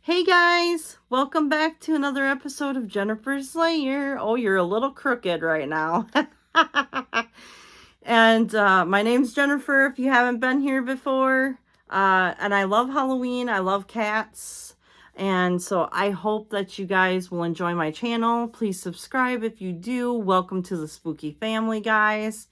Hey guys, welcome back to another episode of Jennifer's Lair. Oh, you're a little crooked right now. And my name's Jennifer, if you haven't been here before. And I love Halloween, I love cats. And so I hope that you guys will enjoy my channel. Please subscribe if you do. Welcome to the spooky family, guys.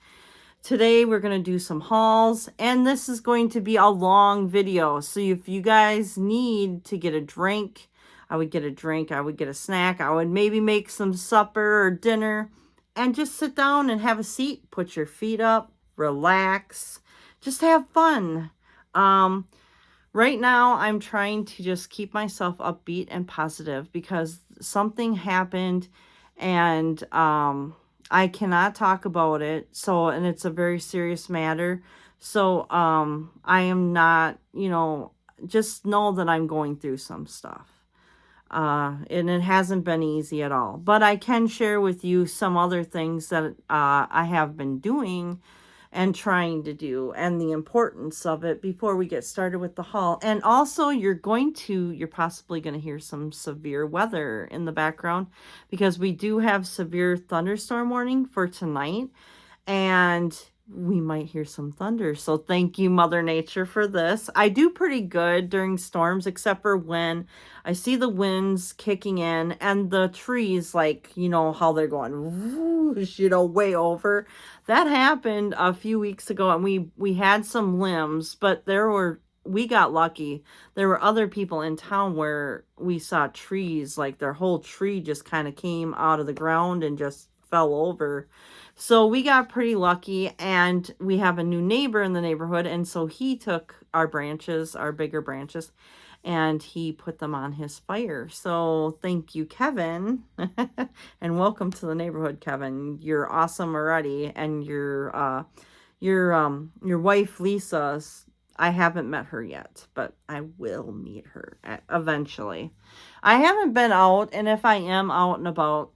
Today we're going to do some hauls, and this is going to be a long video. So if you guys need to get a drink, I would get a drink, I would get a snack, I would maybe make some supper or dinner, and just sit down and have a seat, put your feet up, relax, just have fun. Right now I'm trying to just keep myself upbeat and positive because something happened, and I cannot talk about it. So, and it's a very serious matter. So, I am not, just know that I'm going through some stuff. And it hasn't been easy at all. But I can share with you some other things that I have been doing and trying to do, and the importance of it before we get started with the haul. And also you're possibly going to hear some severe weather in the background because we do have severe thunderstorm warning for tonight, and we might hear some thunder. So thank you, Mother Nature, for this. I do pretty good during storms, except for when I see the winds kicking in and the trees, like, how they're going, whoosh, way over. That happened a few weeks ago, and we had some limbs, but we got lucky. There were other people in town where we saw trees, like their whole tree just kind of came out of the ground and just fell over. So we got pretty lucky, and we have a new neighbor in the neighborhood, and so he took our branches, our bigger branches, and he put them on his fire. So thank you, Kevin. And welcome to the neighborhood, Kevin. You're awesome already. And your wife, Lisa, I haven't met her yet, but I will meet her eventually. I haven't been out, and if I am out and about,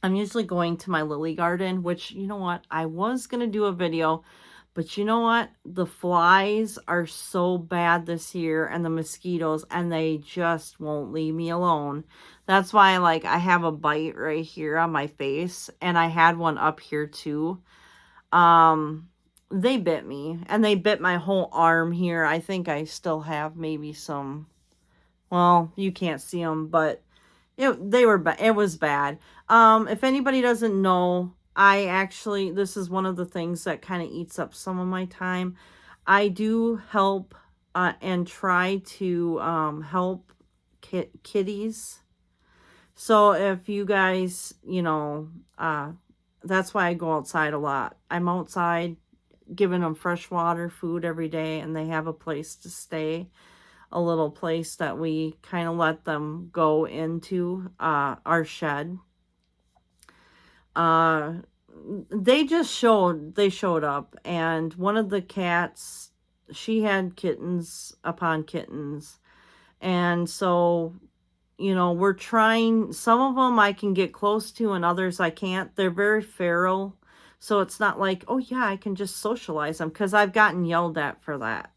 I'm usually going to my lily garden, which, you know what, I was going to do a video, but you know what? The flies are so bad this year, and the mosquitoes, and they just won't leave me alone. That's why, I have a bite right here on my face, and I had one up here too. They bit me, and they bit my whole arm here. I think I still have maybe some, well, you can't see them, but it was bad. If anybody doesn't know, this is one of the things that kind of eats up some of my time. I do help and try to help kitties. So if you guys, that's why I go outside a lot. I'm outside giving them fresh water, food every day, and they have a place to stay. A little place that we kind of let them go into, our shed. They showed up, and one of the cats, she had kittens upon kittens. And so, we're trying, some of them I can get close to and others I can't. They're very feral. So it's not like, oh yeah, I can just socialize them, because I've gotten yelled at for that.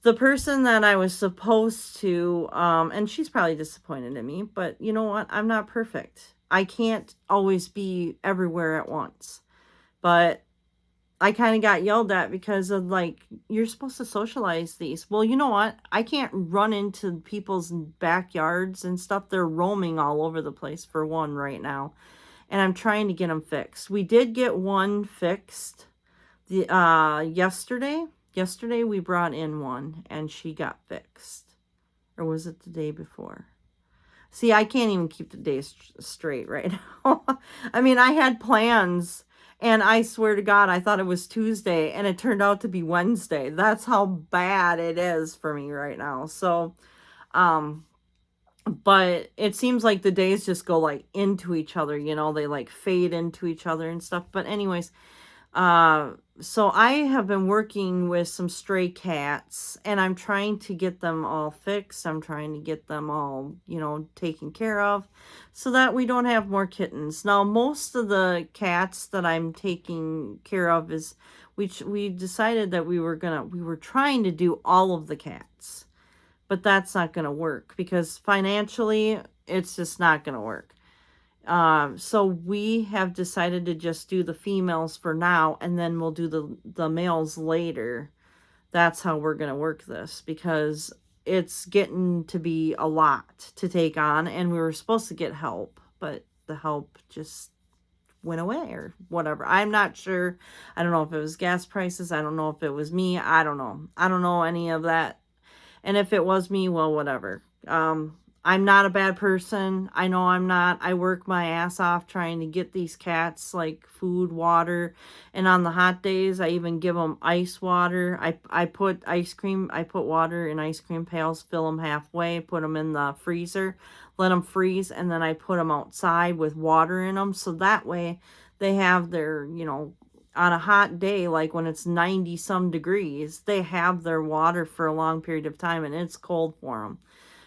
The person that I was supposed to, and she's probably disappointed in me, but you know what? I'm not perfect. I can't always be everywhere at once. But I kind of got yelled at because of, you're supposed to socialize these. Well, you know what? I can't run into people's backyards and stuff. They're roaming all over the place, for one, right now. And I'm trying to get them fixed. We did get one fixed yesterday. Yesterday we brought in one, and she got fixed. Or was it the day before? See, I can't even keep the days straight right now. I mean, I had plans, and I swear to God, I thought it was Tuesday, and it turned out to be Wednesday. That's how bad it is for me right now. So, but it seems like the days just go into each other, they fade into each other and stuff. But anyways, so I have been working with some stray cats, and I'm trying to get them all fixed. I'm trying to get them all, taken care of, so that we don't have more kittens. Now, most of the cats that I'm taking care of is, we decided that we were trying to do all of the cats. but that's not going to work because financially it's just not going to work. So we have decided to just do the females for now, and then we'll do the males later. That's how we're going to work this, because it's getting to be a lot to take on, and we were supposed to get help, but the help just went away or whatever. I'm not sure. I don't know if it was gas prices. I don't know if it was me. I don't know. I don't know any of that. And if it was me, well, whatever. I'm not a bad person. I know I'm not. I work my ass off trying to get these cats like food, water, and on the hot days, I even give them ice water. I put water in ice cream pails, fill them halfway, put them in the freezer, let them freeze, and then I put them outside with water in them, so that way they have their, on a hot day, like when it's 90 some degrees, they have their water for a long period of time, and it's cold for them.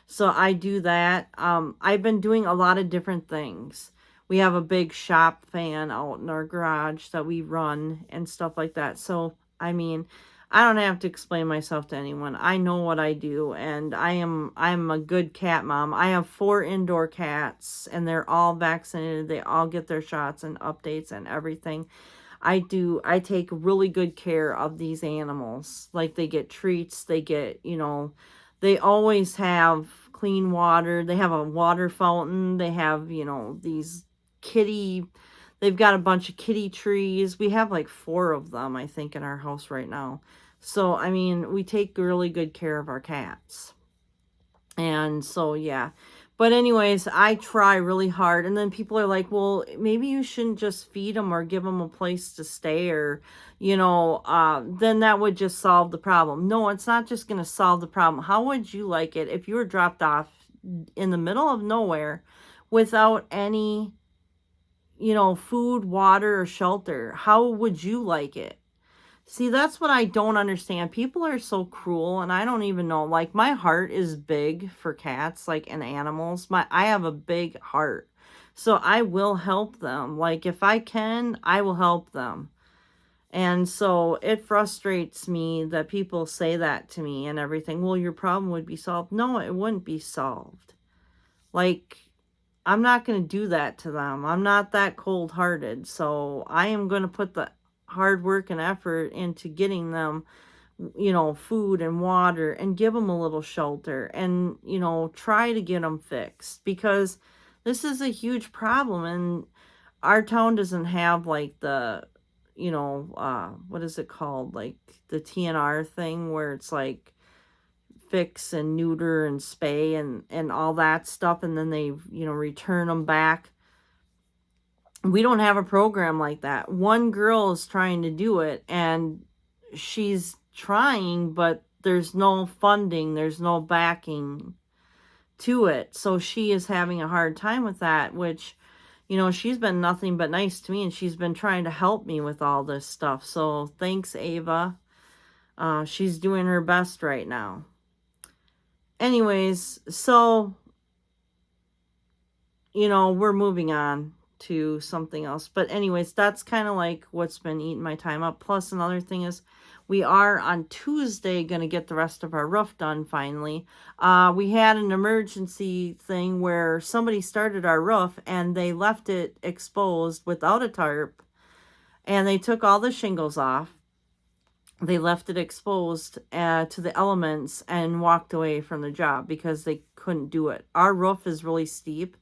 So I do that. I've been doing a lot of different things. We have a big shop fan out in our garage that we run and stuff like that. So, I mean, I don't have to explain myself to anyone. I know what I do, and I'm a good cat mom. I have 4 indoor cats, and they're all vaccinated. They all get their shots and updates and everything. I take really good care of these animals. Like, they get treats, they get, they always have clean water. They have a water fountain. They have, they've got a bunch of kitty trees. We have like 4 of them, I think, in our house right now. So, I mean, we take really good care of our cats. And so, yeah. But anyways, I try really hard. And then people are like, well, maybe you shouldn't just feed them or give them a place to stay, or, then that would just solve the problem. No, it's not just going to solve the problem. How would you like it if you were dropped off in the middle of nowhere without any, food, water, or shelter? How would you like it? See, that's what I don't understand. People are so cruel, and I don't even know. Like, my heart is big for cats, like, and animals. I have a big heart. So I will help them. Like, if I can, I will help them. And so it frustrates me that people say that to me and everything. Well, your problem would be solved. No, it wouldn't be solved. Like, I'm not going to do that to them. I'm not that cold-hearted. So I am going to put the hard work and effort into getting them, food and water, and give them a little shelter, and, try to get them fixed, because this is a huge problem. And our town doesn't have like the, what is it called? Like the TNR thing, where it's like fix and neuter and spay and all that stuff. And then they, return them back. We don't have a program like that. One girl is trying to do it, and she's trying, but there's no funding, there's no backing to it. So she is having a hard time with that, which, she's been nothing but nice to me, and she's been trying to help me with all this stuff. So thanks, Ava. She's doing her best right now. Anyways, so, we're moving on to something else. But anyways, that's kind of like what's been eating my time up. Plus, another thing is, we are on Tuesday going to get the rest of our roof done finally. We had an emergency thing where somebody started our roof and they left it exposed without a tarp, and they took all the shingles off. They left it exposed to the elements and walked away from the job because they couldn't do it. Our roof is really steep.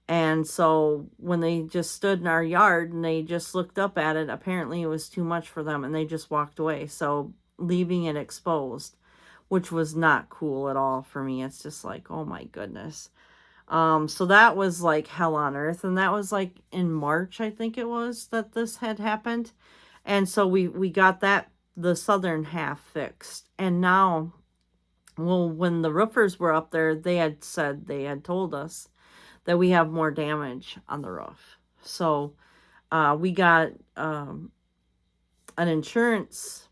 And so when they just stood in our yard and they just looked up at it, apparently it was too much for them, and they just walked away. So leaving it exposed, which was not cool at all for me. It's just like, oh my goodness. So that was like hell on earth. And that was like in March, I think it was, that this had happened. And so we got the southern half fixed. And now, well, when the roofers were up there, they had told us that we have more damage on the roof. So we got an insurance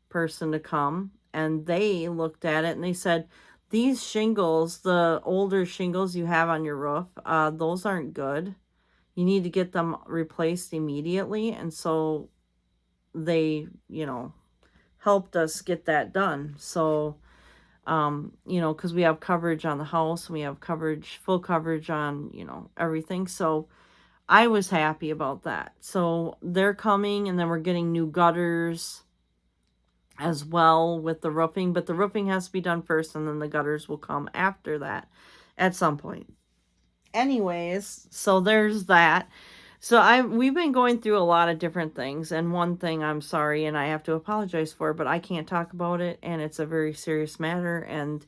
person to come, and they looked at it and they said, these shingles, the older shingles you have on your roof, those aren't good. You need to get them replaced immediately. And so they, helped us get that done. So You know, because we have coverage on the house and we have coverage, full coverage on, you know, everything. So I was happy about that. So they're coming, and then we're getting new gutters as well with the roofing, but the roofing has to be done first, and then the gutters will come after that at some point. Anyways, so there's that. So we've been going through a lot of different things, and one thing I'm sorry and I have to apologize for, but I can't talk about it, and it's a very serious matter, and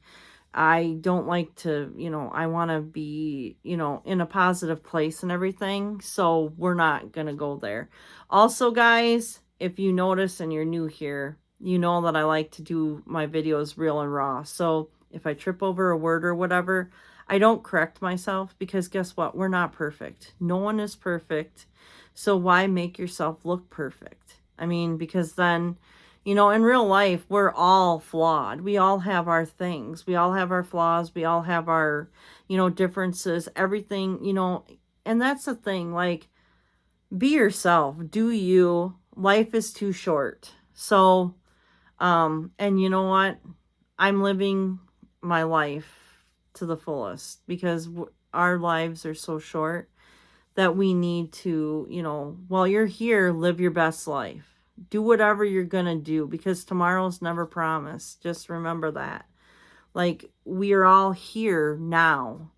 I don't like to, you know, I want to be, you know, in a positive place and everything, so we're not going to go there. Also, guys, if you notice and you're new here, you know that I like to do my videos real and raw. So if I trip over a word or whatever, I don't correct myself, because guess what? We're not perfect. No one is perfect. So why make yourself look perfect? I mean, because then, you know, in real life, we're all flawed. We all have our things. We all have our flaws. We all have our, you know, differences, everything, you know. And that's the thing, like, be yourself. Do you. Life is too short. So, and you know what? I'm living my life to the fullest, because our lives are so short that we need to, you know, while you're here, live your best life. Do whatever you're going to do, because tomorrow's never promised. Just remember that. Like, we are all here now,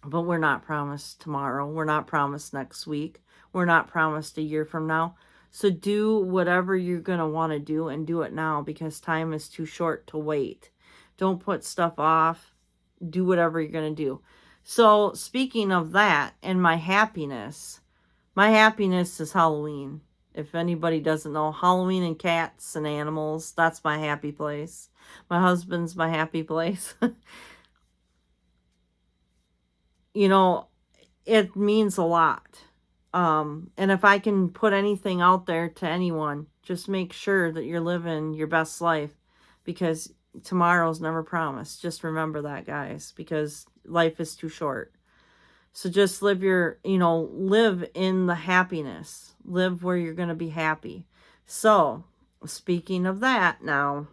but we're not promised tomorrow. We're not promised next week. We're not promised a year from now. So do whatever you're going to want to do, and do it now, because time is too short to wait. Don't put stuff off. Do whatever you're going to do. So speaking of that, and my happiness is Halloween. If anybody doesn't know, Halloween and cats and animals, that's my happy place. My husband's my happy place. You know, it means a lot. And if I can put anything out there to anyone, just make sure that you're living your best life, because tomorrow's never promised. Just remember that, guys, because life is too short. So just live your, you know, live in the happiness. Live where you're going to be happy. So, speaking of that now,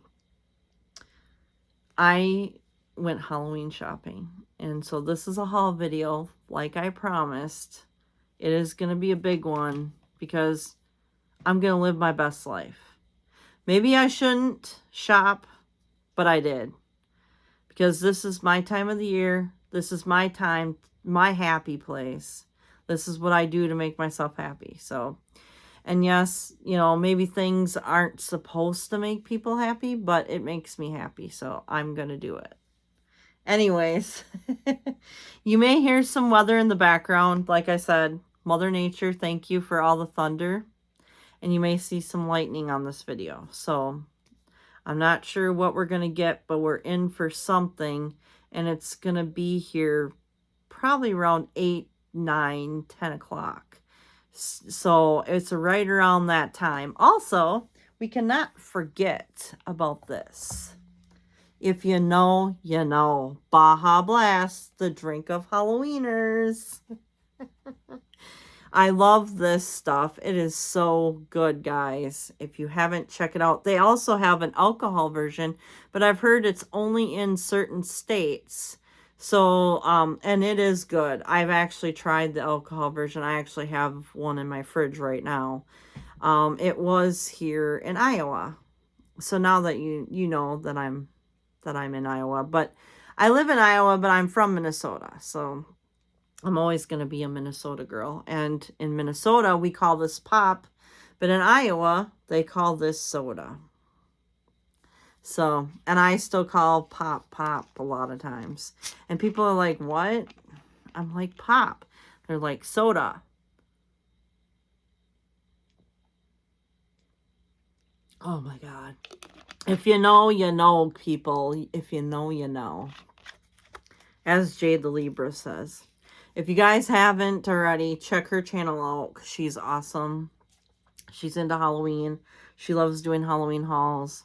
I went Halloween shopping. And so this is a haul video, like I promised. It is going to be a big one, because I'm going to live my best life. Maybe I shouldn't shop, but I did. Because this is my time of the year. This is my time, my happy place. This is what I do to make myself happy. So, and yes, you know, maybe things aren't supposed to make people happy, but it makes me happy. So I'm going to do it. Anyways, you may hear some weather in the background. Like I said, Mother Nature, thank you for all the thunder. And you may see some lightning on this video. So I'm not sure what we're going to get, but we're in for something. And it's going to be here probably around 8, 9, 10 o'clock. So it's right around that time. Also, we cannot forget about this. If you know, you know. Baja Blast, the drink of Halloweeners. I love this stuff. It is so good, guys. If you haven't, check it out. They also have an alcohol version, but I've heard it's only in certain states. So, and it is good. I've actually tried the alcohol version. I actually have one in my fridge right now. It was here in Iowa. So now that you know that I'm in Iowa, but I live in Iowa, but I'm from Minnesota. So I'm always going to be a Minnesota girl. And in Minnesota, we call this pop. But in Iowa, they call this soda. So, and I still call pop a lot of times. And people are like, what? I'm like, pop. They're like, soda. Oh my God. If you know, you know, people. If you know, you know. As Jade the Libra says. If you guys haven't already, check her channel out. She's awesome. She's into Halloween. She loves doing Halloween hauls.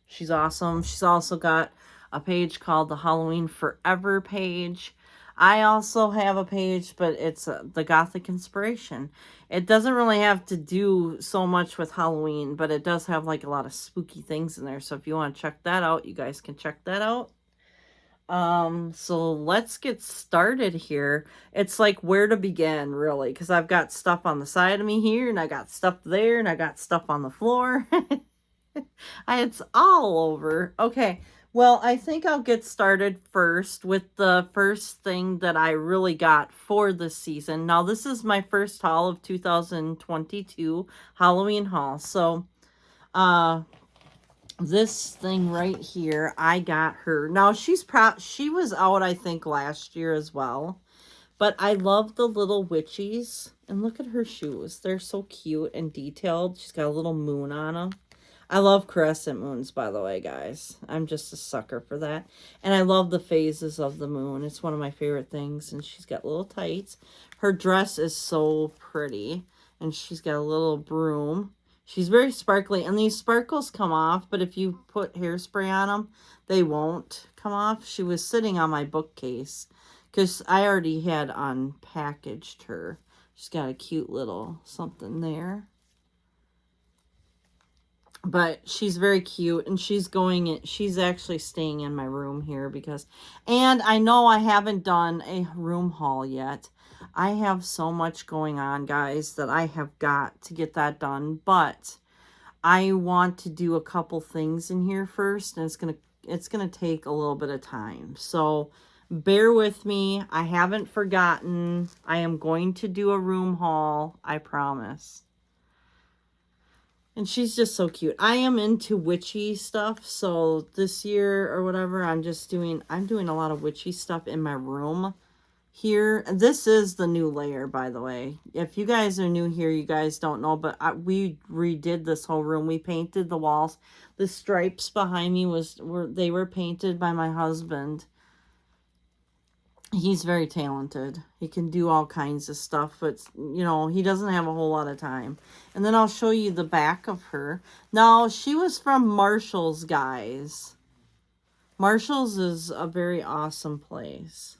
She's awesome. She's also got a page called the Halloween Forever page. I also have a page, but it's the Gothic Inspiration. It doesn't really have to do so much with Halloween, but it does have like a lot of spooky things in there. So if you want to check that out, you guys can check that out. So let's get started here. It's like where to begin, really, because I've got stuff on the side of me here, and I got stuff there, and I got stuff on the floor. It's all over. Okay, well, I think I'll get started first with the first thing that I really got for this season. Now, this is my first haul of 2022 Halloween haul. So, this thing right here, I got her. Now, she was out, I think, last year as well. But I love the little witchies. And look at her shoes. They're so cute and detailed. She's got a little moon on them. I love crescent moons, by the way, guys. I'm just a sucker for that. And I love the phases of the moon. It's one of my favorite things. And she's got little tights. Her dress is so pretty. And she's got a little broom. She's very sparkly. And these sparkles come off. But if you put hairspray on them, they won't come off. She was sitting on my bookcase, because I already had unpackaged her. She's got a cute little something there. But she's very cute, and she's actually staying in my room here because, and I know I haven't done a room haul yet. I have so much going on, guys, that I have got to get that done, but I want to do a couple things in here first, and it's gonna take a little bit of time. So bear with me. I haven't forgotten. I am going to do a room haul, I promise. And she's just so cute. I am into witchy stuff. So this year or whatever, I'm doing a lot of witchy stuff in my room here. And this is the new layer, by the way. If you guys are new here, you guys don't know, but we redid this whole room. We painted the walls. The stripes behind me were painted by my husband. He's very talented. He can do all kinds of stuff, but, you know, he doesn't have a whole lot of time. And then I'll show you the back of her. Now, she was from Marshall's, guys. Marshall's is a very awesome place.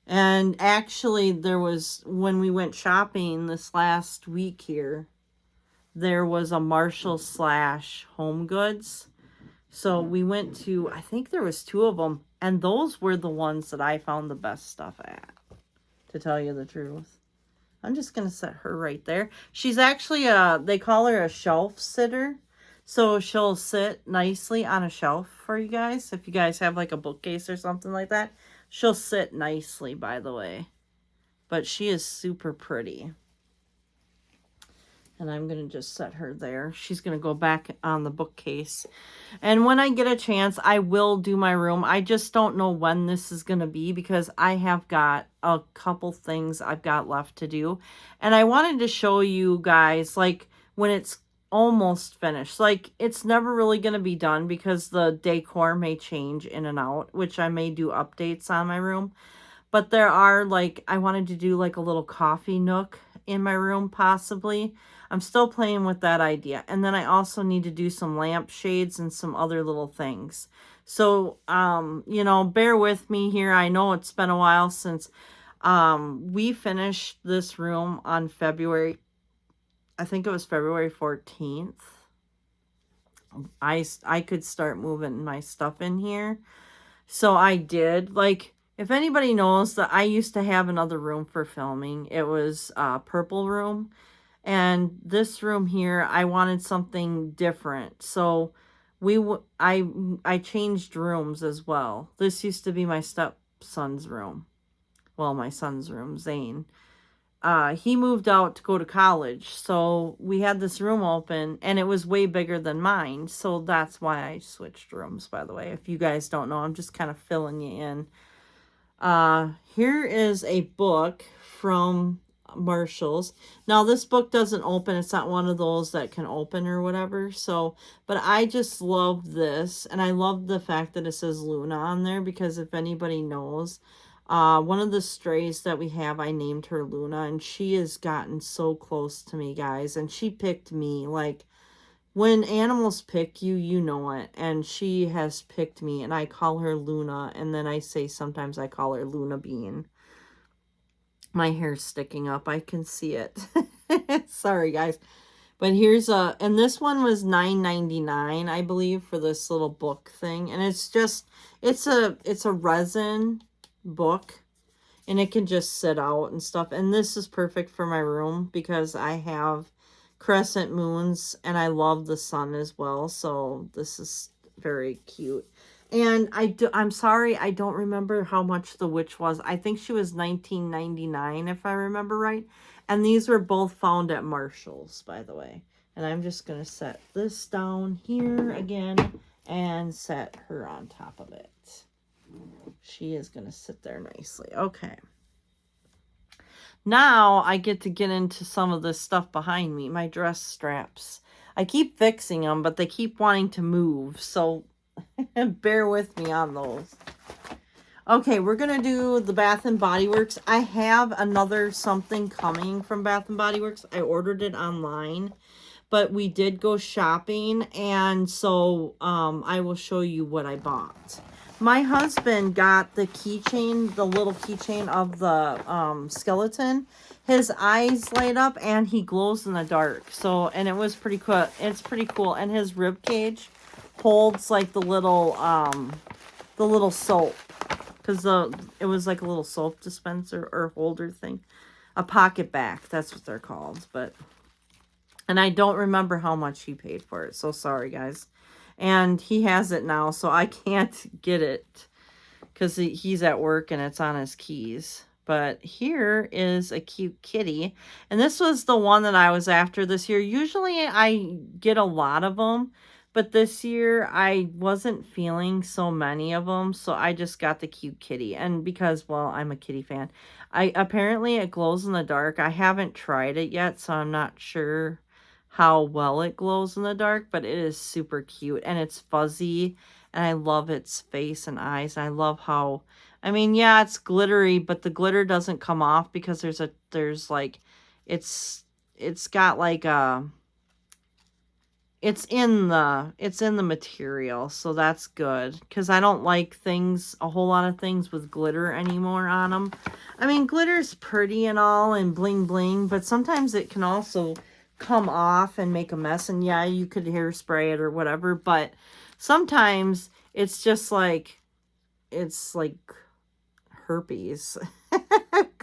And actually, when we went shopping this last week here, there was a Marshall / HomeGoods. So we went to, I think there was 2 of them, and those were the ones that I found the best stuff at, to tell you the truth. I'm just going to set her right there. She's actually they call her a shelf sitter. So she'll sit nicely on a shelf for you guys. If you guys have like a bookcase or something like that, she'll sit nicely, by the way. But she is super pretty. And I'm going to just set her there. She's going to go back on the bookcase. And when I get a chance, I will do my room. I just don't know when this is going to be, because I have got a couple things I've got left to do. And I wanted to show you guys, like, when it's almost finished. Like, it's never really going to be done because the decor may change in and out, which I may do updates on my room. But there are, like, I wanted to do, like, a little coffee nook in my room, possibly. I'm still playing with that idea. And then I also need to do some lamp shades and some other little things. So, you know, bear with me here. I know it's been a while since we finished this room on February, I think it was February 14th. I could start moving my stuff in here. So I did. Like, if anybody knows that I used to have another room for filming, it was a purple room. And this room here, I wanted something different. So I changed rooms as well. This used to be my stepson's room. Well, my son's room, Zane. He moved out to go to college. So we had this room open, and it was way bigger than mine. So that's why I switched rooms, by the way. If you guys don't know, I'm just kind of filling you in. Here is a book from Marshall's. Now, this book doesn't open. It's not one of those that can open or whatever. So, but I just love this. And I love the fact that it says Luna on there, because if anybody knows, one of the strays that we have, I named her Luna, and she has gotten so close to me, guys. And she picked me. Like, when animals pick you, you know it. And she has picked me, and I call her Luna. And then I say sometimes I call her Luna Bean. My hair's sticking up. I can see it. Sorry, guys. But here's and this one was $9.99, I believe, for this little book thing. And it's just, it's a resin book. And it can just sit out and stuff. And this is perfect for my room because I have crescent moons and I love the sun as well. So this is very cute. And I'm sorry, I don't remember how much the witch was. I think she was $19.99 if I remember right. And these were both found at Marshall's, by the way. And I'm just going to set this down here again and set her on top of it. She is going to sit there nicely. Okay. Now I get to get into some of this stuff behind me. My dress straps. I keep fixing them, but they keep wanting to move. So bear with me on those. Okay, we're going to do the Bath & Body Works. I have another something coming from Bath & Body Works. I ordered it online. But we did go shopping, and so I will show you what I bought. My husband got the keychain, the little keychain of the skeleton. His eyes light up, and he glows in the dark. So, and it was pretty cool. It's pretty cool. And his rib cage holds like the little soap, because it was like a little soap dispenser or holder thing, a pocket back. That's what they're called, but. And I don't remember how much he paid for it. So sorry, guys. And he has it now, so I can't get it. Because he's at work and it's on his keys. But here is a cute kitty. And this was the one that I was after this year. Usually I get a lot of them. But this year I wasn't feeling so many of them. So I just got the cute kitty. And because, well, I'm a kitty fan. Apparently it glows in the dark. I haven't tried it yet, so I'm not sure how well it glows in the dark, but it is super cute and it's fuzzy and I love its face and eyes. And I love how, I mean, yeah, it's glittery, but the glitter doesn't come off because there's like, it's got like a, it's in the material, so that's good because I don't like a whole lot of things with glitter anymore on them. I mean, glitter's pretty and all and bling bling, but sometimes it can also come off and make a mess, and yeah, you could hairspray it or whatever, but sometimes it's just like, it's like herpes.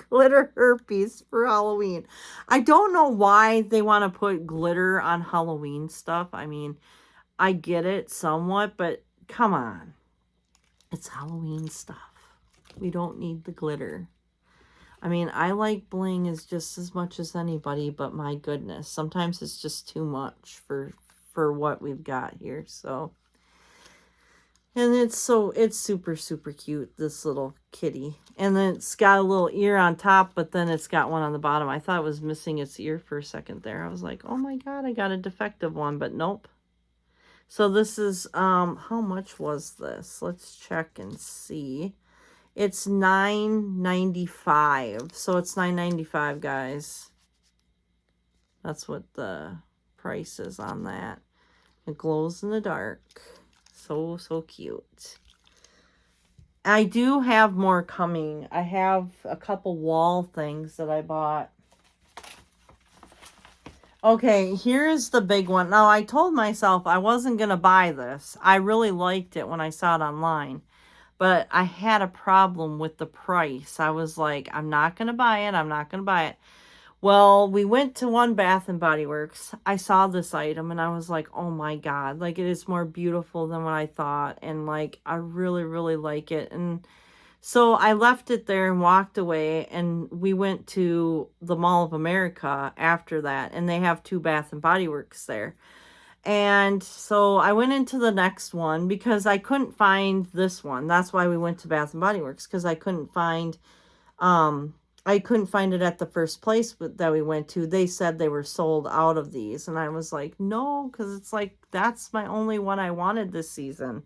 Glitter herpes for Halloween. I don't know why they want to put glitter on Halloween stuff. I mean, I get it somewhat, but come on. It's Halloween stuff. We don't need the glitter. I mean, I like bling as just as much as anybody, but my goodness, sometimes it's just too much for what we've got here. So, and it's super, super cute, this little kitty. And then it's got a little ear on top, but then it's got one on the bottom. I thought it was missing its ear for a second there. I was like, oh my God, I got a defective one, but nope. So this is, how much was this? Let's check and see. It's $9.95. So it's $9.95, guys. That's what the price is on that. It glows in the dark. So, so cute. I do have more coming. I have a couple wall things that I bought. Okay, here's the big one. Now, I told myself I wasn't going to buy this. I really liked it when I saw it online. But I had a problem with the price. I was like, I'm not going to buy it. I'm not going to buy it. Well, we went to one Bath & Body Works. I saw this item and I was like, oh my God. Like, it is more beautiful than what I thought. And like, I really, really like it. And so I left it there and walked away. And we went to the Mall of America after that. And they have two Bath & Body Works there. And so I went into the next one because I couldn't find this one. That's why we went to Bath & Body Works, because I couldn't find it at the first place that we went to. They said they were sold out of these. And I was like, no, because it's like, that's my only one I wanted this season.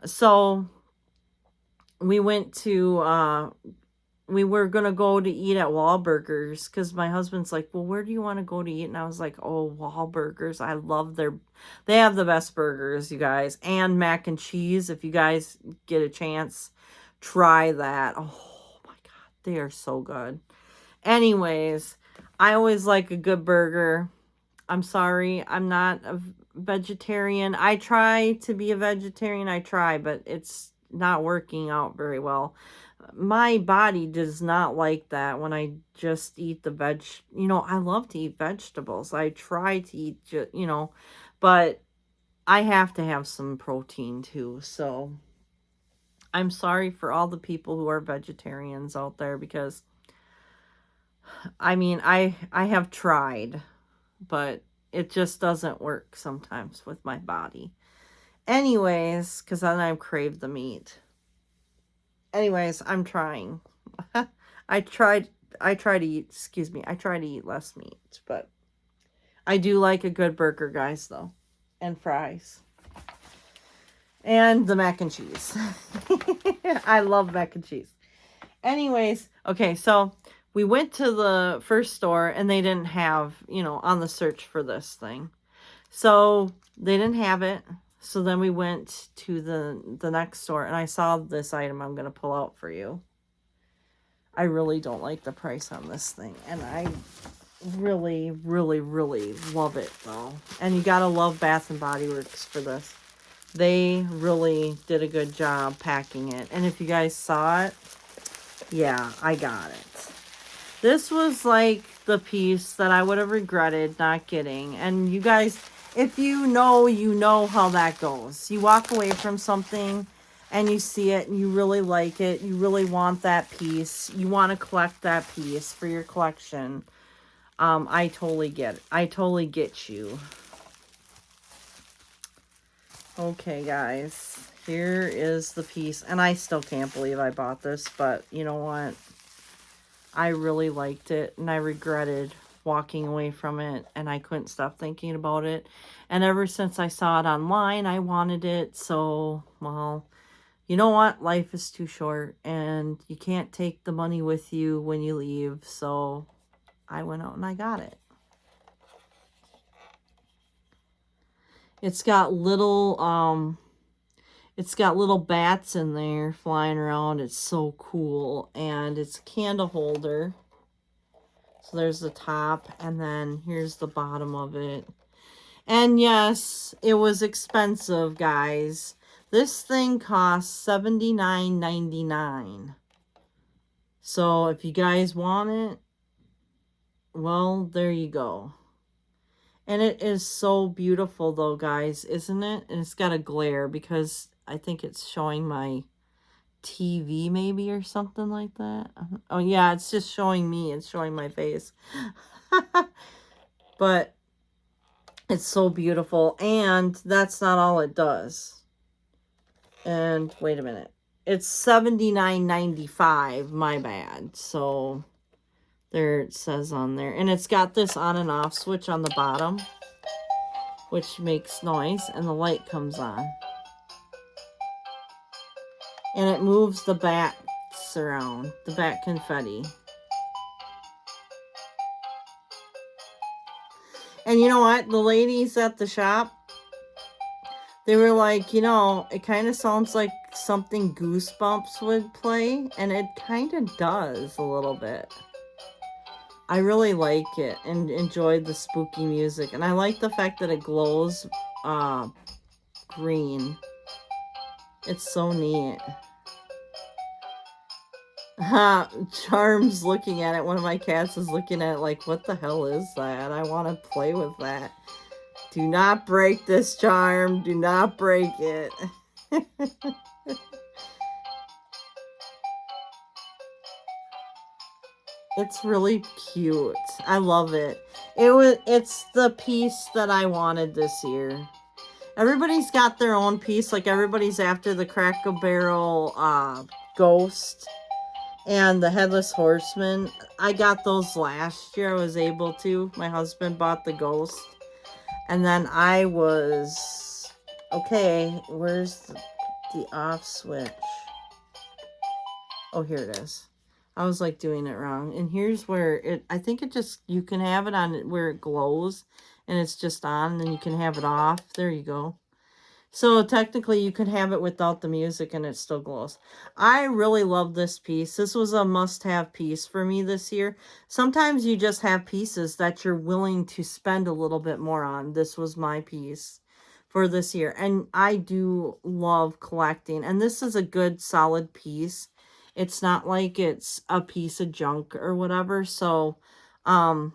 So we went to we were going to go to eat at Wahlburgers because my husband's like, well, where do you want to go to eat? And I was like, oh, Wahlburgers. I love they have the best burgers, you guys. And mac and cheese. If you guys get a chance, try that. Oh my God, they are so good. Anyways, I always like a good burger. I'm sorry, I'm not a vegetarian. I try to be a vegetarian. I try, but it's not working out very well. My body does not like that when I just eat the veg. You know, I love to eat vegetables. I try to eat, you know, but I have to have some protein too. So I'm sorry for all the people who are vegetarians out there because, I mean, I have tried, but it just doesn't work sometimes with my body. Anyways, because then I crave the meat. Anyways, I'm trying. I try to eat, I try to eat less meat, but I do like a good burger, guys, though. And fries. And the mac and cheese. I love mac and cheese. Anyways, okay, so we went to the first store and they didn't have, you know, on the search for this thing. So they didn't have it. So then we went to the next store and I saw this item I'm going to pull out for you. I really don't like the price on this thing. And I really, really, really love it though. And you got to love Bath and Body Works for this. They really did a good job packing it. And if you guys saw it, yeah, I got it. This was like the piece that I would have regretted not getting. And you guys, if you know how that goes. You walk away from something and you see it and you really like it. You really want that piece. You want to collect that piece for your collection. I totally get it. I totally get you. Okay, guys. Here is the piece. And I still can't believe I bought this. But you know what? I really liked it. And I regretted walking away from it. And I couldn't stop thinking about it. And ever since I saw it online, I wanted it. So, well, you know what? Life is too short. And you can't take the money with you when you leave. So, I went out and I got it. It's got little bats in there flying around. It's so cool. And it's a candle holder. So there's the top and then here's the bottom of it. And yes, it was expensive, guys. This thing costs $79.99. So if you guys want it, well, there you go. And it is so beautiful though, guys, isn't it? And it's got a glare because I think it's showing my TV maybe or something like that. Oh yeah, it's just showing me. It's showing my face. But it's so beautiful. And that's not all it does. And wait a minute. It's $79.95. My bad. So there it says on there. And it's got this on and off switch on the bottom, which makes noise. And the light comes on. And it moves the bats around. The bat confetti. And you know what? The ladies at the shop, they were like, you know, it kind of sounds like something Goosebumps would play. And it kind of does a little bit. I really like it and enjoyed the spooky music. And I like the fact that it glows green. It's so neat. Charm's looking at it. One of my cats is looking at it like, what the hell is that? I want to play with that. Do not break this, Charm. Do not break it. It's really cute. I love it. It's the piece that I wanted this year. Everybody's got their own piece. Like everybody's after the Cracker Barrel ghost and the Headless Horseman. I got those last year. I was able to. My husband bought the ghost. And then I was... Okay, where's the off switch? Oh, here it is. I was like doing it wrong. And here's where it, I think it just, you can have it on where it glows and it's just on, and then you can have it off. There you go. So technically you could have it without the music and it still glows. I really love this piece. This was a must-have piece for me this year. Sometimes you just have pieces that you're willing to spend a little bit more on. This was my piece for this year. And I do love collecting. And this is a good solid piece. It's not like it's a piece of junk or whatever. So, and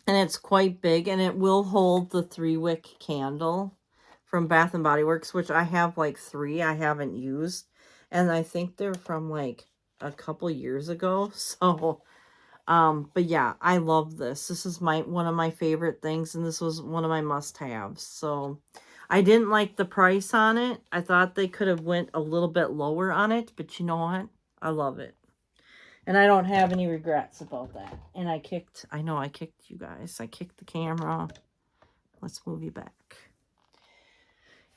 it's quite big, and it will hold the 3-wick candle from Bath and Body Works, which I have like 3 I haven't used. And I think they're from like a couple years ago. So, but yeah, I love this. This is one of my favorite things, and this was one of my must-haves. So, I didn't like the price on it. I thought they could have went a little bit lower on it, but you know what? I love it. And I don't have any regrets about that. And I kicked you guys. I kicked the camera. Let's move you back.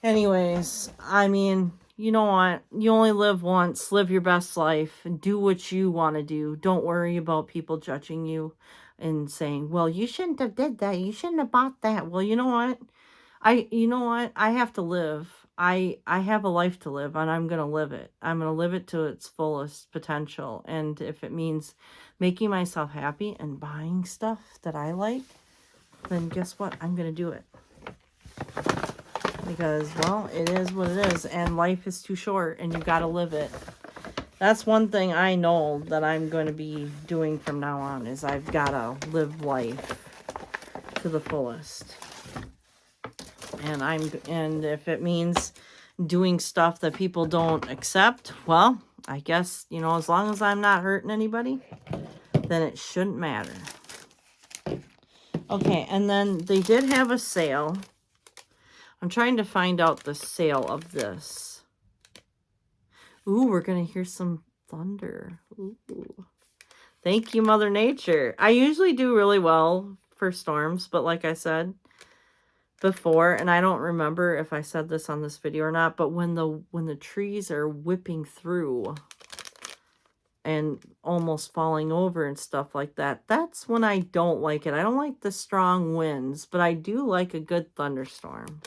Anyways, I mean, you know what? You only live once. Live your best life and do what you want to do. Don't worry about people judging you and saying, well, you shouldn't have did that. You shouldn't have bought that. Well, you know what? I have to live. I have a life to live, and I'm going to live it. I'm going to live it to its fullest potential. And if it means making myself happy and buying stuff that I like, then guess what? I'm going to do it. Because, well, it is what it is, and life is too short, and you got to live it. That's one thing I know that I'm going to be doing from now on, is I've got to live life to the fullest. And if it means doing stuff that people don't accept, well, I guess, you know, as long as I'm not hurting anybody, then it shouldn't matter. Okay, and then they did have a sale. I'm trying to find out the sale of this. Ooh, we're going to hear some thunder. Ooh. Thank you, Mother Nature. I usually do really well for storms, but like I said before, and I don't remember if I said this on this video or not, but when the trees are whipping through and almost falling over and stuff like that, that's when I don't like it. I don't like the strong winds, but I do like a good thunderstorm.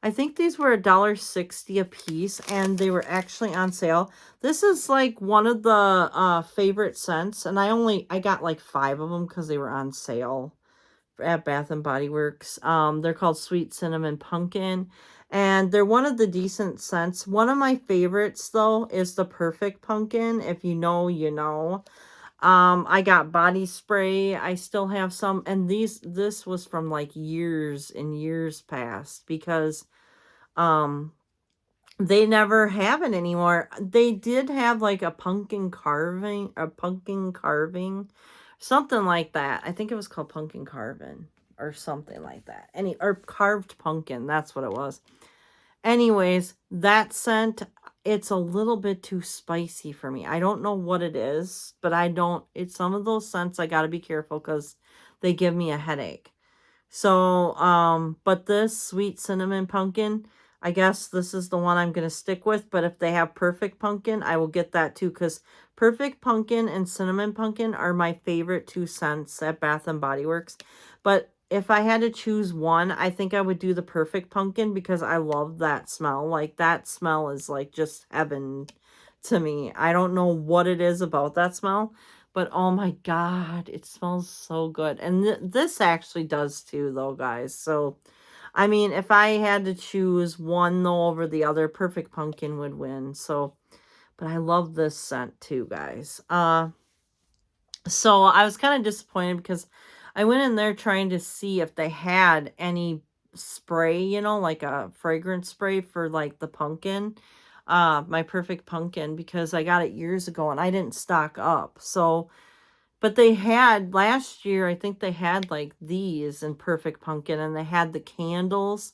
I think these were $1.60 a piece, and they were actually on sale. This is like one of the favorite scents, and I got like 5 of them because they were on sale at Bath and Body Works. They're called Sweet Cinnamon Pumpkin, and they're one of the decent scents. One of my favorites though is the Perfect Pumpkin. If you know, you know. I got body spray. I still have some, and this was from like years and years past, because they never have it anymore. They did have like a pumpkin carving, something like that. I think it was called pumpkin carving or something like that. Or carved pumpkin, that's what it was. Anyways, that scent, it's a little bit too spicy for me. I don't know what it is, but it's some of those scents I got to be careful because they give me a headache. So, but this Sweet Cinnamon Pumpkin, I guess this is the one I'm going to stick with. But if they have Perfect Pumpkin, I will get that too, because Perfect Pumpkin and Cinnamon Pumpkin are my favorite 2 scents at Bath and Body Works. But if I had to choose one, I think I would do the Perfect Pumpkin, because I love that smell. Like, that smell is like just heaven to me. I don't know what it is about that smell, but oh my God, it smells so good. And this actually does too, though, guys. So, I mean, if I had to choose one, though, over the other, Perfect Pumpkin would win. So, but I love this scent too, guys. So I was kind of disappointed because I went in there trying to see if they had any spray, you know, like a fragrance spray for like the pumpkin, my Perfect Pumpkin, because I got it years ago and I didn't stock up. So, but they had last year, I think they had like these in Perfect Pumpkin, and they had the candles,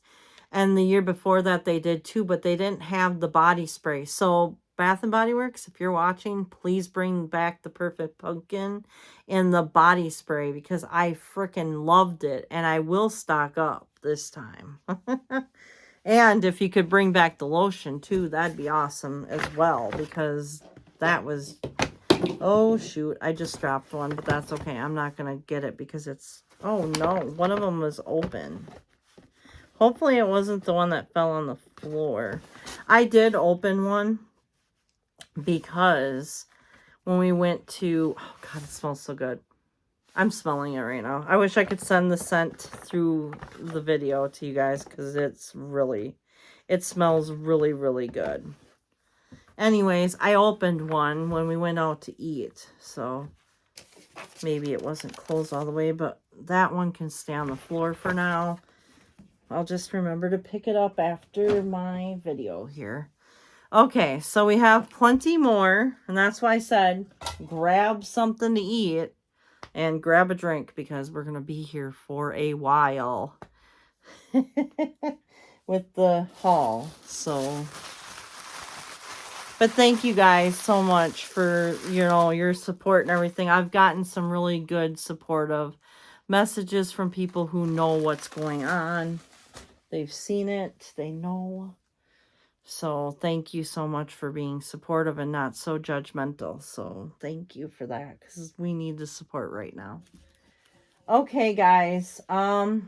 and the year before that they did too, but they didn't have the body spray. So Bath and Body Works, if you're watching, please bring back the Perfect Pumpkin and the body spray, because I freaking loved it, and I will stock up this time. And if you could bring back the lotion too, that'd be awesome as well, because that was Oh, shoot. I just dropped one, but that's okay. I'm not going to get it because it's... Oh, no. One of them was open. Hopefully it wasn't the one that fell on the floor. I did open one because when we went to... Oh, God, it smells so good. I'm smelling it right now. I wish I could send the scent through the video to you guys because it's really... It smells really, really good. Anyways, I opened one when we went out to eat. So maybe it wasn't closed all the way, but that one can stay on the floor for now. I'll just remember to pick it up after my video here. Okay, so we have plenty more, and that's why I said grab something to eat and grab a drink because we're going to be here for a while with the haul. So, but thank you guys so much for, your support and everything. I've gotten some really good supportive messages from people who know what's going on. They've seen it. They know. So thank you so much for being supportive and not so judgmental. So thank you for that because we need the support right now. Okay, guys. Well,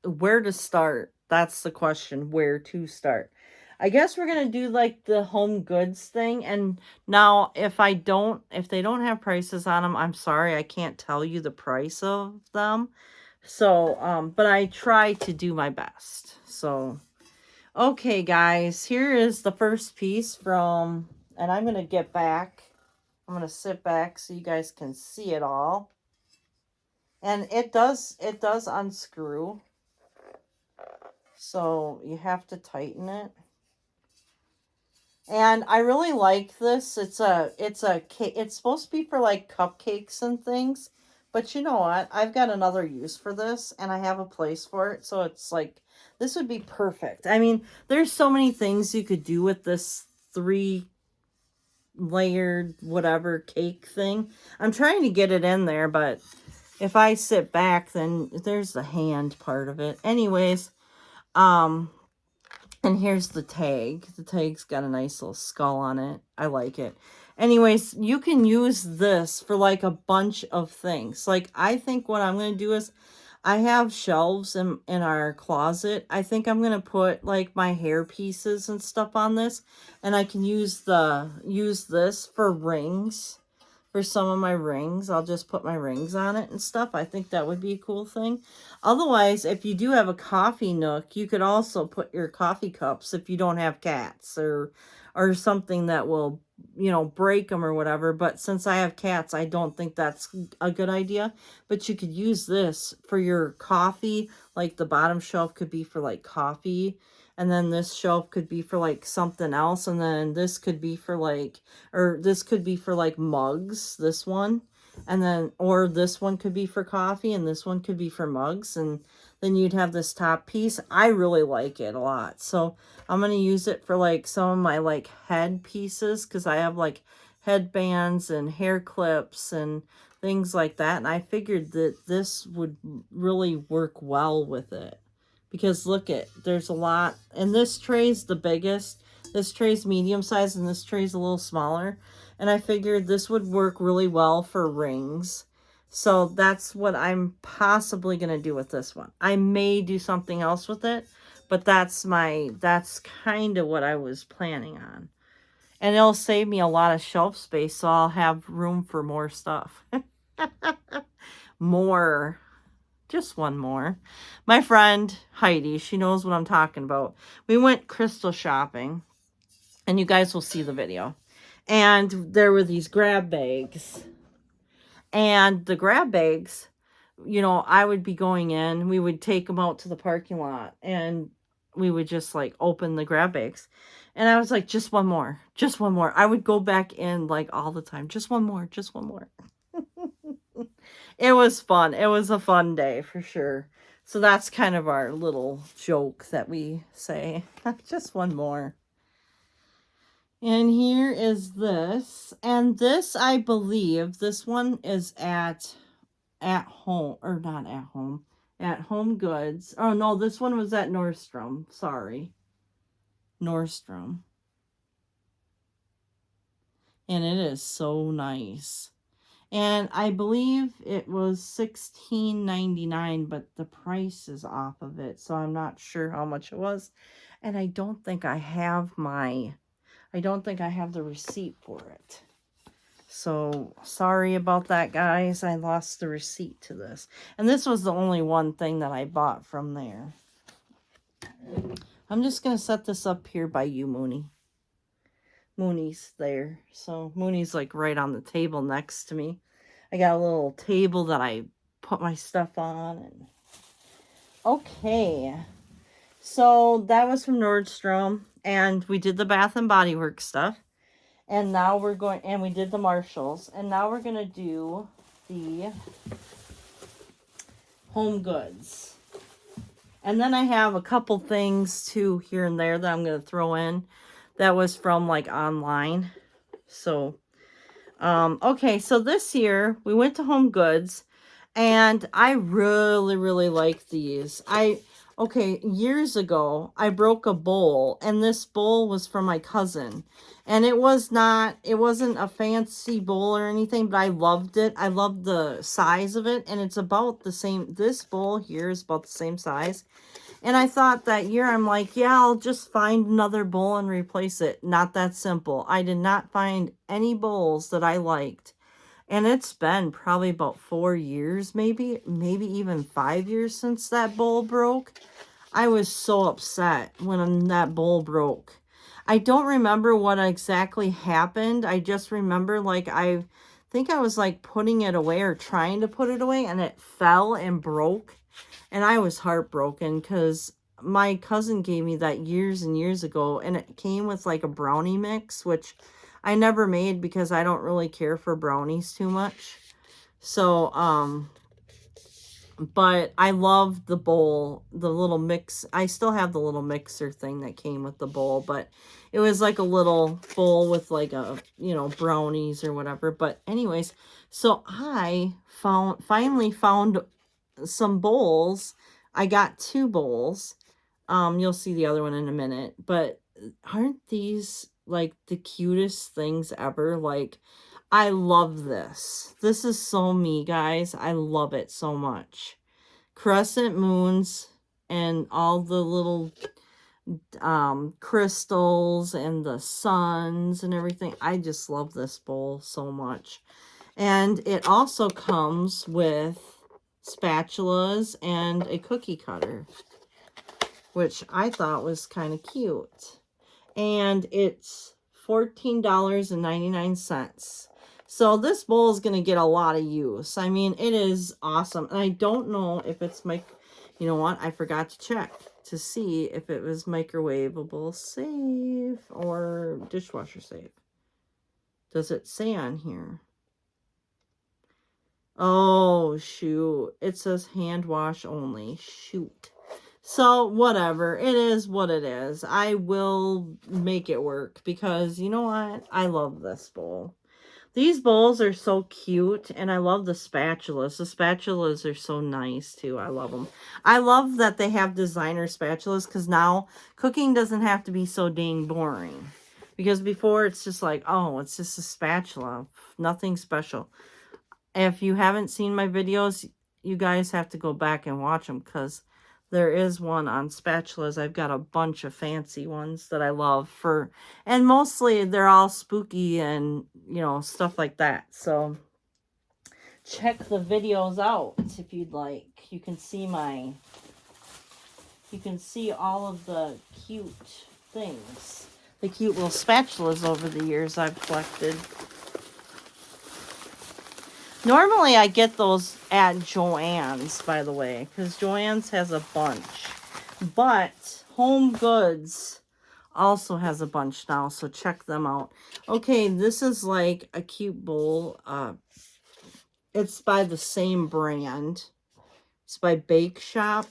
where to start? That's the question. Where to start? I guess we're going to do like the HomeGoods thing. And now if they don't have prices on them, I'm sorry. I can't tell you the price of them. So, but I try to do my best. So, okay, guys, here is the first piece from, and I'm going to get back. I'm going to sit back so you guys can see it all. And it does unscrew. So you have to tighten it. And I really like this. It's supposed to be for like cupcakes and things. But you know what? I've got another use for this and I have a place for it. So it's like, this would be perfect. I mean, there's so many things you could do with this 3-layered whatever cake thing. I'm trying to get it in there, but if I sit back, then there's the hand part of it. Anyways, and here's the tag. The tag's got a nice little skull on it. I like it. Anyways, you can use this for like a bunch of things. Like, I think what I'm going to do is, I have shelves in our closet. I think I'm going to put like my hair pieces and stuff on this. And I can use this for rings. For some of my rings, I'll just put my rings on it and stuff. I think that would be a cool thing. Otherwise, if you do have a coffee nook, you could also put your coffee cups if you don't have cats or something that will, break them or whatever. But since I have cats, I don't think that's a good idea. But you could use this for your coffee. Like the bottom shelf could be for like coffee. And then this shelf could be for like something else. And then this could be for like, or this could be for like mugs, this one. And then, or this one could be for coffee and this one could be for mugs. And then you'd have this top piece. I really like it a lot. So I'm going to use it for like some of my like head pieces. Cause I have like headbands and hair clips and things like that. And I figured that this would really work well with it. Because look there's a lot. And this tray's the biggest. This tray's medium size and this tray's a little smaller. And I figured this would work really well for rings. So that's what I'm possibly going to do with this one. I may do something else with it. But that's kind of what I was planning on. And it'll save me a lot of shelf space. So I'll have room for more stuff. More. Just one more. My friend Heidi, she knows what I'm talking about. We went crystal shopping, and you guys will see the video. And there were these grab bags. And the grab bags, I would be going in. We would take them out to the parking lot, and we would just like open the grab bags. And I was like, just one more. Just one more. I would go back in like all the time. Just one more. Just one more. It was fun. It was a fun day for sure. So that's kind of our little joke that we say. Just one more. And here is this. And this, I believe, this one is at home, or not at home, at HomeGoods. Oh, no, this one was at Nordstrom. Sorry. Nordstrom. And it is so nice. And I believe it was $16.99, but the price is off of it, so I'm not sure how much it was. And I don't think I have the receipt for it. So sorry about that, guys. I lost the receipt to this. And this was the only one thing that I bought from there. I'm just going to set this up here by you, Mooney. Mooney's there. So Mooney's like right on the table next to me. I got a little table that I put my stuff on. And okay. So that was from Nordstrom. And we did the Bath and Body Works stuff. And now we're going, and we did the Marshalls. And now we're going to do the HomeGoods. And then I have a couple things too here and there that I'm going to throw in. That was from like online. So, okay. So this year we went to HomeGoods. And I really, really like these. Okay, years ago, I broke a bowl, and this bowl was from my cousin. And it wasn't a fancy bowl or anything, but I loved it. I loved the size of it, and it's about the same. This bowl here is about the same size. And I thought that year, I'm like, yeah, I'll just find another bowl and replace it. Not that simple. I did not find any bowls that I liked. And it's been probably about 4 years, maybe even 5 years since that bowl broke. I was so upset when that bowl broke. I don't remember what exactly happened. I just remember, like, I think I was, like, putting it away or trying to put it away, and it fell and broke. And I was heartbroken because my cousin gave me that years and years ago, and it came with, like, a brownie mix, which I never made because I don't really care for brownies too much. So, but I love the bowl, the little mix. I still have the little mixer thing that came with the bowl, but it was like a little bowl with like a, brownies or whatever. But anyways, so I finally found some bowls. I got 2 bowls. You'll see the other one in a minute, but aren't these like the cutest things ever? Like, I love this. This is so me, guys. I love it so much. Crescent moons and all the little crystals and the suns and everything. I just love this bowl so much. And it also comes with spatulas and a cookie cutter, which I thought was kind of cute. And it's $14.99. So this bowl is going to get a lot of use. I mean, it is awesome. And I don't know if it's you know what? I forgot to check to see if it was microwavable safe or dishwasher safe. Does it say on here? Oh, shoot. It says hand wash only. Shoot. So, whatever. It is what it is. I will make it work because, you know what? I love this bowl. These bowls are so cute, and I love the spatulas. The spatulas are so nice, too. I love them. I love that they have designer spatulas because now cooking doesn't have to be so dang boring. Because before, it's just like, oh, it's just a spatula. Nothing special. If you haven't seen my videos, you guys have to go back and watch them because there is one on spatulas. I've got a bunch of fancy ones that I love and mostly they're all spooky and, stuff like that. So check the videos out if you'd like. You can see all of the cute things, the cute little spatulas over the years I've collected. Normally, I get those at Joann's, by the way, because Joann's has a bunch. But HomeGoods also has a bunch now, so check them out. Okay, this is like a cute bowl. It's by the same brand. It's by Bake Shop.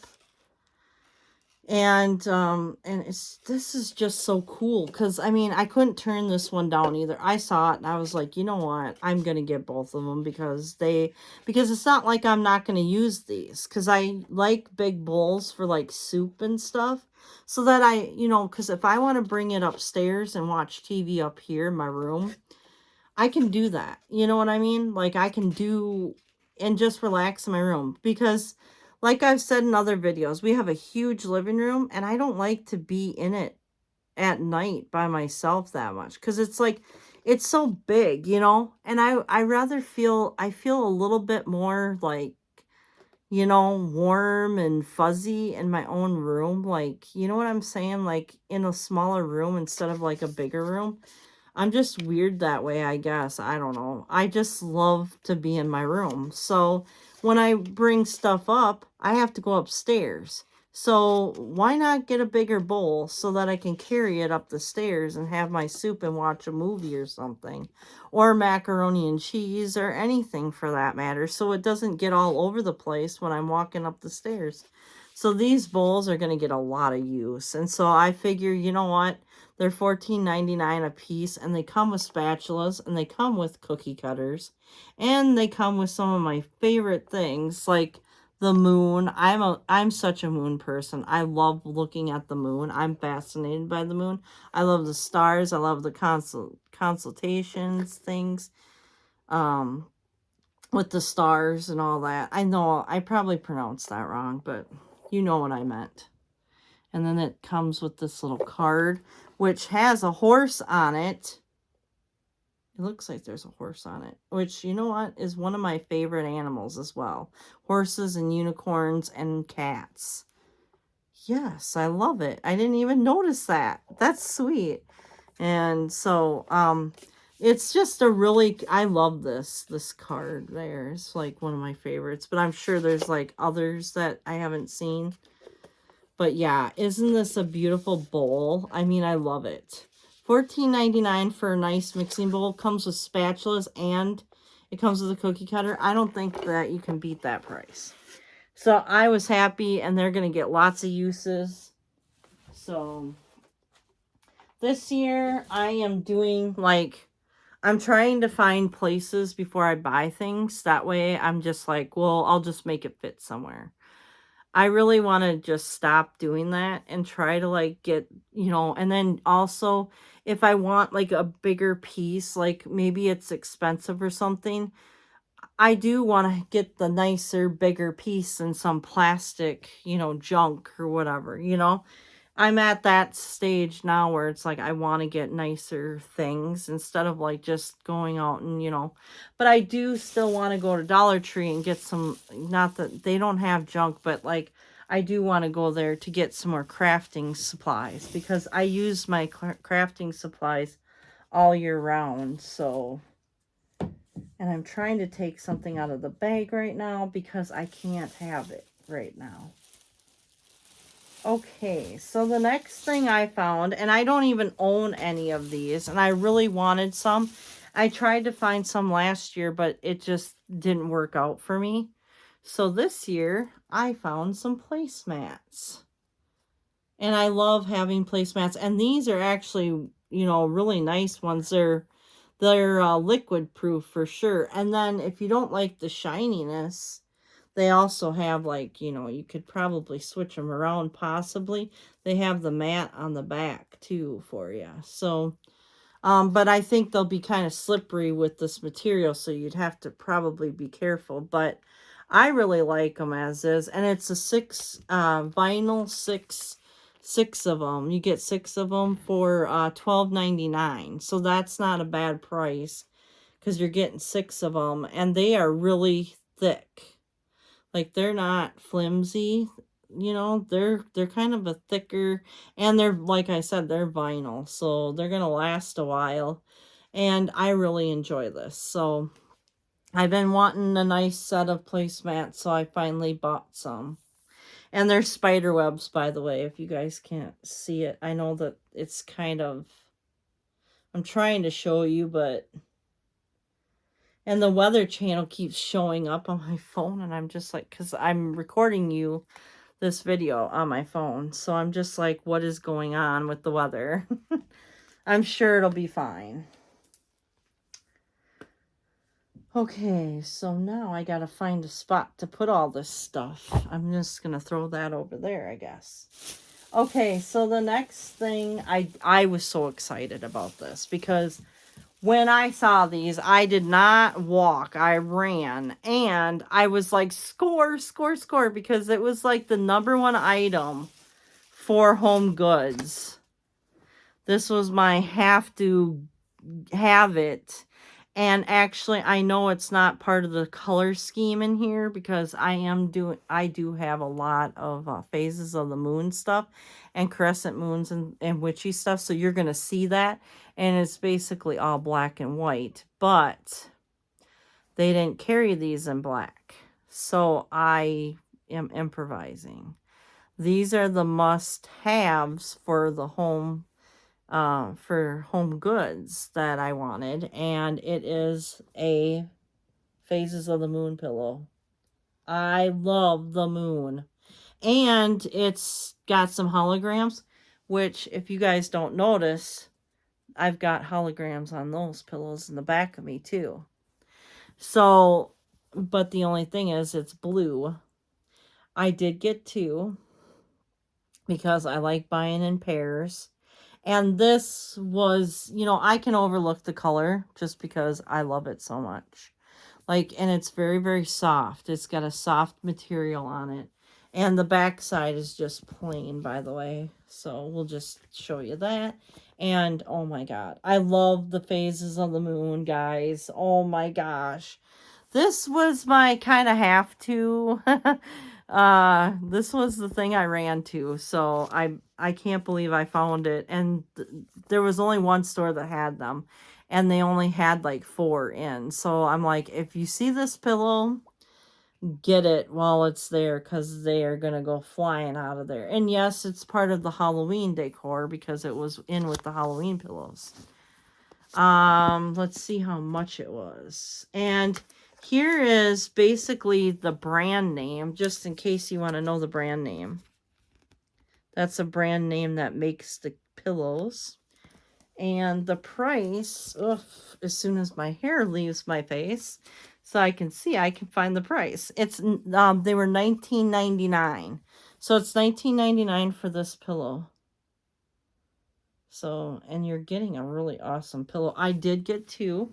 And this is just so cool because I mean I couldn't turn this one down either. I saw it and I was like, you know what, I'm gonna get both of them because it's not like I'm not gonna use these because I like big bowls for like soup and stuff, so that because if I want to bring it upstairs and watch TV up here in my room, I can do that. You know what I mean? Like, I can do and just relax in my room. Because, like I've said in other videos, we have a huge living room, and I don't like to be in it at night by myself that much. Because it's like, it's so big, you know? And I rather feel, I feel a little bit more like, you know, warm and fuzzy in my own room. Like, you know what I'm saying? Like, in a smaller room instead of like a bigger room. I'm just weird that way, I guess. I don't know. I just love to be in my room. So when I bring stuff up, I have to go upstairs. So why not get a bigger bowl so that I can carry it up the stairs and have my soup and watch a movie or something? Or macaroni and cheese or anything for that matter. So it doesn't get all over the place when I'm walking up the stairs. So these bowls are going to get a lot of use. And so I figure, you know what? They're $14.99 a piece, and they come with spatulas, and they come with cookie cutters, and they come with some of my favorite things, like the moon. I'm such a moon person. I love looking at the moon. I'm fascinated by the moon. I love the stars. I love the consultations things, with the stars and all that. I know I probably pronounced that wrong, but you know what I meant. And then it comes with this little card, which has a horse on it. It looks like there's a horse on it, which, you know what, is one of my favorite animals as well. Horses and unicorns and cats. Yes, I love it. I didn't even notice that. That's sweet. And so, it's just a really, I love this card there. It's like one of my favorites, but I'm sure there's like others that I haven't seen. But yeah, isn't this a beautiful bowl? I mean, I love it. $14.99 for a nice mixing bowl. Comes with spatulas and it comes with a cookie cutter. I don't think that you can beat that price. So I was happy, and they're going to get lots of uses. So this year I am doing like, I'm trying to find places before I buy things. That way I'm just like, well, I'll just make it fit somewhere. I really want to just stop doing that and try to like get, you know, and then also if I want like a bigger piece, like maybe it's expensive or something, I do want to get the nicer, bigger piece than some plastic, you know, junk or whatever, you know. I'm at that stage now where it's like I want to get nicer things instead of like just going out and, you know, but I do still want to go to Dollar Tree and get some, not that they don't have junk, but like I do want to go there to get some more crafting supplies because I use my crafting supplies all year round. So, and I'm trying to take something out of the bag right now because I can't have it right now. Okay, so the next thing I found, and I don't even own any of these, and I really wanted some. I tried to find some last year, but it just didn't work out for me. So this year, I found some placemats. And I love having placemats. And these are actually, you know, really nice ones. They're liquid proof for sure. And then if you don't like the shininess, they also have like, you know, you could probably switch them around possibly. They have the mat on the back too for you. So, but I think they'll be kind of slippery with this material, so you'd have to probably be careful. But I really like them as is. And it's a vinyl six of them. You get 6 of them for $12.99. So that's not a bad price because you're getting 6 of them. And they are really thick. Like, they're not flimsy, you know, they're kind of a thicker, and they're, like I said, they're vinyl, so they're going to last a while, and I really enjoy this. So, I've been wanting a nice set of placemats, so I finally bought some. And they're spider webs, by the way, if you guys can't see it. I know that it's kind of, I'm trying to show you, but... And the Weather Channel keeps showing up on my phone, and I'm just like, because I'm recording you this video on my phone, so I'm just like, what is going on with the weather? I'm sure it'll be fine. Okay, so now I gotta find a spot to put all this stuff. I'm just gonna throw that over there, I guess. Okay, so the next thing, I was so excited about this because when I saw these, I did not walk. I ran. And I was like, score, score, score. Because it was like the #1 item for HomeGoods. This was my have to have it. And actually, I know it's not part of the color scheme in here because I do have a lot of phases of the moon stuff and crescent moons and witchy stuff. So you're going to see that. And it's basically all black and white. But they didn't carry these in black. So I am improvising. These are the must-haves for the home for HomeGoods that I wanted, and it is a Phases of the Moon pillow. I love the moon, and it's got some holograms, which if you guys don't notice, I've got holograms on those pillows in the back of me too. So, but the only thing is it's blue. I did get 2 because I like buying in pairs. And this was, you know, I can overlook the color just because I love it so much. Like, and it's very, very soft. It's got a soft material on it. And the back side is just plain, by the way. So we'll just show you that. And, oh my God, I love the phases of the moon, guys. Oh my gosh. This was my kind of have to. This was the thing I ran to. So I can't believe I found it. And there was only one store that had them. And they only had like 4 in. So I'm like, if you see this pillow, get it while it's there. Because they are going to go flying out of there. And yes, it's part of the Halloween decor. Because it was in with the Halloween pillows. Let's see how much it was. And here is basically the brand name, just in case you want to know the brand name. That's a brand name that makes the pillows. And the price, as soon as my hair leaves my face, so I can see, I can find the price. It's they were $19.99. So it's $19.99 for this pillow. So, and you're getting a really awesome pillow. I did get 2.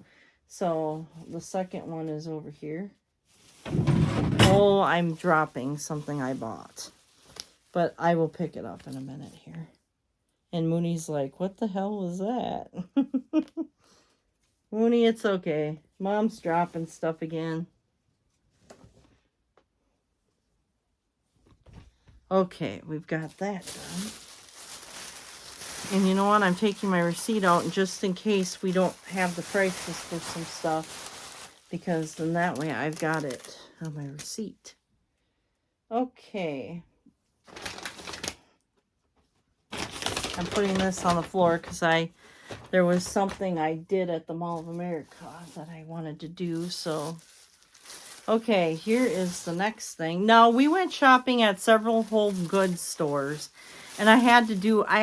So the second one is over here. Oh, I'm dropping something I bought. But I will pick it up in a minute here. And Mooney's like, what the hell was that? Mooney, it's okay. Mom's dropping stuff again. Okay, we've got that done. And you know what? I'm taking my receipt out just in case we don't have the prices for some stuff. Because then that way I've got it on my receipt. Okay. I'm putting this on the floor because there was something I did at the Mall of America that I wanted to do. So, okay, here is the next thing. Now, we went shopping at several HomeGoods stores. And I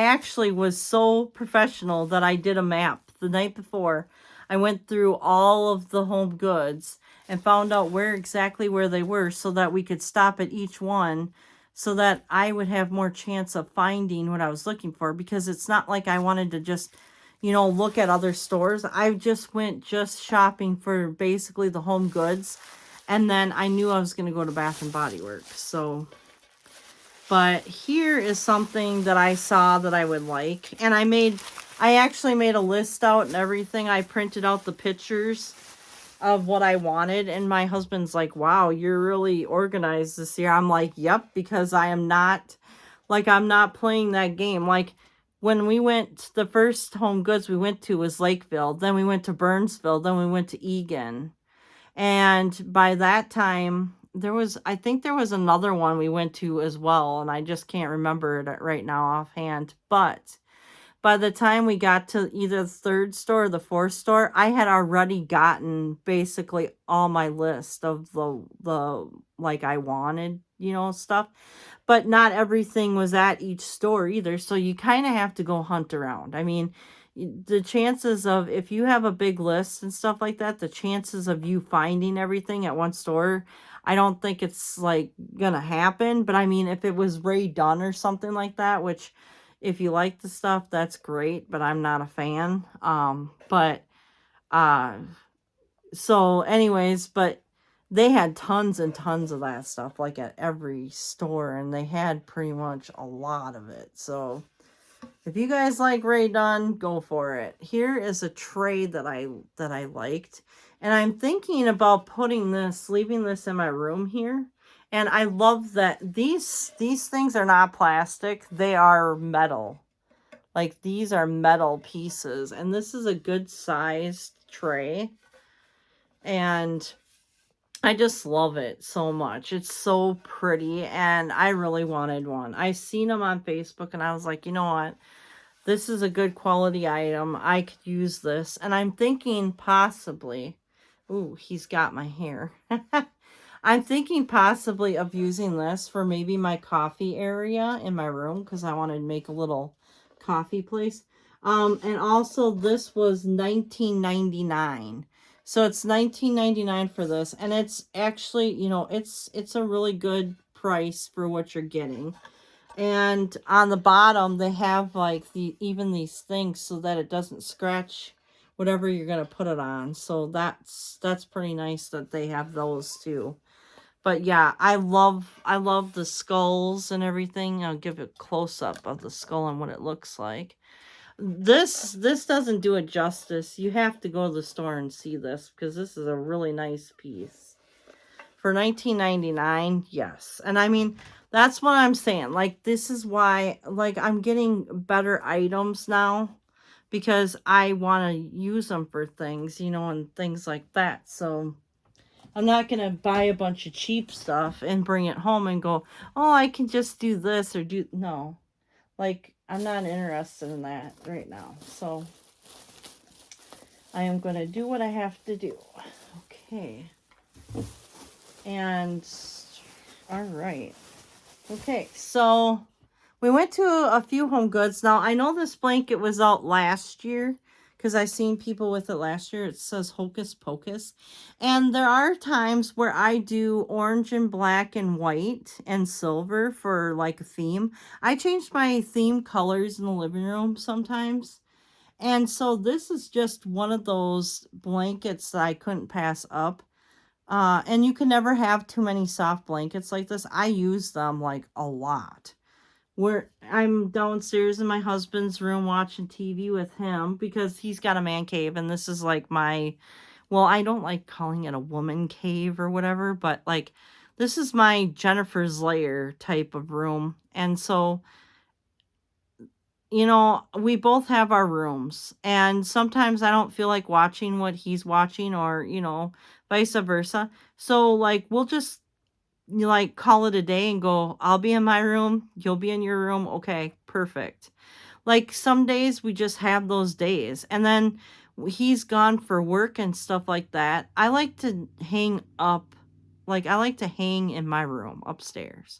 actually was so professional that I did a map the night before. I went through all of the HomeGoods and found out exactly where they were so that we could stop at each one so that I would have more chance of finding what I was looking for. Because it's not like I wanted to just, you know, look at other stores. I just went shopping for basically the HomeGoods. And then I knew I was going to go to Bath and Body Works. So... but here is something that I saw that I would like. And I actually made a list out and everything. I printed out the pictures of what I wanted. And my husband's like, wow, you're really organized this year. I'm like, yep, because I'm not playing that game. Like when we went, the first HomeGoods we went to was Lakeville. Then we went to Burnsville. Then we went to Eagan. And by that time... I think there was another one we went to as well, and I just can't remember it right now offhand. But by the time we got to either the 3rd store or the 4th store, I had already gotten basically all my list of the like I wanted, you know, stuff. But not everything was at each store either, so you kind of have to go hunt around. I mean, the chances of, if you have a big list and stuff like that, the chances of you finding everything at one store, I don't think it's like gonna happen. But I mean, if it was Ray Dunn or something like that, which if you like the stuff, that's great, but I'm not a fan. But So anyways, but they had tons and tons of that stuff, like at every store, and they had pretty much a lot of it. So if you guys like Rae Dunn, go for it. Here is a tray that I liked, and I'm thinking about leaving this in my room here. And I love that these things are not plastic; they are metal. Like, these are metal pieces, and this is a good sized tray. And I just love it so much. It's so pretty, and I really wanted one. I seen them on Facebook, and I was like, you know what? This is a good quality item. I could use this. And I'm thinking possibly, ooh, he's got my hair. I'm thinking possibly of using this for maybe my coffee area in my room, because I want to make a little coffee place. And also this was $19.99. So it's $19.99 for this, and it's actually, you know, it's a really good price for what you're getting. And on the bottom they have like even these things so that it doesn't scratch whatever you're going to put it on. So that's pretty nice that they have those too. But yeah, I love the skulls and everything. I'll give a close up of the skull and what it looks like. This doesn't do it justice. You have to go to the store and see this, because this is a really nice piece. For $19.99, yes. And I mean, that's what I'm saying. Like, this is why, like, I'm getting better items now, because I want to use them for things, you know, and things like that. So I'm not going to buy a bunch of cheap stuff and bring it home and go, oh, I can just do this or do... No. Like, I'm not interested in that right now. So I am going to do what I have to do. Okay. And, all right. Okay, so we went to a few HomeGoods. Now, I know this blanket was out last year, because I seen people with it last year. It says Hocus Pocus. And there are times where I do orange and black and white and silver for like a theme. I changed my theme colors in the living room sometimes. And so this is just one of those blankets that I couldn't pass up. And you can never have too many soft blankets like this. I use them like a lot. Where I'm downstairs in my husband's room watching TV with him, because he's got a man cave, and this is like my, well, I don't like calling it a woman cave or whatever, but like, this is my Jennifer's lair type of room. And so, you know, we both have our rooms, and sometimes I don't feel like watching what he's watching, or, you know, vice versa. So like, we'll just, you like, call it a day and go, I'll be in my room, you'll be in your room. Okay, perfect. Like, some days we just have those days, and then he's gone for work and stuff like that. I like to hang up, like, I like to hang in my room upstairs.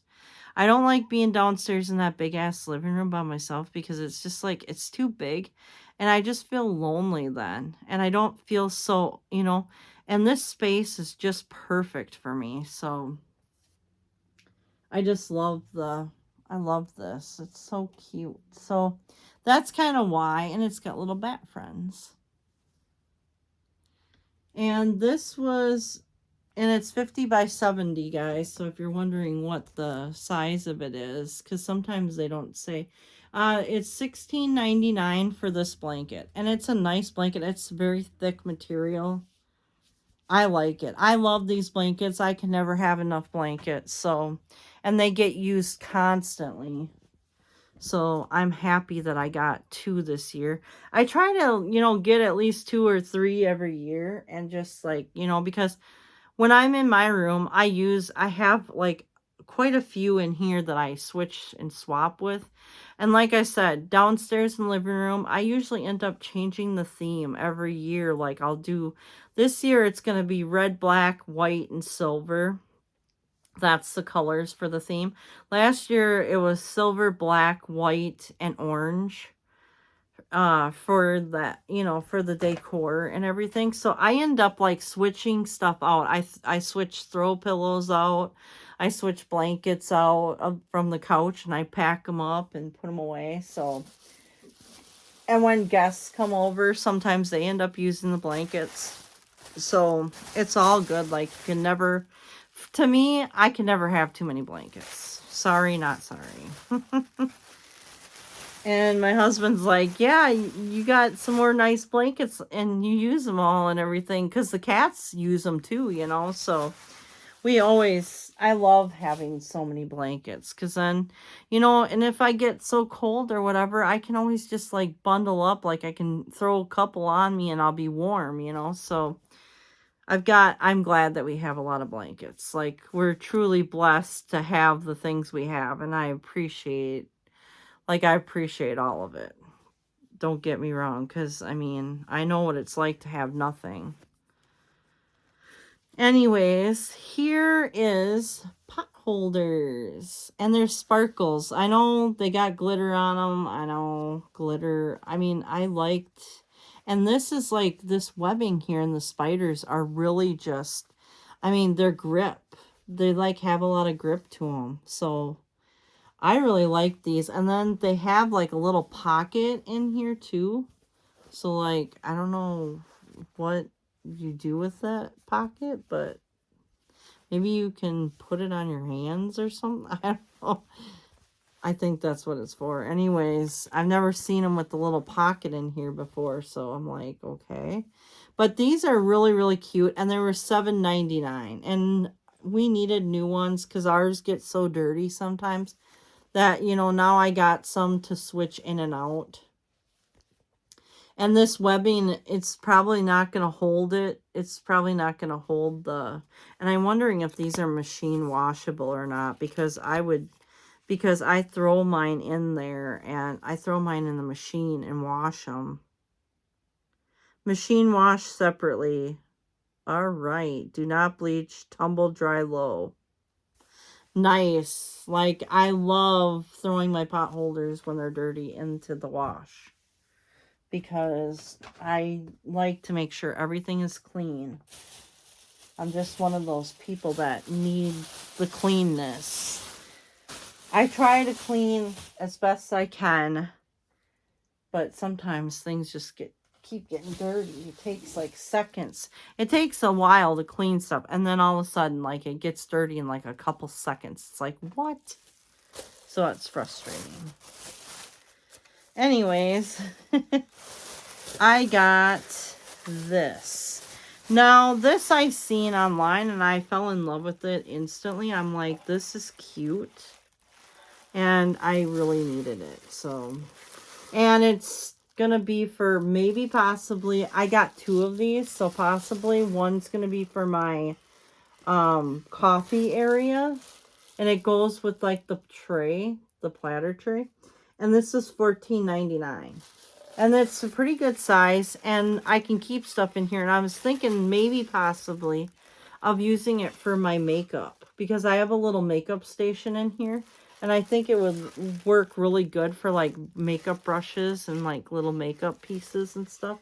I don't like being downstairs in that big ass living room by myself, because it's just like, it's too big, and I just feel lonely then, and I don't feel so, you know, and this space is just perfect for me. So I just love I love this. It's so cute. So that's kind of why. And it's got little bat friends. And this was, and it's 50 by 70, guys. So if you're wondering what the size of it is, because sometimes they don't say, it's $16.99 for this blanket. And it's a nice blanket. It's very thick material. I like it. I love these blankets. I can never have enough blankets. So, and they get used constantly. So I'm happy that I got 2 this year. I try to, you know, get at least 2 or 3 every year, and just like, you know, because when I'm in my room, I have like quite a few in here that I switch and swap with. And like I said, downstairs in the living room, I usually end up changing the theme every year. Like, I'll do, this year it's going to be red, black, white, and silver. That's the colors for the theme. Last year it was silver, black, white, and orange. For that, you know, for the decor and everything. So I end up like switching stuff out. I switch throw pillows out. I switch blankets out from the couch, and I pack them up and put them away. So And when guests come over, sometimes they end up using the blankets. So it's all good. Like, you can never, to me, I can never have too many blankets. Sorry, not sorry. And my husband's like, yeah, you got some more nice blankets and you use them all and everything. Because the cats use them too, you know. So I love having so many blankets. Because then, you know, and if I get so cold or whatever, I can always just like bundle up. Like I can throw a couple on me and I'll be warm, you know. So I'm glad that we have a lot of blankets. Like, we're truly blessed to have the things we have. And I appreciate all of it. Don't get me wrong, because, I mean, I know what it's like to have nothing. Anyways, here is Potholders. And there's sparkles. I know they got glitter on them. I know glitter. I mean, I liked... And this is like, this webbing here and the spiders are really just... I mean, they're grip. They, like, have a lot of grip to them. So... I really like these. And then they have like a little pocket in here too. So like, I don't know what you do with that pocket, but maybe you can put it on your hands or something. I don't know. I think that's what it's for. Anyways, I've never seen them with the little pocket in here before. So I'm like, okay. But these are really, really cute. And they were $7.99. And we needed new ones because ours get so dirty sometimes. That, you know, now I got some to switch in and out. And this webbing, it's probably not going to hold it. It's probably not going to hold the... And I'm wondering if these are machine washable or not. Because I throw mine in there. And I throw mine in the machine and wash them. Machine wash separately. Alright. Do not bleach. Tumble dry low. Nice. Like, I love throwing my pot holders when they're dirty into the wash. Because I like to make sure everything is clean. I'm just one of those people that need the cleanness. I try to clean as best I can. But sometimes things just keep getting dirty. It takes like seconds. It takes a while to clean stuff. And then all of a sudden, like, it gets dirty in like a couple seconds. It's like, what? So it's frustrating. Anyways, I got this. Now, this I seen online and I fell in love with it instantly. I'm like, this is cute. And I really needed it. So, and it's gonna be for maybe possibly, I got 2 of these, so possibly one's gonna be for my coffee area, and it goes with like the tray, the platter tray, and this is $14.99, and it's a pretty good size, and I can keep stuff in here. And I was thinking maybe possibly of using it for my makeup, because I have a little makeup station in here. And I think it would work really good for like makeup brushes and like little makeup pieces and stuff.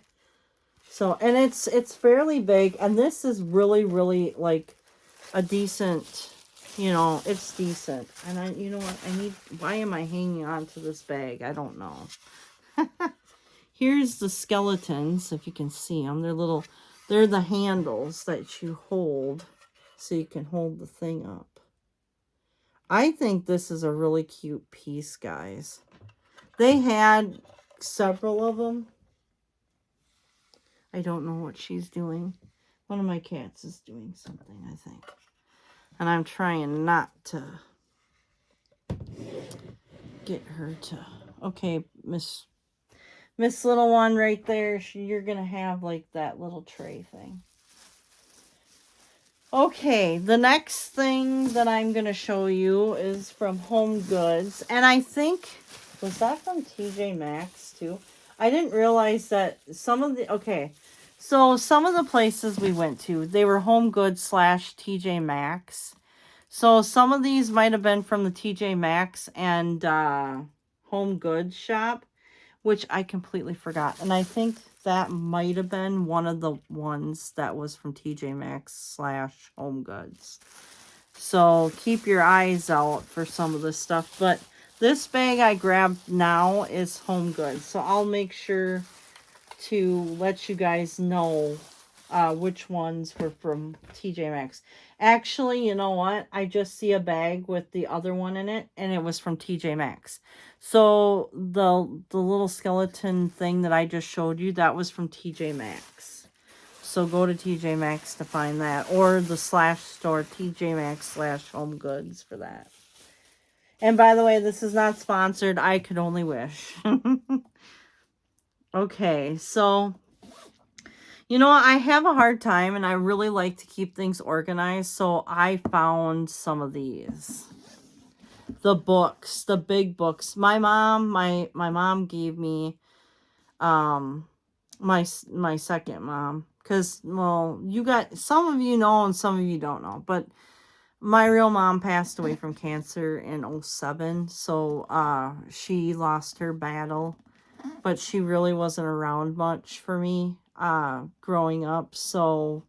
So, and it's fairly big. And this is really, really like a decent, you know, it's decent. And you know what, why am I hanging on to this bag? I don't know. Here's the skeletons, if you can see them. They're the handles that you hold so you can hold the thing up. I think this is a really cute piece, guys. They had several of them. I don't know what she's doing. One of my cats is doing something, I think. And I'm trying not to get her to... Okay, Miss Little One right there. You're going to have like that little tray thing. Okay, the next thing that I'm going to show you is from HomeGoods. And I think, was that from TJ Maxx too? I didn't realize that some of the, okay, so some of the places we went to, they were HomeGoods / TJ Maxx. So some of these might have been from the TJ Maxx and HomeGoods shop, which I completely forgot. And I think that might have been one of the ones that was from TJ Maxx / HomeGoods. So keep your eyes out for some of this stuff. But This bag I grabbed now is HomeGoods. So I'll make sure to let you guys know which ones were from TJ Maxx. Actually, you know what? I just see a bag with the other one in it, and it was from TJ Maxx. So the little skeleton thing that I just showed you, that was from TJ Maxx. So go to TJ Maxx to find that, or the slash store TJ Maxx / HomeGoods for that. And by the way, this is not sponsored. I could only wish. Okay, so you know, I have a hard time and I really like to keep things organized, so I found some of these. The books, the big books. My mom gave me my second mom, cuz well, you got some of you know and some of you don't know, but my real mom passed away from cancer in 2007, so she lost her battle, but she really wasn't around much for me growing up. So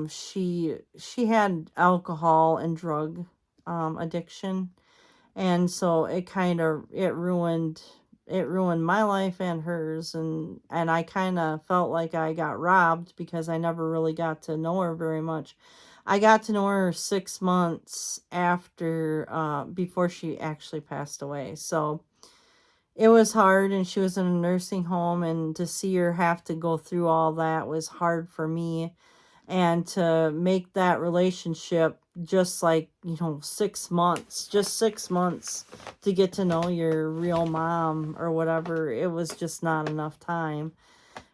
she had alcohol and drug addiction, and so it ruined my life and hers, and I kind of felt like I got robbed because I never really got to know her very much. I got to know her 6 months after before she actually passed away. So it was hard, and she was in a nursing home, and to see her have to go through all that was hard for me. And to make that relationship just like, 6 months, just 6 months to get to know your real mom or whatever, it was just not enough time.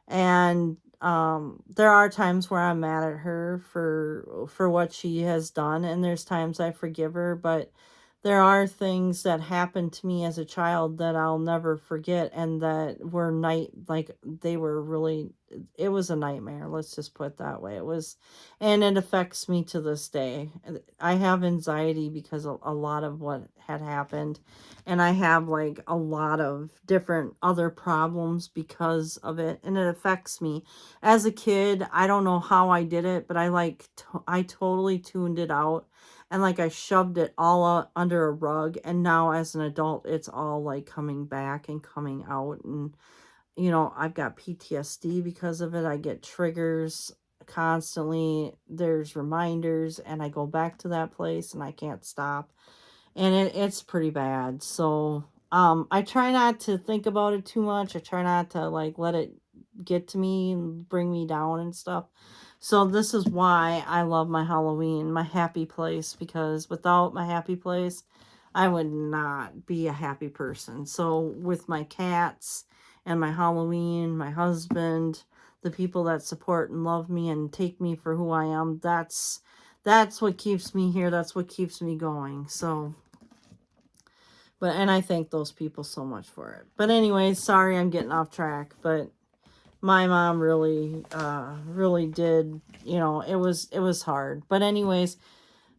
And there are times where I'm mad at her for what she has done, and there's times I forgive her, but there are things that happened to me as a child that I'll never forget, and that were they were really, it was a nightmare. Let's just put it that way. It was, and it affects me to this day. I have anxiety because of a lot of what had happened, and I have like a lot of different other problems because of it, and it affects me. As a kid, I don't know how I did it, but I totally tuned it out. And like I shoved it all under a rug, and now as an adult, it's all like coming back and coming out. And I've got PTSD because of it. I get triggers constantly. There's reminders, and I go back to that place and I can't stop. And it's pretty bad. So I try not to think about it too much. I try not to like let it get to me and bring me down and stuff. So this is why I love my Halloween, my happy place, because without my happy place, I would not be a happy person. So with my cats and my Halloween, my husband, the people that support and love me and take me for who I am, that's what keeps me here. That's what keeps me going. So, and I thank those people so much for it. But anyways, sorry I'm getting off track, but my mom really did, it was hard. But anyways,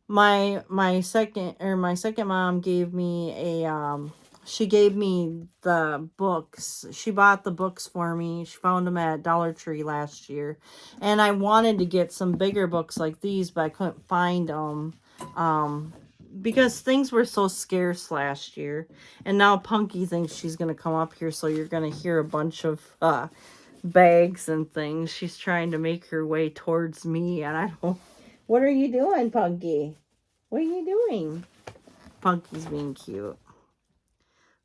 my second mom gave me she gave me the books. She bought the books for me. She found them at Dollar Tree last year, and I wanted to get some bigger books like these, but I couldn't find them because things were so scarce last year. And now Punky thinks she's gonna come up here, so you're gonna hear a bunch of bags and things. She's trying to make her way towards me, and I don't. What are you doing, Punky? What are you doing? Punky's being cute.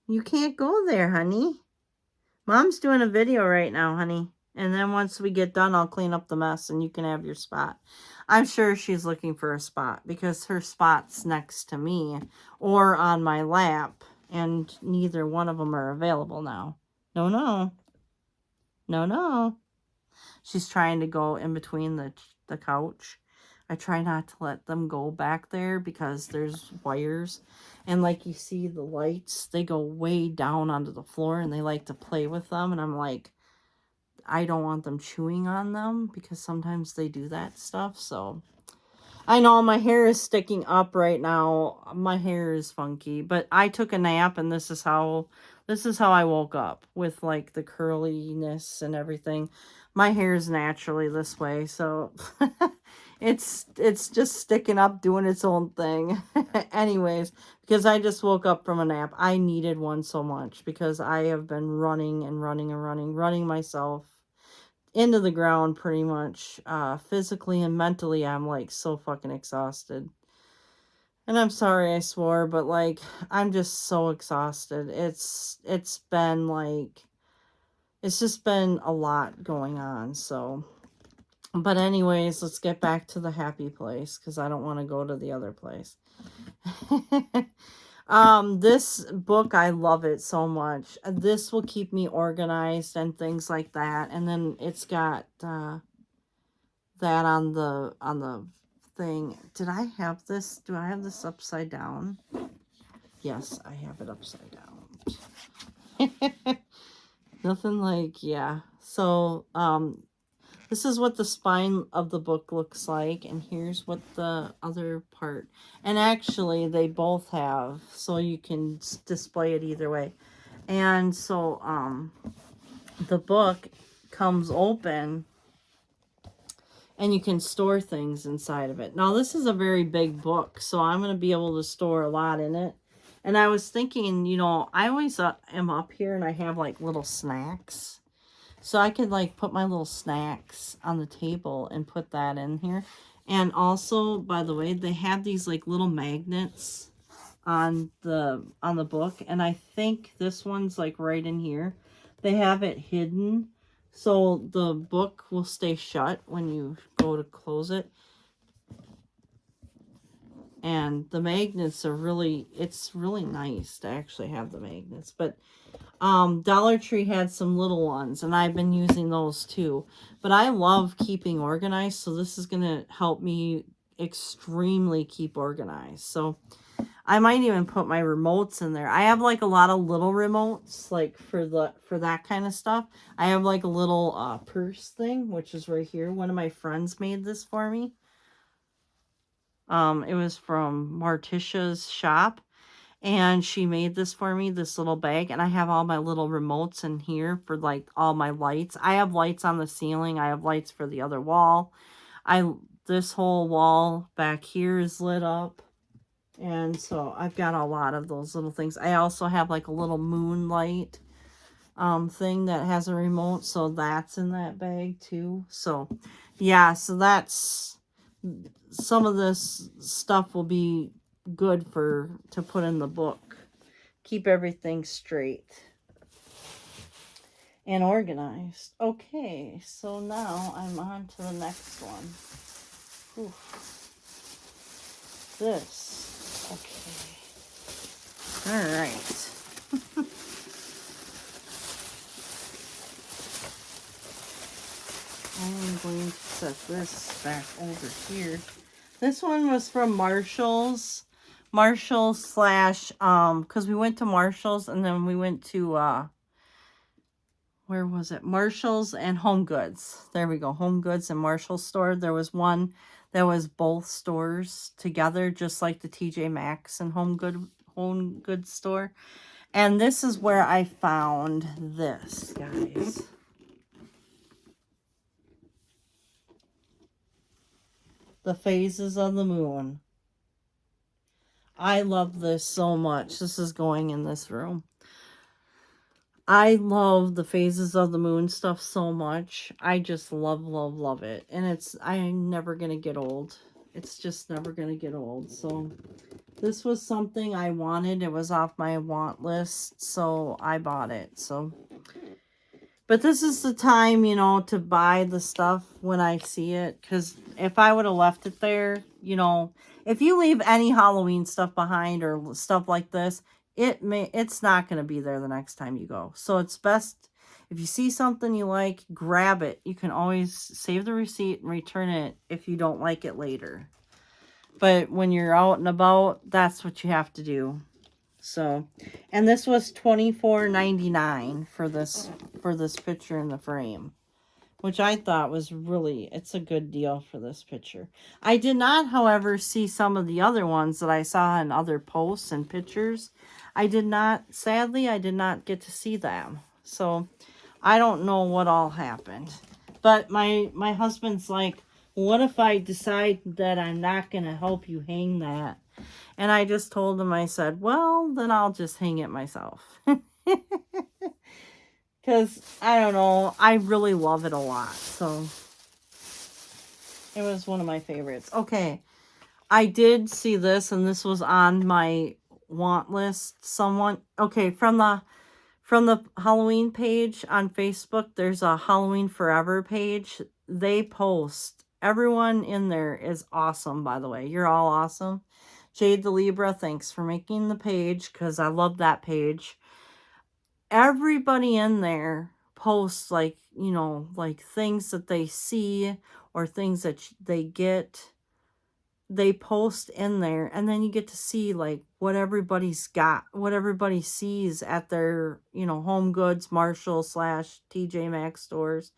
You can't go there, honey. Mom's doing a video right now, honey. And then once we get done, I'll clean up the mess and you can have your spot. I'm sure she's looking for a spot because her spot's next to me or on my lap, and neither one of them are available now. No, no. No, no. She's trying to go in between the couch. I try not to let them go back there because there's wires. And like you see the lights, they go way down onto the floor and they like to play with them. And I'm like, I don't want them chewing on them because sometimes they do that stuff. So I know my hair is sticking up right now. My hair is funky, but I took a nap and this is how I woke up with like the curliness and everything. My hair is naturally this way, so It's just sticking up, doing its own thing. Anyways, because I just woke up from a nap. I needed one so much because I have been running and running and running myself into the ground pretty much. Physically and mentally, I'm like so fucking exhausted. And I'm sorry I swore, but like I'm just so exhausted. It's been like it's just been a lot going on, so but anyways, let's get back to the happy place because I don't want to go to the other place. This book, I love it so much. This will keep me organized and things like that. And then it's got that on the thing. Did I have this? Do I have this upside down? Yes, I have it upside down. Nothing like, yeah. So, this is what the spine of the book looks like, and here's what the other part. And actually, they both have, so you can display it either way. And so, the book comes open, and you can store things inside of it. Now, this is a very big book, so I'm going to be able to store a lot in it. And I was thinking, you know, I always am up here, and I have, like, little snacks. So I could like put my little snacks on the table and put that in here. And also, by the way, they have these like little magnets on the book. And I think this one's like right in here. They have it hidden. So the book will stay shut when you go to close it. And the magnets are really, it's really nice to actually have the magnets. But Dollar Tree had some little ones, and I've been using those too. But I love keeping organized, so this is going to help me extremely keep organized. So I might even put my remotes in there. I have like a lot of little remotes, like for that kind of stuff. I have like a little purse thing, which is right here. One of my friends made this for me. It was from Marticia's shop. And she made this for me, this little bag. And I have all my little remotes in here for like all my lights. I have lights on the ceiling. I have lights for the other wall. This whole wall back here is lit up. And so I've got a lot of those little things. I also have like a little moonlight thing that has a remote. So that's in that bag too. So yeah, so that's some of this stuff will be good to put in the book. Keep everything straight and organized. Okay, so now I'm on to the next one. Whew. This. Okay. All right. I'm going to set this back over here. This one was from Marshall's. Marshall's slash, because we went to Marshall's and then we went to, where was it? Marshall's and HomeGoods. There we go. HomeGoods and Marshall's store. There was one that was both stores together, just like the TJ Maxx and HomeGoods store. And this is where I found this, guys. The Phases of the Moon. I love this so much. This is going in this room. I love the Phases of the Moon stuff so much. I just love, love, love it. And I'm never going to get old. It's just never going to get old. So this was something I wanted. It was off my want list. So I bought it. So, but this is the time, you know, to buy the stuff when I see it. Because if I would have left it there, you know, if you leave any Halloween stuff behind or stuff like this, it's not going to be there the next time you go. So it's best if you see something you like, grab it. You can always save the receipt and return it if you don't like it later. But when you're out and about, that's what you have to do. So, and this was $24.99 for this picture in the frame, which I thought was really, it's a good deal for this picture. I did not, however, see some of the other ones that I saw in other posts and pictures. Sadly, I did not get to see them. So I don't know what all happened. But my husband's like, What if I decide that I'm not going to help you hang that? And I just told him, I said, well, then I'll just hang it myself. Because, I don't know, I really love it a lot. So, it was one of my favorites. Okay, I did see this, and this was on my want list. Okay, from the Halloween page on Facebook, there's a Halloween Forever page. They post. Everyone in there is awesome, by the way. You're all awesome. Jade the Libra, thanks for making the page, because I love that page. Everybody in there posts, like, you know, like things that they see or things that they get. They post in there, and then you get to see like what everybody's got, what everybody sees at their, you know, HomeGoods, Marshall / TJ Maxx stores,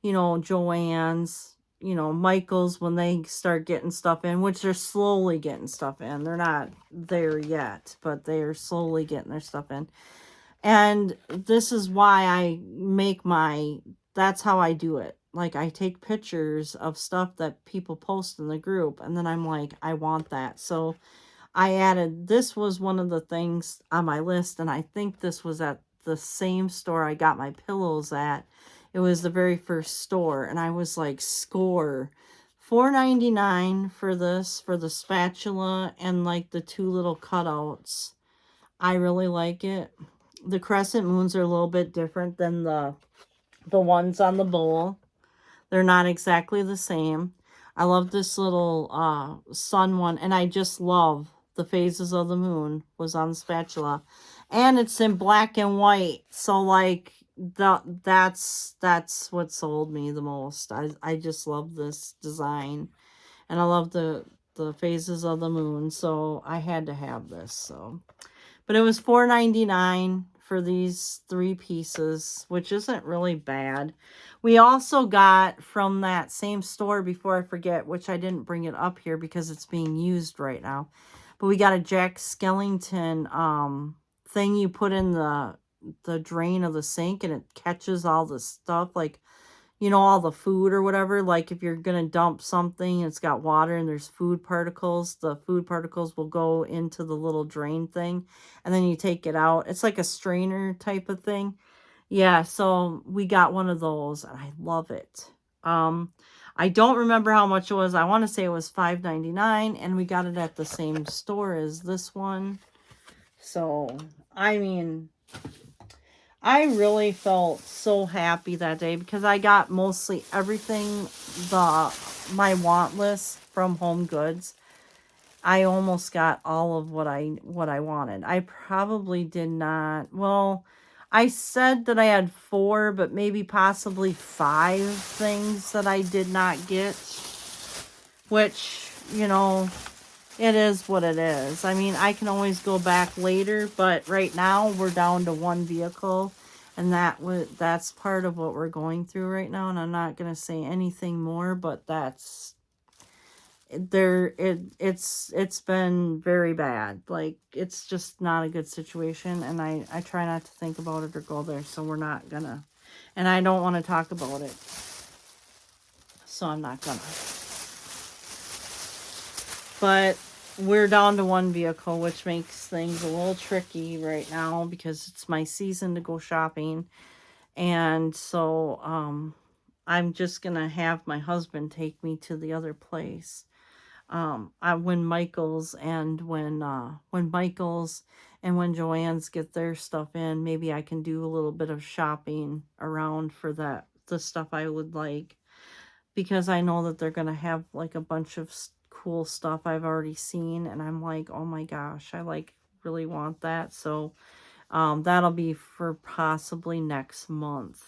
you know, Joann's, you know, Michael's, when they start getting stuff in, which they're slowly getting stuff in. They're not there yet, but they are slowly getting their stuff in. And this is why I make that's how I do it. Like, I take pictures of stuff that people post in the group, and then I'm like, I want that. So I added, this was one of the things on my list, and I think this was at the same store I got my pillows at. It was the very first store, and I was like, score. $4.99 for this, for the spatula and like the two little cutouts. I really like it. The crescent moons are a little bit different than the ones on the bowl. They're not exactly the same. I love this little sun one, and I just love the phases of the moon was on the spatula. And it's in black and white. So like that's what sold me the most. I just love this design. And I love the phases of the moon. So I had to have this. So, but it was $4.99 for these 3 pieces, which isn't really bad. We also got from that same store, before I forget, which I didn't bring it up here because it's being used right now, but we got a Jack Skellington thing you put in the drain of the sink, and it catches all the stuff, like, you know, all the food or whatever. Like if you're going to dump something, it's got water and there's food particles, the food particles will go into the little drain thing, and then you take it out. It's like a strainer type of thing. Yeah, so we got one of those, and I love it. I don't remember how much it was. I want to say it was $5.99, and we got it at the same store as this one. So, I mean, I really felt so happy that day because I got mostly everything, my want list from HomeGoods. I almost got all of what I wanted. I probably did not. Well, I said that I had 4, but maybe possibly 5 things that I did not get, which, you know, it is what it is. I mean, I can always go back later, but right now we're down to 1 vehicle, and that's part of what we're going through right now. And I'm not going to say anything more, but that's it's been very bad. Like, it's just not a good situation, and I try not to think about it or go there, so we're not gonna. And I don't want to talk about it, so I'm not gonna. But we're down to 1 vehicle, which makes things a little tricky right now because it's my season to go shopping. And so I'm just gonna have my husband take me to the other place. When Michael's and when Joann's get their stuff in, maybe I can do a little bit of shopping around for the stuff I would like, because I know that they're gonna have like a bunch of cool stuff I've already seen, and I'm like, oh my gosh, I like really want that. So that'll be for possibly next month.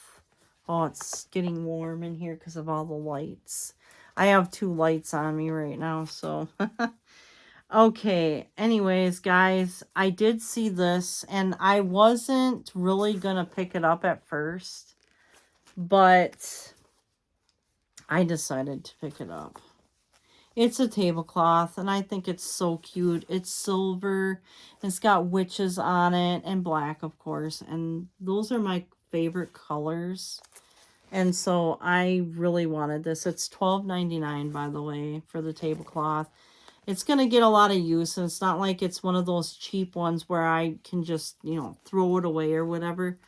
Oh, it's getting warm in here because of all the lights. I have 2 lights on me right now, so. Okay, anyways, guys, I did see this, and I wasn't really going to pick it up at first, but I decided to pick it up. It's a tablecloth, and I think it's so cute. It's silver, it's got witches on it, and black, of course, and those are my favorite colors. And so I really wanted this. It's $12.99, by the way, for the tablecloth. It's going to get a lot of use, and it's not like it's one of those cheap ones where I can just, you know, throw it away or whatever.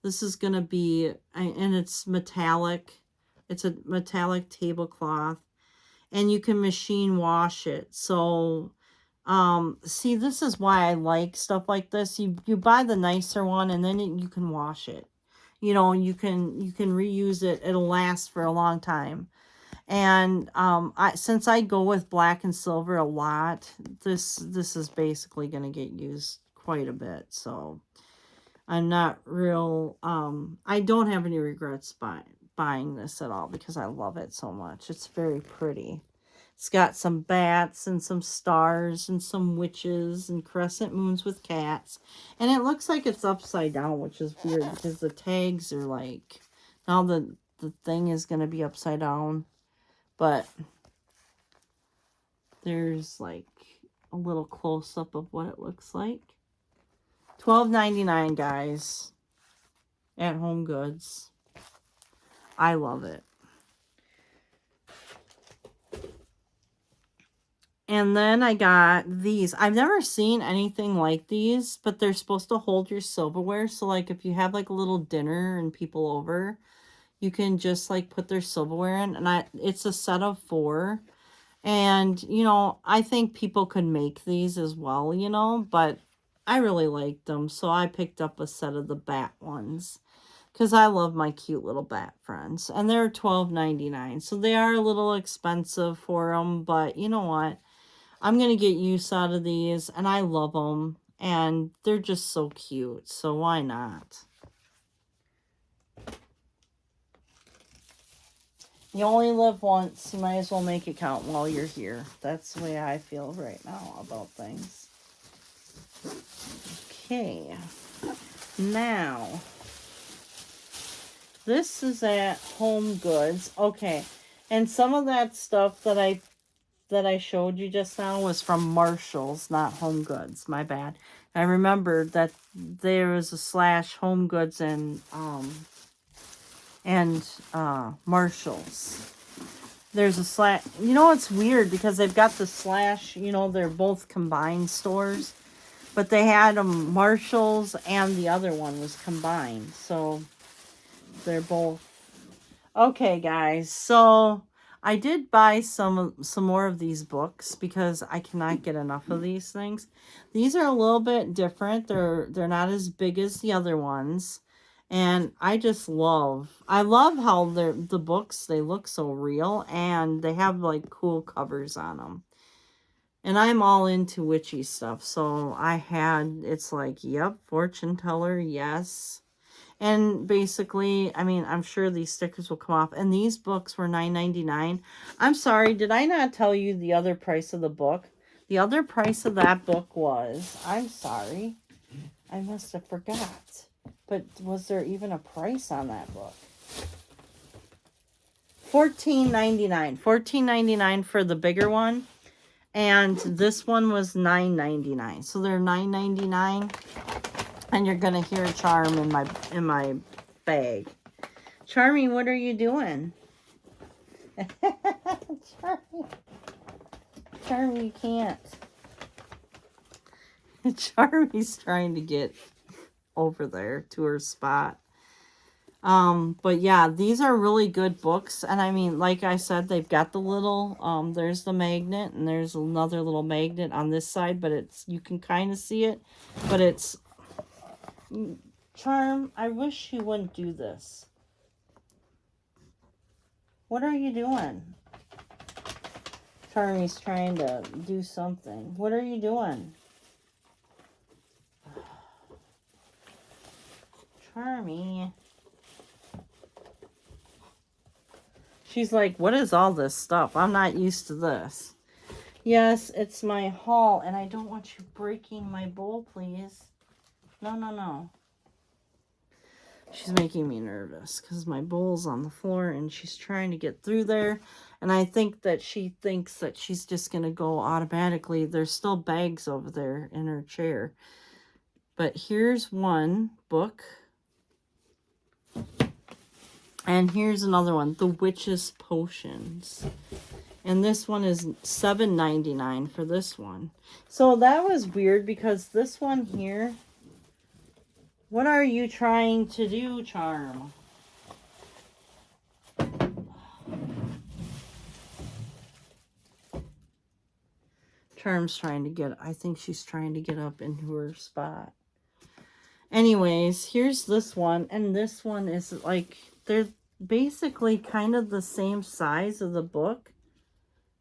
This is going to be, and it's metallic. It's a metallic tablecloth, and you can machine wash it. So, see, this is why I like stuff like this. You buy the nicer one, and then you can wash it. You know, you can reuse it. It'll last for a long time. And since I go with black and silver a lot, this is basically going to get used quite a bit. So I'm not real I don't have any regrets buying this at all because I love it so much. It's very pretty. It's got some bats and some stars and some witches and crescent moons with cats. And it looks like it's upside down, which is weird because the tags are like, now the thing is going to be upside down. But there's like a little close-up of what it looks like. $12.99, guys, at HomeGoods. I love it. And then I got these. I've never seen anything like these, but they're supposed to hold your silverware. So, like, if you have, like, a little dinner and people over, you can just, like, put their silverware in. And it's a set of 4. And, you know, I think people could make these as well, you know, but I really liked them. So I picked up a set of the bat ones because I love my cute little bat friends. And they're $12.99. So they are a little expensive for them, but you know what? I'm going to get use out of these, and I love them, and they're just so cute, so why not? You only live once, you might as well make it count while you're here. That's the way I feel right now about things. Okay, now, this is at HomeGoods. Okay, and some of that stuff that I showed you just now was from Marshall's, not HomeGoods. My bad. I remembered that there was a slash HomeGoods and Marshall's. There's a slash. You know, it's weird because they've got the slash. You know, they're both combined stores, but they had them Marshall's and the other one was combined. So they're both okay, guys. So I did buy some more of these books because I cannot get enough of these things. These are a little bit different. They're not as big as the other ones. And I love how the books, they look so real and they have like cool covers on them. And I'm all into witchy stuff. So it's like, yep, fortune teller, yes. And basically, I mean, I'm sure these stickers will come off. And these books were $9.99. I'm sorry, did I not tell you the other price of the book? The other price of that book was, I'm sorry, I must have forgot. But was there even a price on that book? $14.99. $14.99 for the bigger one. And this one was $9.99. So they're $9.99. And you're gonna hear a charm in my bag. Charmy, what are you doing? Charmy, you can't. Charmy's trying to get over there to her spot. But yeah, these are really good books. And I mean, like I said, they've got the little, there's the magnet, and there's another little magnet on this side, but you can kind of see it, but it's, Charm, I wish you wouldn't do this. What are you doing? Charmy's trying to do something. What are you doing? Charmy. She's like, what is all this stuff? I'm not used to this. Yes, it's my haul, and I don't want you breaking my bowl, please. No, no, no. She's making me nervous because my bowl's on the floor, and she's trying to get through there. And I think that she thinks that she's just going to go automatically. There's still bags over there in her chair. But here's one book. And here's another one, The Witch's Potions. And this one is $7.99 for this one. So that was weird because this one here, what are you trying to do, Charm? Charm's trying to get, I think she's trying to get up into her spot. Anyways, here's this one. And this one is like, they're basically kind of the same size of the book.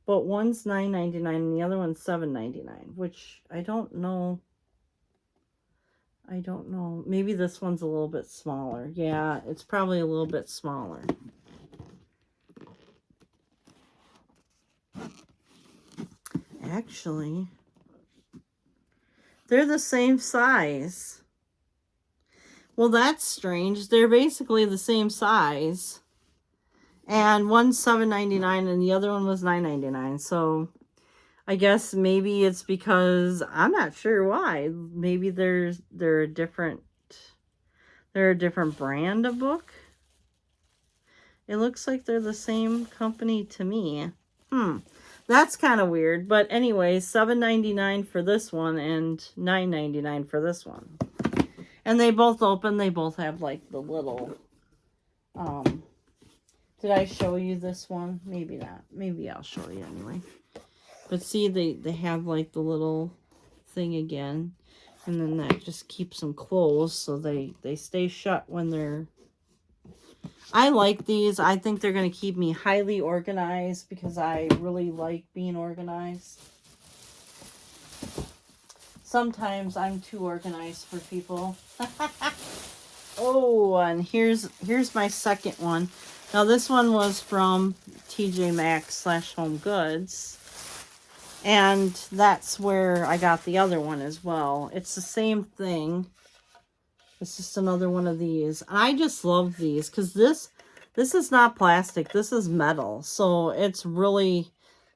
But one's $9.99 and the other one's $7.99, which I don't know. I don't know. Maybe this one's a little bit smaller. Yeah, it's probably a little bit smaller. Actually, they're the same size. Well, that's strange. They're basically the same size. And one's $7.99 and the other one was $9.99. So I guess maybe it's because I'm not sure why. Maybe they're a different brand of book. It looks like they're the same company to me. That's kind of weird. But anyways, $7.99 for this one and $9.99 for this one. And they both open. They both have like the little did I show you this one? Maybe not. Maybe I'll show you anyway. But see, they have like the little thing again. And then that just keeps them closed so they stay shut when they're... I like these. I think they're going to keep me highly organized because I really like being organized. Sometimes I'm too organized for people. Oh, and here's my second one. Now this one was from TJ Maxx / HomeGoods. And that's where I got the other one as well. It's the same thing. It's just another one of these. And I just love these because this is not plastic. This is metal. So it's really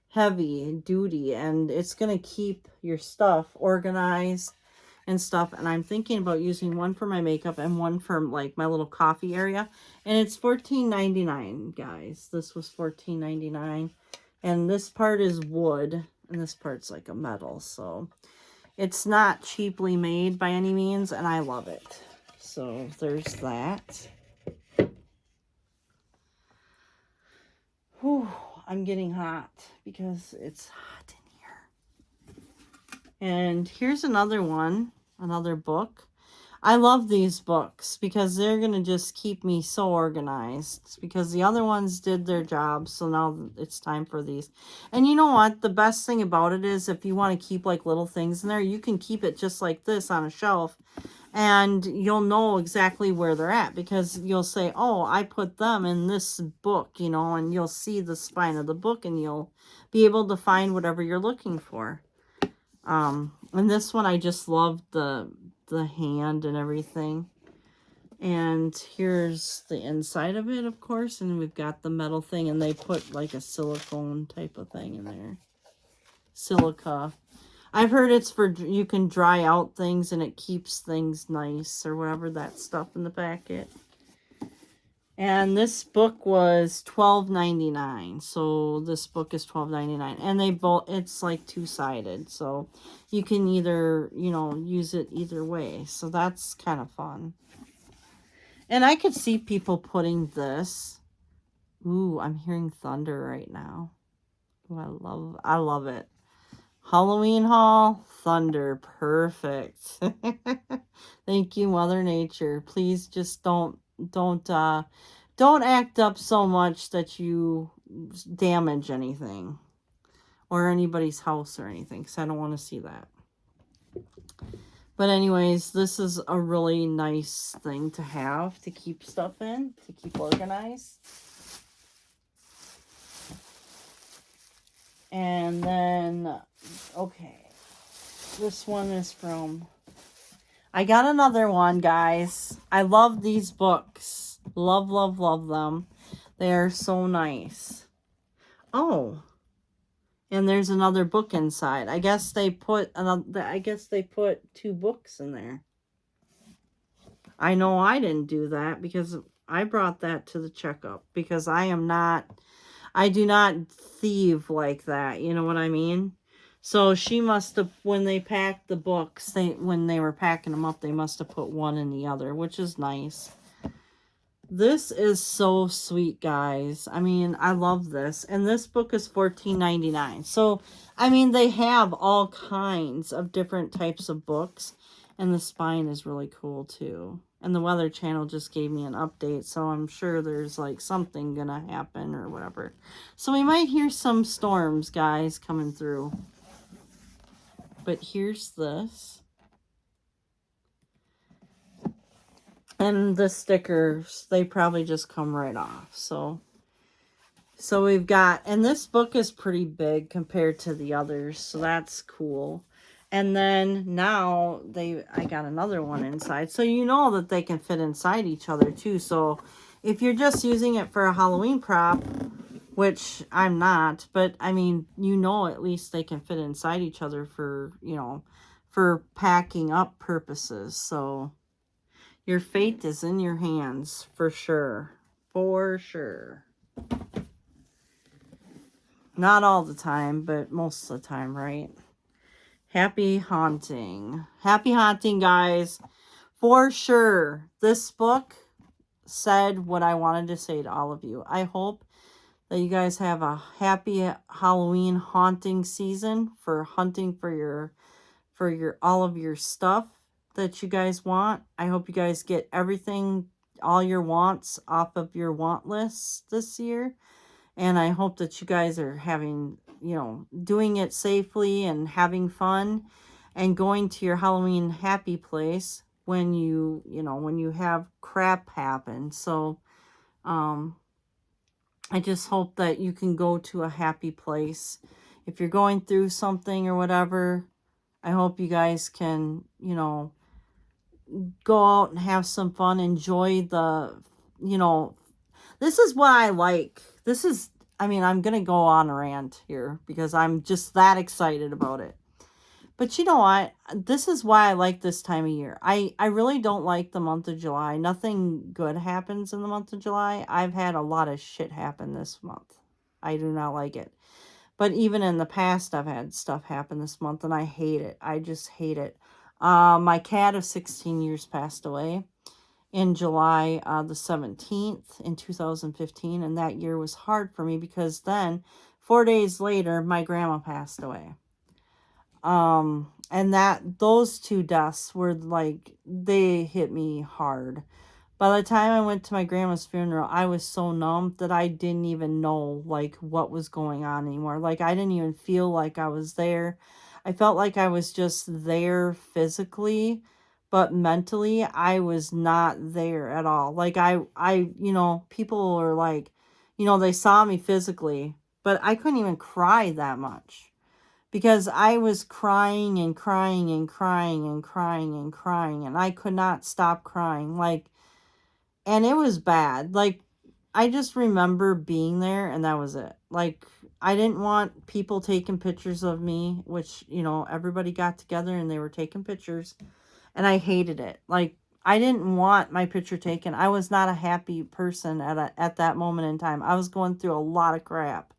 heavy duty and it's going to keep your stuff organized and stuff. And I'm thinking about using one for my makeup and one for like my little coffee area. And it's $14.99, guys. This was $14.99. And this part is wood. And this part's like a metal, so it's not cheaply made by any means, and I love it. So there's that. Whew, I'm getting hot because it's hot in here. And here's another one, another book. I love these books because they're going to just keep me so organized because the other ones did their job. So now it's time for these. And you know what? The best thing about it is if you want to keep like little things in there, you can keep it just like this on a shelf and you'll know exactly where they're at because you'll say, oh, I put them in this book, you know, and you'll see the spine of the book and you'll be able to find whatever you're looking for. And this one, I just love the hand and everything. And here's the inside of it, of course, and we've got the metal thing, and they put like a silicone type of thing in there. Silica. I've heard it's for, you can dry out things and it keeps things nice or whatever, that stuff in the packet. And this book was $12.99. So this book is $12.99. And they both, it's like two-sided. So you can either, you know, use it either way. So that's kind of fun. And I could see people putting this. Ooh, I'm hearing thunder right now. Ooh, I love it. Halloween haul, thunder, perfect. Thank you, Mother Nature. Please just don't act up so much that you damage anything or anybody's house or anything, because I don't want to see that. But anyways, this is a really nice thing to have to keep stuff in, to keep organized. And then, okay, this one is from, I got another one, guys. I love these books. Love, love, love them. They are so nice. Oh, and there's another book inside. I guess they put two books in there. I know I didn't do that because I brought that to the checkup because I do not thieve like that. You know what I mean? So she must have, when they packed the books, when they were packing them up, they must have put one in the other, which is nice. This is so sweet, guys. I mean, I love this. And this book is $14.99. So, I mean, they have all kinds of different types of books. And the spine is really cool, too. And the Weather Channel just gave me an update, so I'm sure there's, like, something gonna happen or whatever. So we might hear some storms, guys, coming through. But here's this. And the stickers, they probably just come right off. So we've got, and this book is pretty big compared to the others, so that's cool. And then now I got another one inside. So you know that they can fit inside each other too. So if you're just using it for a Halloween prop, which I'm not, but I mean, you know, at least they can fit inside each other for, you know, for packing up purposes. So your fate is in your hands, for sure. For sure. Not all the time, but most of the time, right? Happy haunting. Happy haunting, guys. For sure. This book said what I wanted to say to all of you. I hope that you guys have a happy Halloween haunting season for hunting for your all of your stuff that you guys want. I hope you guys get everything, all your wants off of your want list this year. And I hope that you guys are having, you know, doing it safely and having fun and going to your Halloween happy place when you know, when you have crap happen. So, I just hope that you can go to a happy place. If you're going through something or whatever, I hope you guys can, you know, go out and have some fun. Enjoy the, you know, this is what I like. This is, I mean, I'm going to go on a rant here because I'm just that excited about it. But you know what? This is why I like this time of year. I really don't like the month of July. Nothing good happens in the month of July. I've had a lot of shit happen this month. I do not like it. But even in the past, I've had stuff happen this month, and I hate it. I just hate it. My cat of 16 years passed away in July the 17th in 2015, and that year was hard for me because then 4 days later my grandma passed away. And those two deaths were like, they hit me hard. By the time I went to my grandma's funeral, I was so numb that I didn't even know like what was going on anymore. Like I didn't even feel like I was there. I felt like I was just there physically, but mentally I was not there at all. Like I, you know, people were like, you know, they saw me physically, but I couldn't even cry that much because I was crying and crying and crying and crying and crying, and I could not stop crying. Like, and it was bad. Like, I just remember being there and that was it. Like, I didn't want people taking pictures of me, which, you know, everybody got together and they were taking pictures, and I hated it. Like, I didn't want my picture taken. I was not a happy person at that moment in time. I was going through a lot of crap.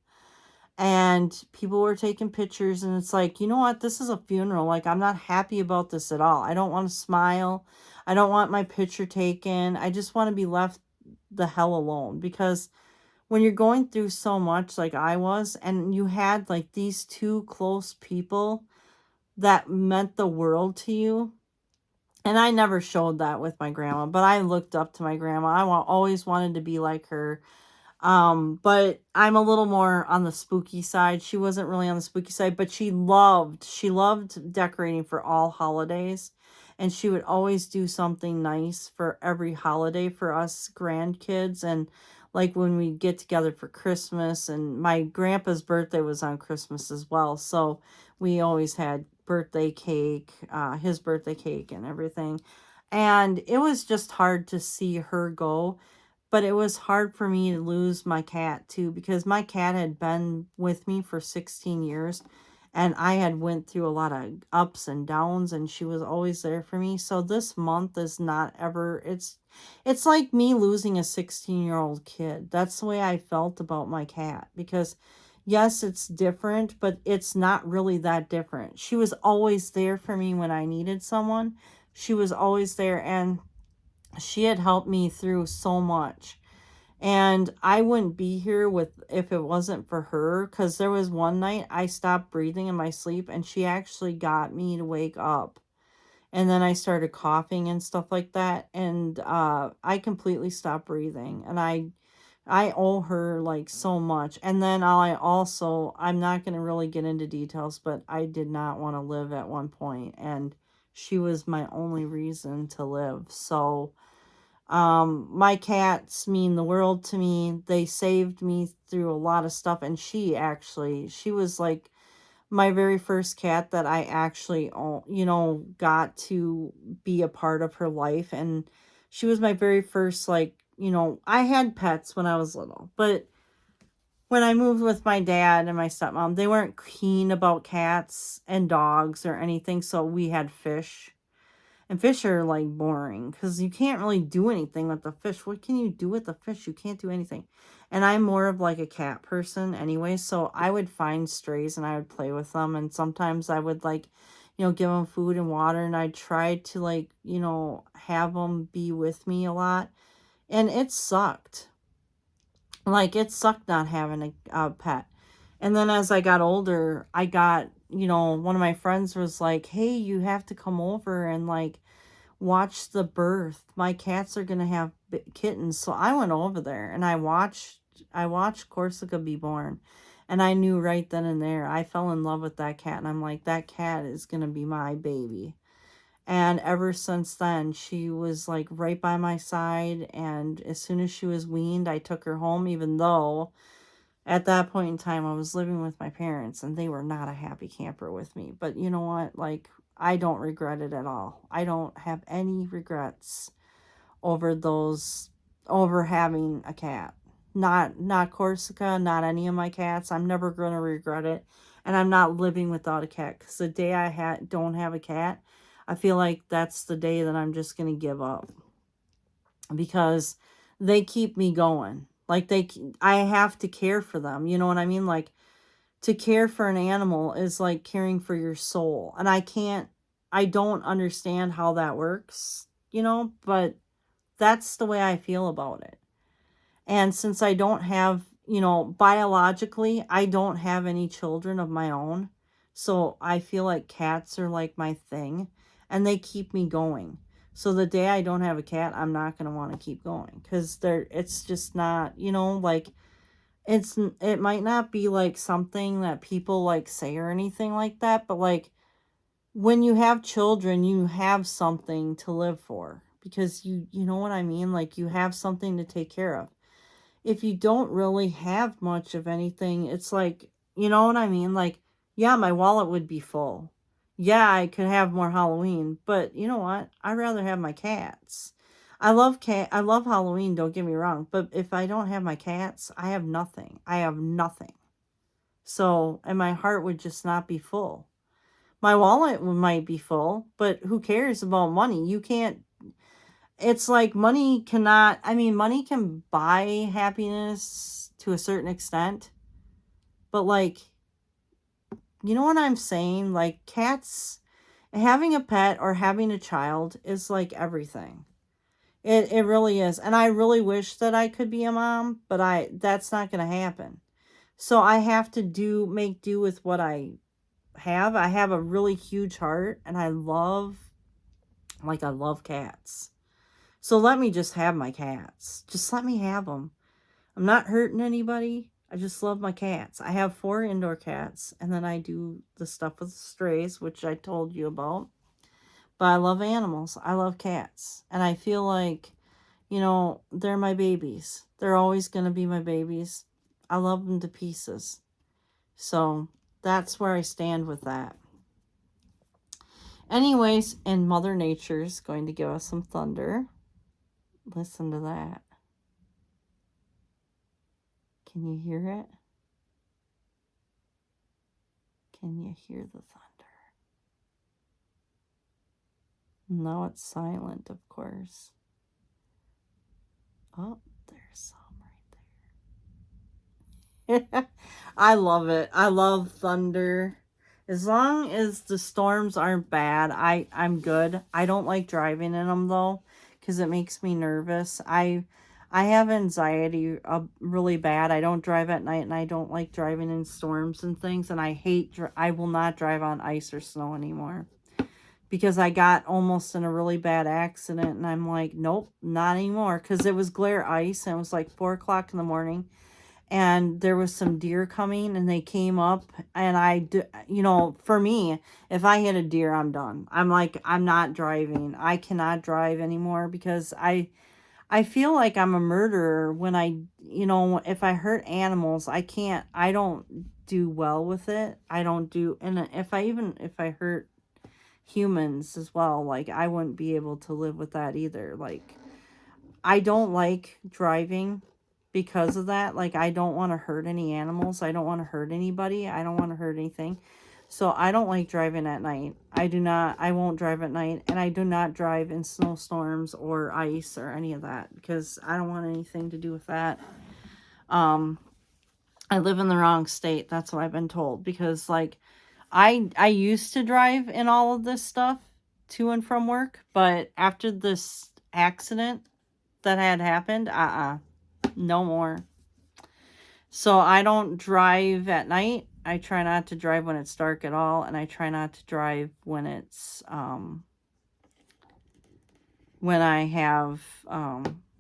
And people were taking pictures, and it's like, you know what? This is a funeral. Like, I'm not happy about this at all. I don't want to smile. I don't want my picture taken. I just want to be left the hell alone, because when you're going through so much like I was, and you had like these two close people that meant the world to you, and I never showed that with my grandma, but I looked up to my grandma. I always wanted to be like her. But I'm a little more on the spooky side. She wasn't really on the spooky side, but she loved decorating for all holidays. And she would always do something nice for every holiday for us grandkids. And like when we get together for Christmas, and my grandpa's birthday was on Christmas as well. So we always had birthday cake, his birthday cake and everything. And it was just hard to see her go. But it was hard for me to lose my cat too, because my cat had been with me for 16 years. And I had went through a lot of ups and downs, and she was always there for me. So this month is not ever, it's like me losing a 16-year-old kid. That's the way I felt about my cat, because yes, it's different, but it's not really that different. She was always there for me when I needed someone. She was always there, and she had helped me through so much. And I wouldn't be here if it wasn't for her, because there was one night I stopped breathing in my sleep, and she actually got me to wake up. And then I started coughing and stuff like that, and I completely stopped breathing. And I owe her like so much. And then I'm not going to really get into details, but I did not want to live at one point, and she was my only reason to live. So my cats mean the world to me. They saved me through a lot of stuff, and she was like my very first cat that I actually, got to be a part of her life. And she was my very first, like, I had pets when I was little, but when I moved with my dad and my stepmom, they weren't keen about cats and dogs or anything, so we had fish. And fish are like boring because you can't really do anything with the fish. What can you do with the fish? You can't do anything. And I'm more of like a cat person anyway. So I would find strays and I would play with them. And sometimes I would like, give them food and water. And I'd try to like, have them be with me a lot. And it sucked. Like it sucked not having a pet. And then as I got older, I got, one of my friends was like, hey, you have to come over and like, watch the birth. My cats are gonna have kittens. So I went over there and I watched Corsica be born, and I knew right then and there I fell in love with that cat, and I'm like, that cat is gonna be my baby. And ever since then, she was like right by my side, and as soon as she was weaned, I took her home, even though at that point in time I was living with my parents and they were not a happy camper with me. But you know what? Like, I don't regret it at all. I don't have any regrets over having a cat. Not Corsica, not any of my cats. I'm never going to regret it. And I'm not living without a cat, cuz the day I don't have a cat, I feel like that's the day that I'm just going to give up, because they keep me going. Like I have to care for them. You know what I mean? Like, to care for an animal is like caring for your soul. And I don't understand how that works, but that's the way I feel about it. And since I don't have, biologically, I don't have any children of my own. So I feel like cats are like my thing, and they keep me going. So the day I don't have a cat, I'm not going to want to keep going, because it's just not, like, it might not be like something that people like say or anything like that, but like when you have children, you have something to live for, because you know what I mean? Like, you have something to take care of. If you don't really have much of anything, it's like, you know what I mean? Like, yeah, my wallet would be full. Yeah, I could have more Halloween, but you know what? I'd rather have my cats. I love Halloween, don't get me wrong, but if I don't have my cats, I have nothing. I have nothing. So, and my heart would just not be full. My wallet might be full, but who cares about money? You can't, it's like money can buy happiness to a certain extent, but like, you know what I'm saying? Like, cats, having a pet or having a child is like everything. It really is. And I really wish that I could be a mom, but that's not going to happen. So I have to make do with what I have. I have a really huge heart, and I love cats. So let me just have my cats. Just let me have them. I'm not hurting anybody. I just love my cats. I have 4 indoor cats, and then I do the stuff with the strays, which I told you about. But I love animals. I love cats. And I feel like, they're my babies. They're always going to be my babies. I love them to pieces. So that's where I stand with that. Anyways, and Mother Nature's going to give us some thunder. Listen to that. Can you hear it? Can you hear the thunder? No, it's silent, of course. Oh, there's some right there. I love it. I love thunder. As long as the storms aren't bad, I'm good. I don't like driving in them though, because it makes me nervous. I have anxiety really bad. I don't drive at night, and I don't like driving in storms and things. And I will not drive on ice or snow anymore, because I got almost in a really bad accident, and I'm like, nope, not anymore. Because it was glare ice, and it was like 4 o'clock in the morning, and there was some deer coming, and they came up, and for me, if I hit a deer, I'm done. I'm like, I'm not driving. I cannot drive anymore, because I feel like I'm a murderer when if I hurt animals, I don't do well with it. I don't do, and if I hurt humans as well, like, I wouldn't be able to live with that either. Like, I don't like driving because of that. Like, I don't want to hurt any animals. I don't want to hurt anybody. I don't want to hurt anything. So I don't like driving at night. I won't drive at night, and I do not drive in snowstorms or ice or any of that, because I don't want anything to do with that. I live in the wrong state. That's what I've been told, because like, I used to drive in all of this stuff to and from work, but after this accident that had happened, no more. So I don't drive at night. I try not to drive when it's dark at all, and I try not to drive when it's when I have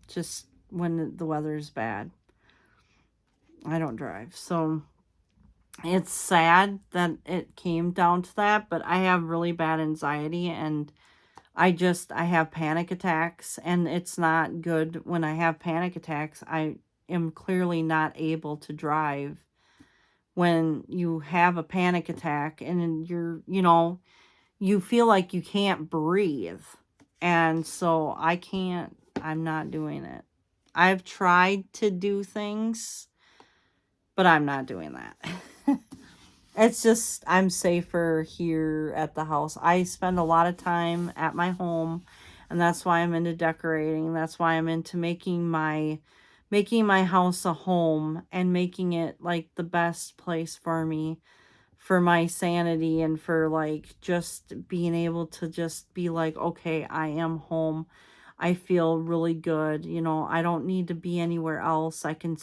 just when the weather's bad. I don't drive. So it's sad that it came down to that, but I have really bad anxiety, and I have panic attacks, and it's not good when I have panic attacks. I am clearly not able to drive when you have a panic attack, and you feel like you can't breathe. And so I'm not doing it. I've tried to do things, but I'm not doing that. It's just, I'm safer here at the house. I spend a lot of time at my home, and that's why I'm into decorating. That's why I'm into making my house a home, and making it like the best place for me, for my sanity, and for like just being able to just be like, okay, I am home. I feel really good. I don't need to be anywhere else. I can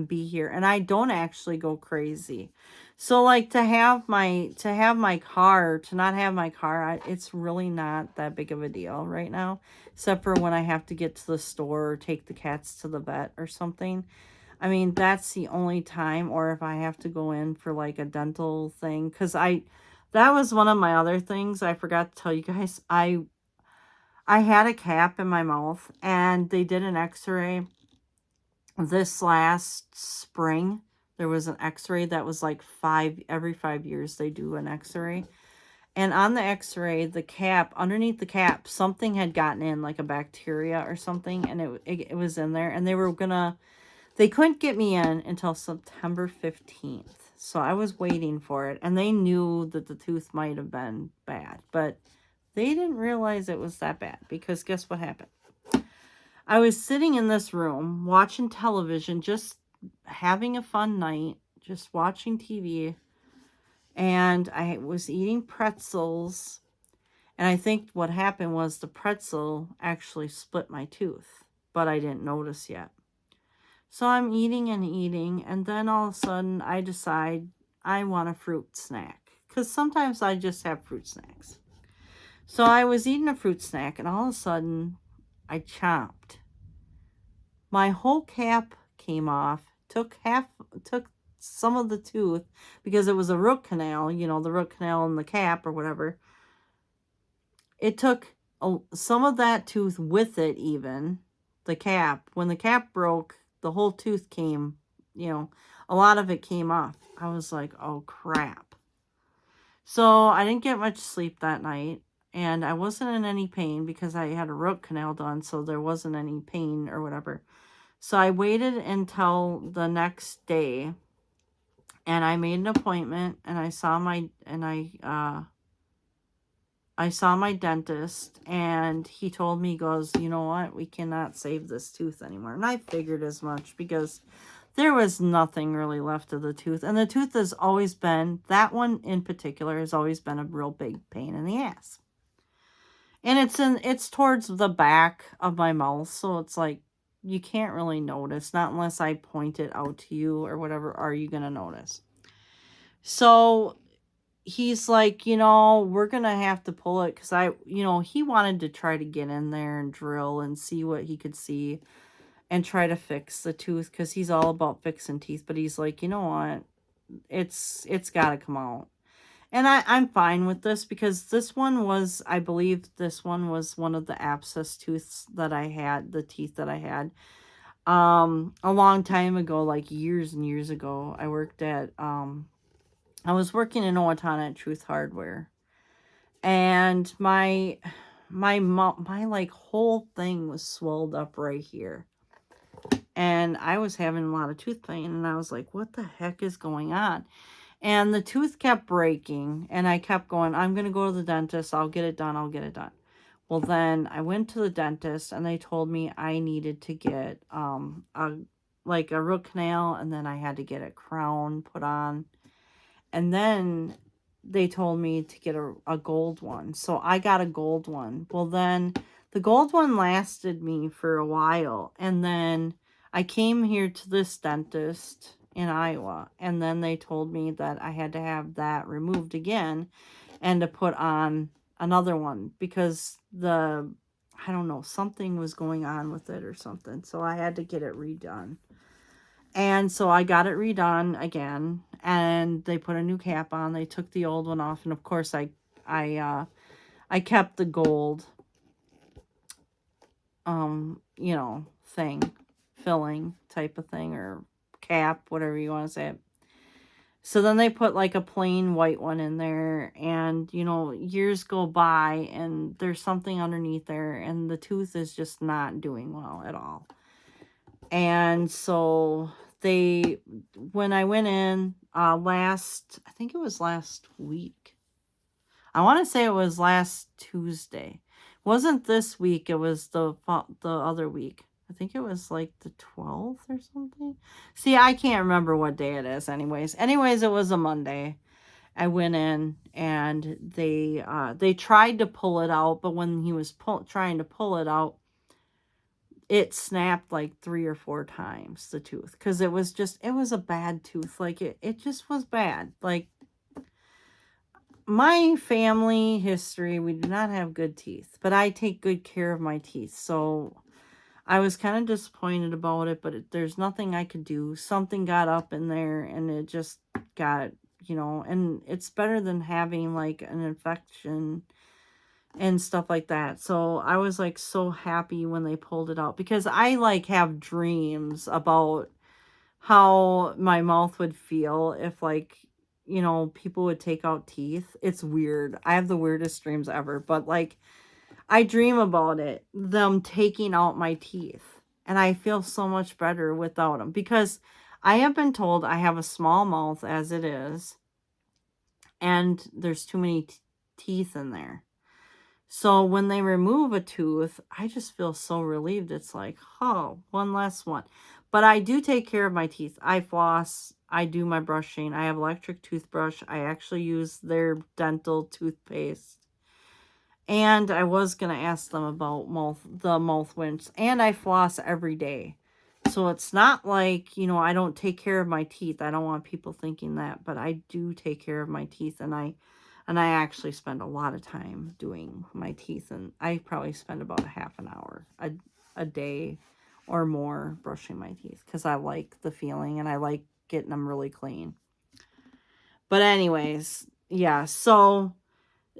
be here, and I don't actually go crazy. So like, to not have my car, it's really not that big of a deal right now, except for when I have to get to the store or take the cats to the vet or something. I mean, that's the only time, or if I have to go in for like a dental thing, because that was one of my other things I forgot to tell you guys. I had a cap in my mouth, and they did an x-ray this last spring. There was an x-ray that was like every 5 years they do an x-ray. And on the x-ray, the cap, underneath the cap, something had gotten in, like a bacteria or something, and it was in there. And they couldn't get me in until September 15th. So I was waiting for it, and they knew that the tooth might have been bad, but they didn't realize it was that bad, because guess what happened? I was sitting in this room watching television, just having a fun night, just watching TV, and I was eating pretzels, and I think what happened was the pretzel actually split my tooth, but I didn't notice yet. So I'm eating, and then all of a sudden I decide I want a fruit snack, because sometimes I just have fruit snacks. So I was eating a fruit snack, and all of a sudden I chomped. My whole cap came off, took some of the tooth, because it was a root canal, the root canal in the cap or whatever. It took some of that tooth with it, even the cap. When the cap broke, the whole tooth came, a lot of it came off. I was like, oh crap. So I didn't get much sleep that night, and I wasn't in any pain because I had a root canal done, so there wasn't any pain or whatever. So I waited until the next day, And I made an appointment, and I saw my dentist, and he told me, he goes, you know what, we cannot save this tooth anymore. And I figured as much, because there was nothing really left of the tooth. And the tooth has always been, that one in particular, has always been a real big pain in the ass. And it's towards the back of my mouth, so it's like, you can't really notice, not unless I point it out to you or whatever, are you going to notice? So he's like, we're going to have to pull it, because he wanted to try to get in there and drill and see what he could see and try to fix the tooth, because he's all about fixing teeth. But he's like, you know what? It's got to come out. And I'm fine with this, because this one was, I believe this one was one of the abscess tooths that I had, the teeth that I had. A long time ago, like years and years ago, I worked at, I was working in Owatonna at Truth Hardware. And my like whole thing was swelled up right here. And I was having a lot of tooth pain, and I was like, what the heck is going on? And the tooth kept breaking, and I kept going, I'm going to go to the dentist. I'll get it done. I'll get it done. Well, then I went to the dentist, and they told me I needed to get a root canal, and then I had to get a crown put on. And then they told me to get a gold one. So I got a gold one. Well, then the gold one lasted me for a while. And then I came here to this dentist in Iowa, and then they told me that I had to have that removed again and to put on another one, because I don't know, something was going on with it or something. So I had to get it redone. And so I got it redone again, and they put a new cap on. They took the old one off, and of course I kept the gold filling type of thing, or cap, whatever you want to say it. So then they put like a plain white one in there, and years go by, and there's something underneath there, and the tooth is just not doing well at all. And so when I went in I think it was last week. I want to say it was last Tuesday. It wasn't this week, it was the other week. I think it was like the 12th or something. See, I can't remember what day it is anyways. It was a Monday. I went in, and they tried to pull it out, but when he was trying to pull it out, it snapped like 3 or 4 times, the tooth, because it was a bad tooth. Like it just was bad. Like, my family history, we do not have good teeth, but I take good care of my teeth. So I was kind of disappointed about it, but there's nothing I could do. Something got up in there, and it just got, and it's better than having like an infection and stuff like that. So I was like so happy when they pulled it out, because I like have dreams about how my mouth would feel if like, people would take out teeth. It's weird. I have the weirdest dreams ever, but like I dream about it, them taking out my teeth, and I feel so much better without them, because I have been told I have a small mouth as it is, and there's too many teeth in there. So when they remove a tooth, I just feel so relieved. It's like, oh, one less one. But I do take care of my teeth. I floss. I do my brushing. I have electric toothbrush. I actually use their dental toothpaste. And I was going to ask them about the mouth rinse. And I floss every day. So it's not like, I don't take care of my teeth. I don't want people thinking that. But I do take care of my teeth. And I actually spend a lot of time doing my teeth. And I probably spend about a half an hour a day or more brushing my teeth, because I like the feeling, and I like getting them really clean. But anyways, yeah, so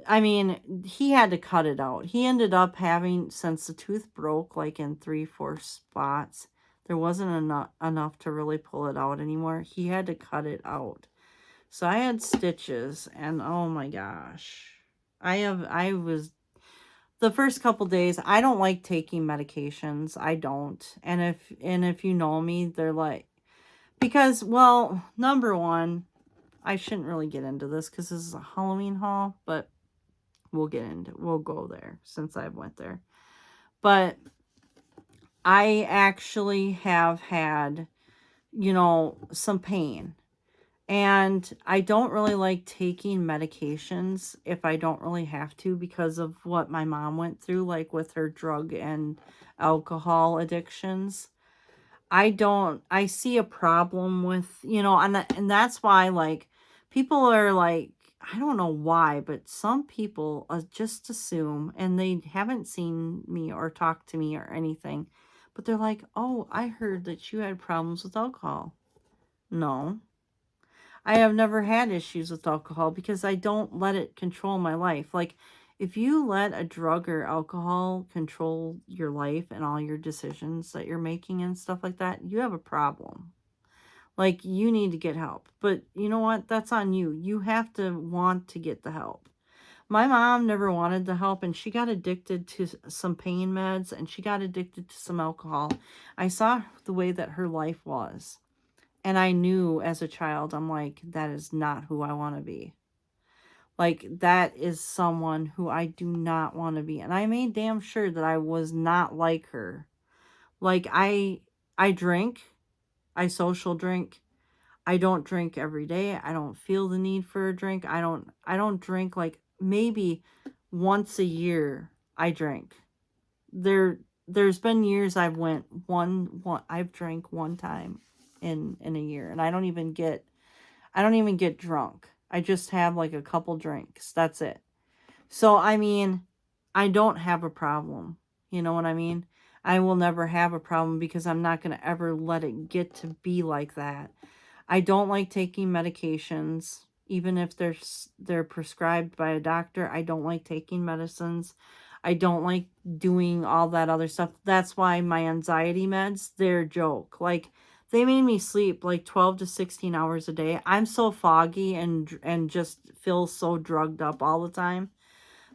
I mean, he had to cut it out. He ended up having, since the tooth broke like in 3-4 spots, there wasn't enough to really pull it out anymore. He had to cut it out. So I had stitches, and oh my gosh, the first couple days, I don't like taking medications. I don't. And if you know me, they're like, because, well, number one, I shouldn't really get into this because this is a Halloween haul, but we'll go there since I went there. But I actually have had, some pain. And I don't really like taking medications if I don't really have to because of what my mom went through, like with her drug and alcohol addictions. I see a problem with, and that's why, like, people are like, I don't know why, but some people just assume, and they haven't seen me or talked to me or anything, but they're like, oh, I heard that you had problems with alcohol. No, I have never had issues with alcohol because I don't let it control my life. Like, if you let a drug or alcohol control your life and all your decisions that you're making and stuff like that, you have a problem. Like, you need to get help. But you know what? That's on you. You have to want to get the help. My mom never wanted the help, and she got addicted to some pain meds, and she got addicted to some alcohol. I saw the way that her life was. And I knew as a child, I'm like, that is not who I want to be. Like, that is someone who I do not want to be. And I made damn sure that I was not like her. Like, I drink, I social drink. I don't drink every day. I don't feel the need for a drink. I don't drink, like, maybe once a year I drink. There's been years I've drank one time in a year, and I don't even get drunk. I just have like a couple drinks. That's it. So I mean, I don't have a problem. You know what I mean? I will never have a problem because I'm not going to ever let it get to be like that. I don't like taking medications, even if they're prescribed by a doctor. I don't like taking medicines. I don't like doing all that other stuff. That's why my anxiety meds, they're a joke. Like, they made me sleep like 12 to 16 hours a day. I'm so foggy and just feel so drugged up all the time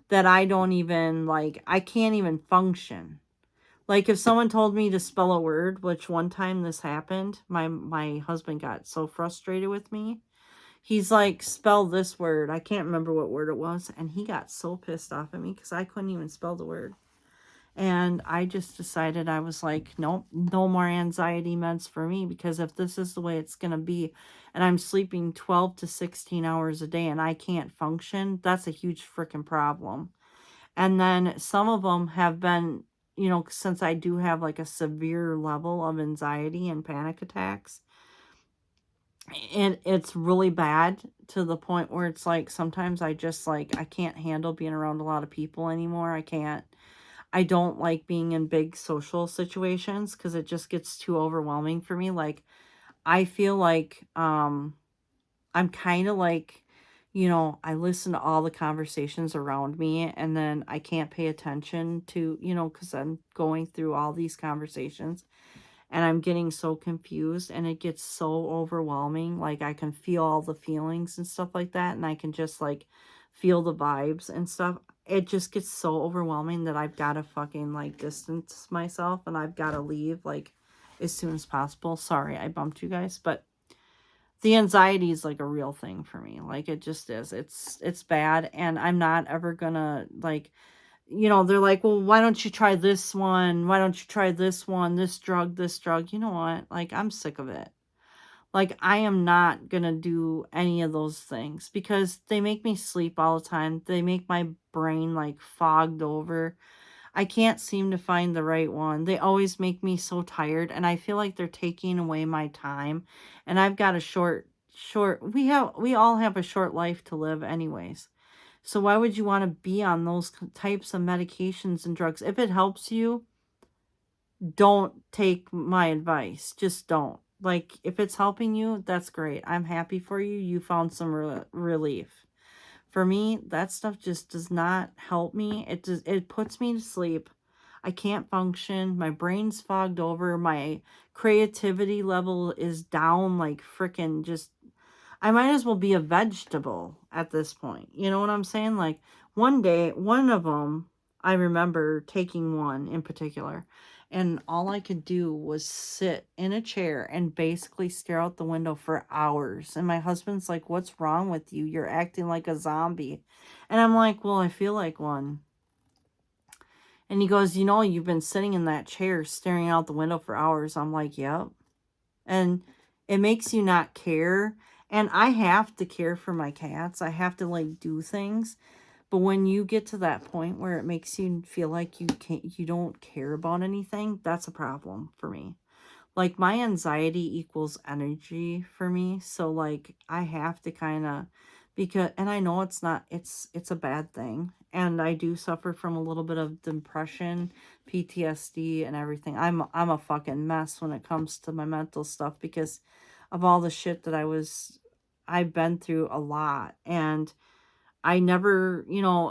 that I don't even, like, I can't even function. Like, if someone told me to spell a word, which one time this happened, my husband got so frustrated with me. He's like, spell this word. I can't remember what word it was. And he got so pissed off at me because I couldn't even spell the word. And I just decided, I was like, nope, no more anxiety meds for me, because if this is the way it's going to be and I'm sleeping 12 to 16 hours a day and I can't function, that's a huge freaking problem. And then some of them have been, since I do have like a severe level of anxiety and panic attacks, and it's really bad to the point where it's like sometimes I just, like, I can't handle being around a lot of people anymore. I don't like being in big social situations because it just gets too overwhelming for me. Like, I feel like I'm kind of like, I listen to all the conversations around me, and then I can't pay attention to, because I'm going through all these conversations and I'm getting so confused, and it gets so overwhelming. Like, I can feel all the feelings and stuff like that, and I can just, like, feel the vibes and stuff. It just gets so overwhelming that I've got to fucking, like, distance myself, and I've got to leave, like, as soon as possible. Sorry, I bumped you guys, but the anxiety is like a real thing for me. Like, it just is. It's bad, and I'm not ever gonna, like, they're like, well, why don't you try this one? Why don't you try this one? This drug, this drug. You know what? Like, I'm sick of it. Like, I am not gonna do any of those things because they make me sleep all the time. They make my brain, like, fogged over. I can't seem to find the right one. They always make me so tired, and I feel like they're taking away my time. And I've got a we all have a short life to live anyways. So why would you want to be on those types of medications and drugs? If it helps you, don't take my advice. Just don't. Like, if it's helping you, that's great. I'm happy for you. You found some relief. For me, that stuff just does not help me. It puts me to sleep. I can't function. My brain's fogged over. My creativity level is down, like, freaking just, I might as well be a vegetable at this point. You know what I'm saying? Like, one day, one of them, I remember taking one in particular, And all I could do was sit in a chair and basically stare out the window for hours. And my husband's like, "What's wrong with you? You're acting like a zombie." And I'm like, "Well, I feel like one." And he goes, "You know, you've been sitting in that chair staring out the window for hours." I'm like, "Yep." And it makes you not care. And I have to care for my cats. I have to like do things. But when you get to that point where it makes you feel like you don't care about anything, that's a problem for me. Like, my anxiety equals energy for me. So like I have to kind of, because, and I know it's not, it's a bad thing. And I do suffer from a little bit of depression, PTSD and everything. I'm a fucking mess when it comes to my mental stuff because of all the shit that I've been through a lot. And I never,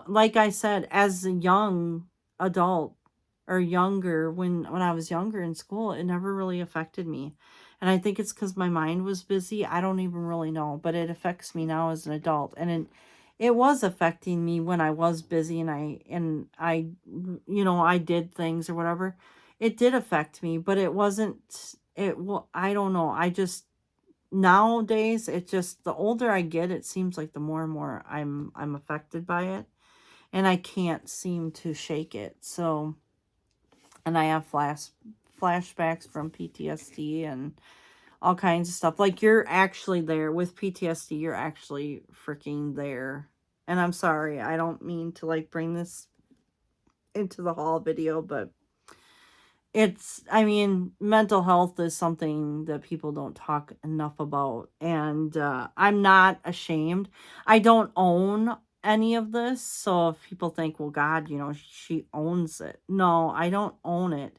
like I said, as a young adult or younger, when I was younger in school, it never really affected me. And I think it's because my mind was busy. I don't even really know, but it affects me now as an adult. And it was affecting me when I was busy and I did things or whatever. It did affect me, but it wasn't, I don't know. I just, nowadays, it just, the older I get, it seems like the more and more I'm affected by it, and I can't seem to shake it. So, and I have flashbacks from PTSD and all kinds of stuff. Like, you're actually there with PTSD. You're actually freaking there. And I'm sorry, I don't mean to like bring this into the haul video, but I mean, mental health is something that people don't talk enough about. And I'm not ashamed. I don't own any of this. So if people think, well, God, she owns it. No, I don't own it.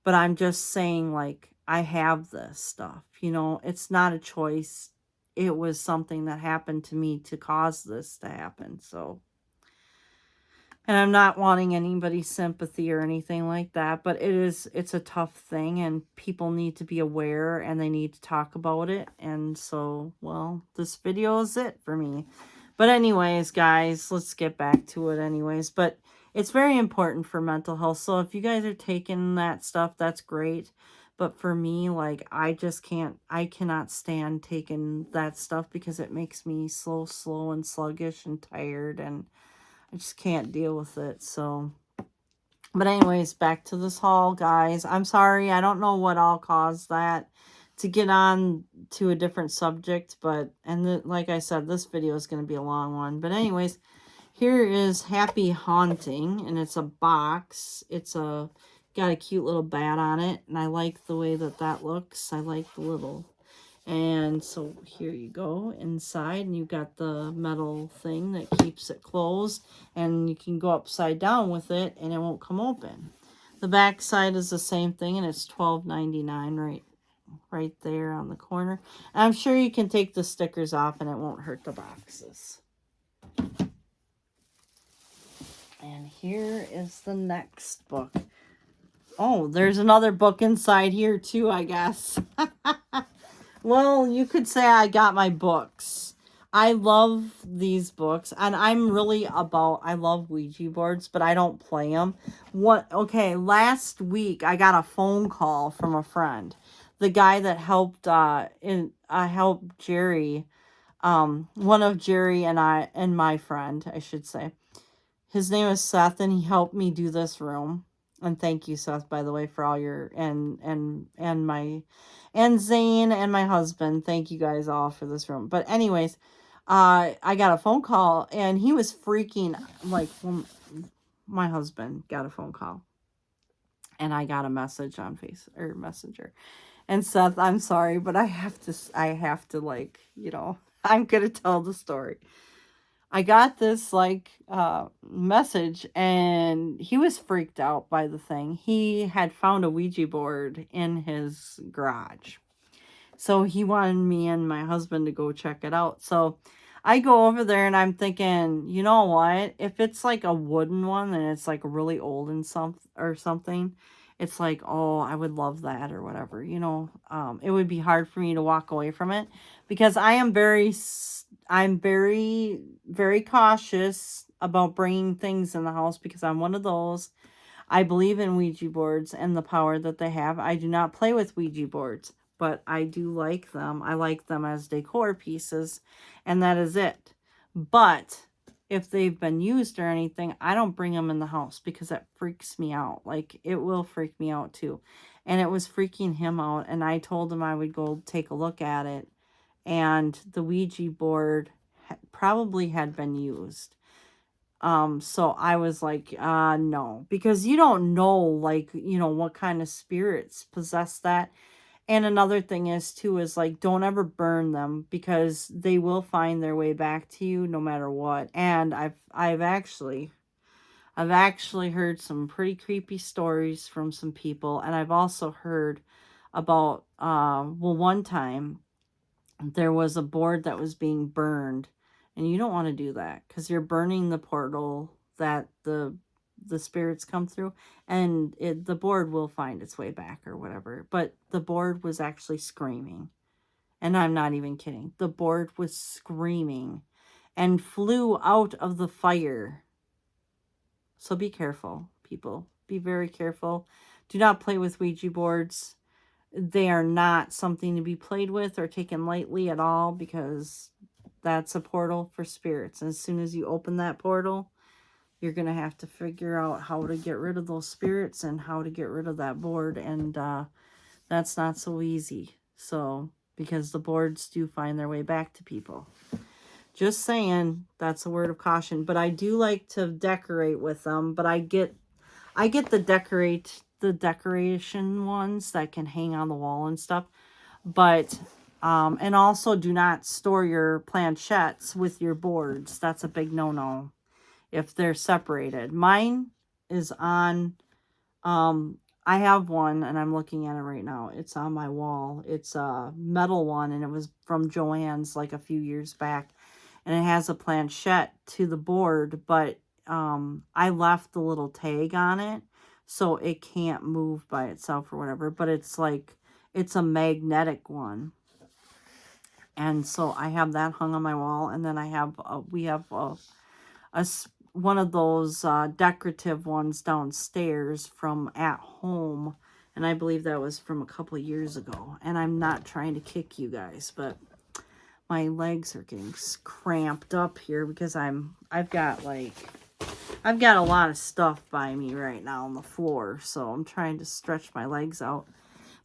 But I'm just saying, like, I have this stuff. It's not a choice. It was something that happened to me to cause this to happen. So. And I'm not wanting anybody's sympathy or anything like that, but it's a tough thing and people need to be aware and they need to talk about it. And so, well, this video is it for me. But anyways, guys, let's get back to it anyways. But it's very important for mental health. So if you guys are taking that stuff, that's great. But for me, like, I cannot stand taking that stuff because it makes me slow and sluggish and tired, and I just can't deal with it. So, but anyways, back to this haul, guys. I'm sorry. I don't know what all caused that to get on to a different subject. But, like I said, this video is going to be a long one. But anyways, here is Happy Haunting. And it's a box. Got a cute little bat on it. And I like the way that looks. I like the little... And so here you go inside, and you've got the metal thing that keeps it closed, and you can go upside down with it and it won't come open. The back side is the same thing, and it's $12.99 right there on the corner. And I'm sure you can take the stickers off and it won't hurt the boxes. And here is the next book. Oh, there's another book inside here too, I guess. Well, you could say I got my books. I love these books, and I love Ouija boards, but I don't play them. Last week I got a phone call from a friend. The guy that helped helped Jerry, one of Jerry and my friend, I should say. His name is Seth, and he helped me do this room. And thank you, Seth, by the way, for all your, and Zane and my husband. Thank you guys all for this room. But anyways, I got a phone call and he was freaking, like, my husband got a phone call and I got a message on Messenger. And Seth, I'm sorry, but I have to like, I'm going to tell the story. I got this message and he was freaked out by the thing. He had found a Ouija board in his garage. So he wanted me and my husband to go check it out. So I go over there and I'm thinking, you know what? If it's like a wooden one and it's like really old and something, it's like, oh, I would love that or whatever, it would be hard for me to walk away from it because I'm very, very cautious about bringing things in the house because I'm one of those. I believe in Ouija boards and the power that they have. I do not play with Ouija boards, but I do like them. I like them as decor pieces, and that is it. But if they've been used or anything, I don't bring them in the house because that freaks me out. Like, it will freak me out too. And it was freaking him out, and I told him I would go take a look at it. And the Ouija board probably had been used. So I was like, no, because you don't know, like, you know, what kind of spirits possess that. And another thing is too, is like, don't ever burn them because they will find their way back to you no matter what. And I've actually heard some pretty creepy stories from some people. And I've also heard about, well, one time there was a board that was being burned, and you don't want to do that because you're burning the portal that the spirits come through, and the board will find its way back or whatever. But the board was actually screaming, and I'm not even kidding. The board was screaming and flew out of the fire. So be careful, people. Be very careful. Do not play with Ouija boards. They are not something to be played with or taken lightly at all, because that's a portal for spirits. And as soon as you open that portal, you're going to have to figure out how to get rid of those spirits and how to get rid of that board. And that's not so easy. So, because the boards do find their way back to people. Just saying, that's a word of caution. But I do like to decorate with them. But I get the decoration ones that can hang on the wall and stuff. But and also do not store your planchettes with your boards. That's a big no-no if they're separated. Mine is on, I have one and I'm looking at it right now. It's on my wall. It's a metal one, and it was from Joann's like a few years back. And it has a planchette to the board, but I left the little tag on it, so it can't move by itself or whatever. But it's like, it's a magnetic one. And so I have that hung on my wall. And then I have, we have one of those decorative ones downstairs from At Home. And I believe that was from a couple of years ago. And I'm not trying to kick you guys, but my legs are getting cramped up here because I've got a lot of stuff by me right now on the floor. So I'm trying to stretch my legs out.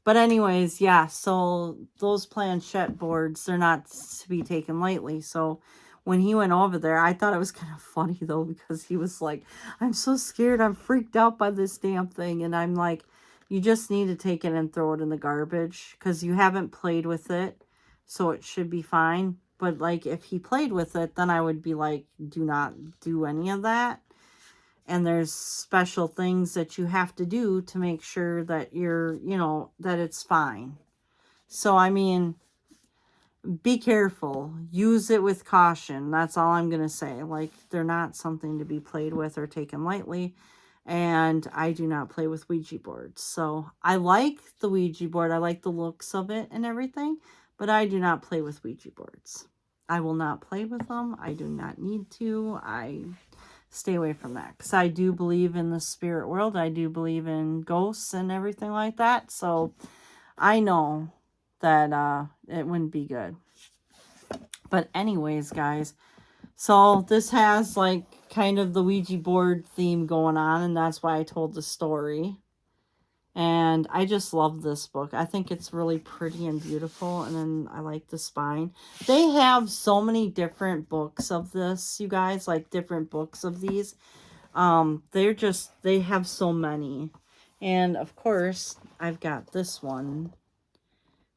But anyways, yeah, so those planchette boards, they're not to be taken lightly. So when he went over there, I thought it was kind of funny, though, because he was like, I'm so scared. I'm freaked out by this damn thing. And I'm like, you just need to take it and throw it in the garbage because you haven't played with it. So it should be fine. But, like, if he played with it, then I would be like, do not do any of that. And there's special things that you have to do to make sure that you're, you know, that it's fine. So, I mean, be careful. Use it with caution. That's all I'm going to say. Like, they're not something to be played with or taken lightly. And I do not play with Ouija boards. So, I like the Ouija board. I like the looks of it and everything. But I do not play with Ouija boards. I will not play with them. I do not need to. I stay away from that, because I do believe in the spirit world. I do believe in ghosts and everything like that. So I know that it wouldn't be good. But anyways, guys, so this has like kind of the Ouija board theme going on, and that's why I told the story. And I just love this book. I think it's really pretty and beautiful. And then I like the spine. They have so many different books of this, you guys. Like different books of these. They have so many. And of course, I've got this one.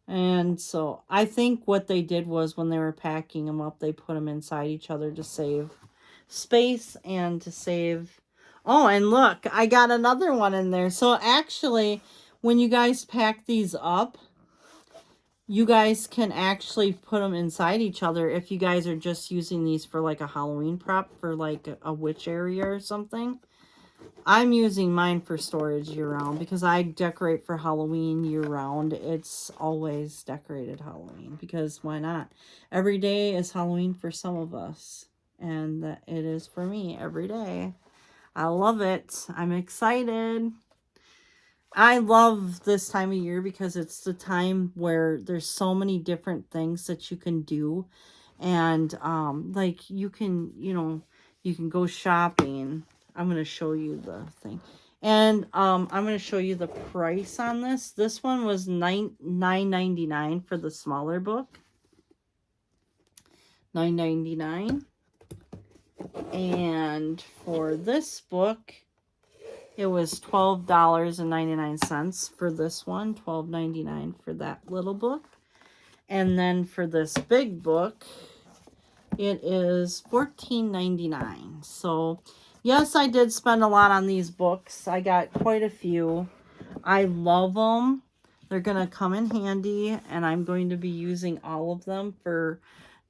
And so I think what they did was when they were packing them up, they put them inside each other to save space and to save... Oh, and look, I got another one in there. So actually, when you guys pack these up, you guys can actually put them inside each other if you guys are just using these for like a Halloween prop for like a witch area or something. I'm using mine for storage year-round because I decorate for Halloween year-round. It's always decorated Halloween because why not? Every day is Halloween for some of us, and that it is for me every day. I love it. I'm excited. I love this time of year because it's the time where there's so many different things that you can do. And like you can, you can go shopping. I'm going to show you the thing. And I'm going to show you the price on this. This one was $9.99 for the smaller book. $9.99. And for this book, it was $12.99 for this one. $12.99 for that little book. And then for this big book, it is $14.99. So, yes, I did spend a lot on these books. I got quite a few. I love them. They're going to come in handy, and I'm going to be using all of them for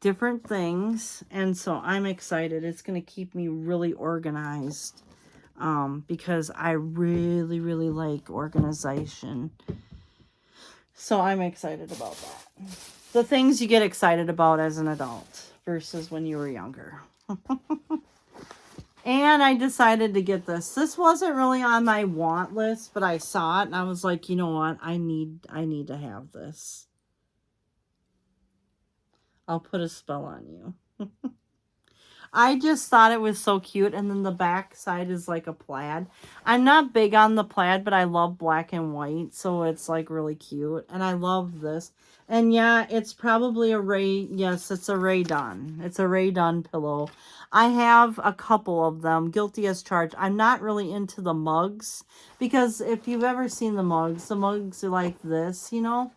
different things. And so I'm excited. It's going to keep me really organized because I really, really like organization. So I'm excited about that. The things you get excited about as an adult versus when you were younger. And I decided to get this. This wasn't really on my want list, but I saw it and I was like, you know what? I need to have this. I'll put a spell on you. I just thought it was so cute. And then the back side is like a plaid. I'm not big on the plaid, but I love black and white. So it's like really cute. And I love this. And yeah, it's probably a Ray. Yes, it's a Ray Dunn. It's a Ray Dunn pillow. I have a couple of them. Guilty as charged. I'm not really into the mugs. Because if you've ever seen the mugs are like this, And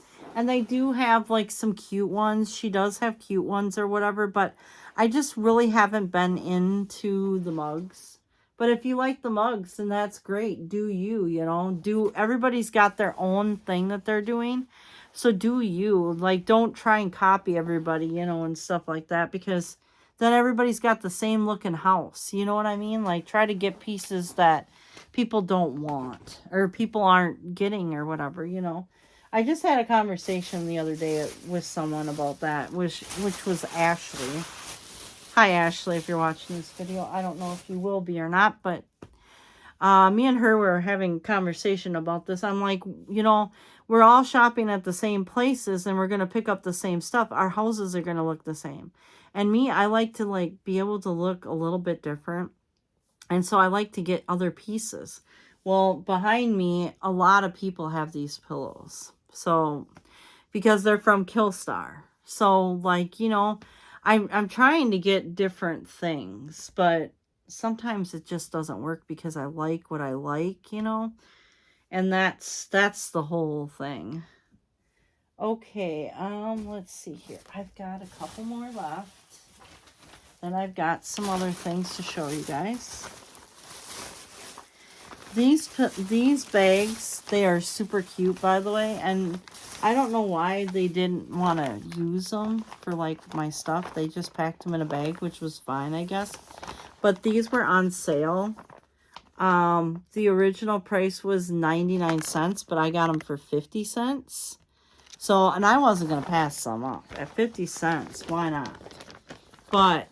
they do have like some cute ones. She does have cute ones or whatever. But I just really haven't been into the mugs. But if you like the mugs, then that's great. Do you, everybody's got their own thing that they're doing. So do you. Like, don't try and copy everybody, and stuff like that. Because then everybody's got the same looking house. You know what I mean? Like, try to get pieces that people don't want. Or people aren't getting or whatever, I just had a conversation the other day with someone about that. Which was Ashley. Hi, Ashley, if you're watching this video. I don't know if you will be or not, but me and her were having a conversation about this. I'm like, we're all shopping at the same places and we're going to pick up the same stuff. Our houses are going to look the same. And me, I like to be able to look a little bit different. And so I like to get other pieces. Well, behind me, a lot of people have these pillows. So, because they're from Killstar. So, I'm trying to get different things, but sometimes it just doesn't work because I like what I like, and that's the whole thing. Okay, let's see here. I've got a couple more left. Then I've got some other things to show you guys. These bags, they are super cute, by the way, and I don't know why they didn't want to use them for, my stuff. They just packed them in a bag, which was fine, I guess. But these were on sale. The original price was 99 cents, but I got them for 50 cents. So, and I wasn't going to pass some up. At 50 cents, why not? But,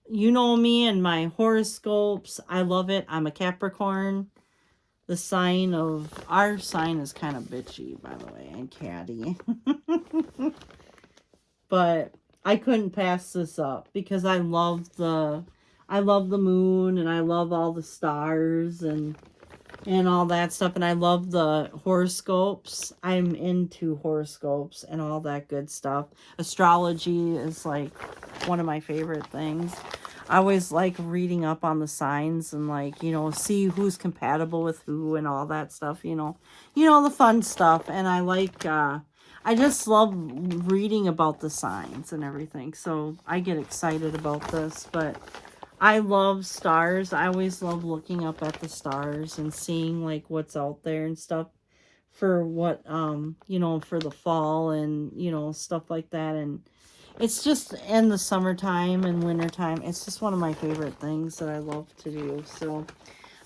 you know me and my horoscopes. I love it. I'm a Capricorn. Our sign is kind of bitchy, by the way, and catty. But I couldn't pass this up because I love the moon and I love all the stars and all that stuff. And I love the horoscopes. I'm into horoscopes and all that good stuff. Astrology is one of my favorite things. I always like reading up on the signs and see who's compatible with who and all that stuff, the fun stuff. And I just love reading about the signs and everything. So I get excited about this, but I love stars. I always love looking up at the stars and seeing what's out there and stuff for what, for the fall and, stuff like that. And it's just in the summertime and wintertime. It's just one of my favorite things that I love to do. So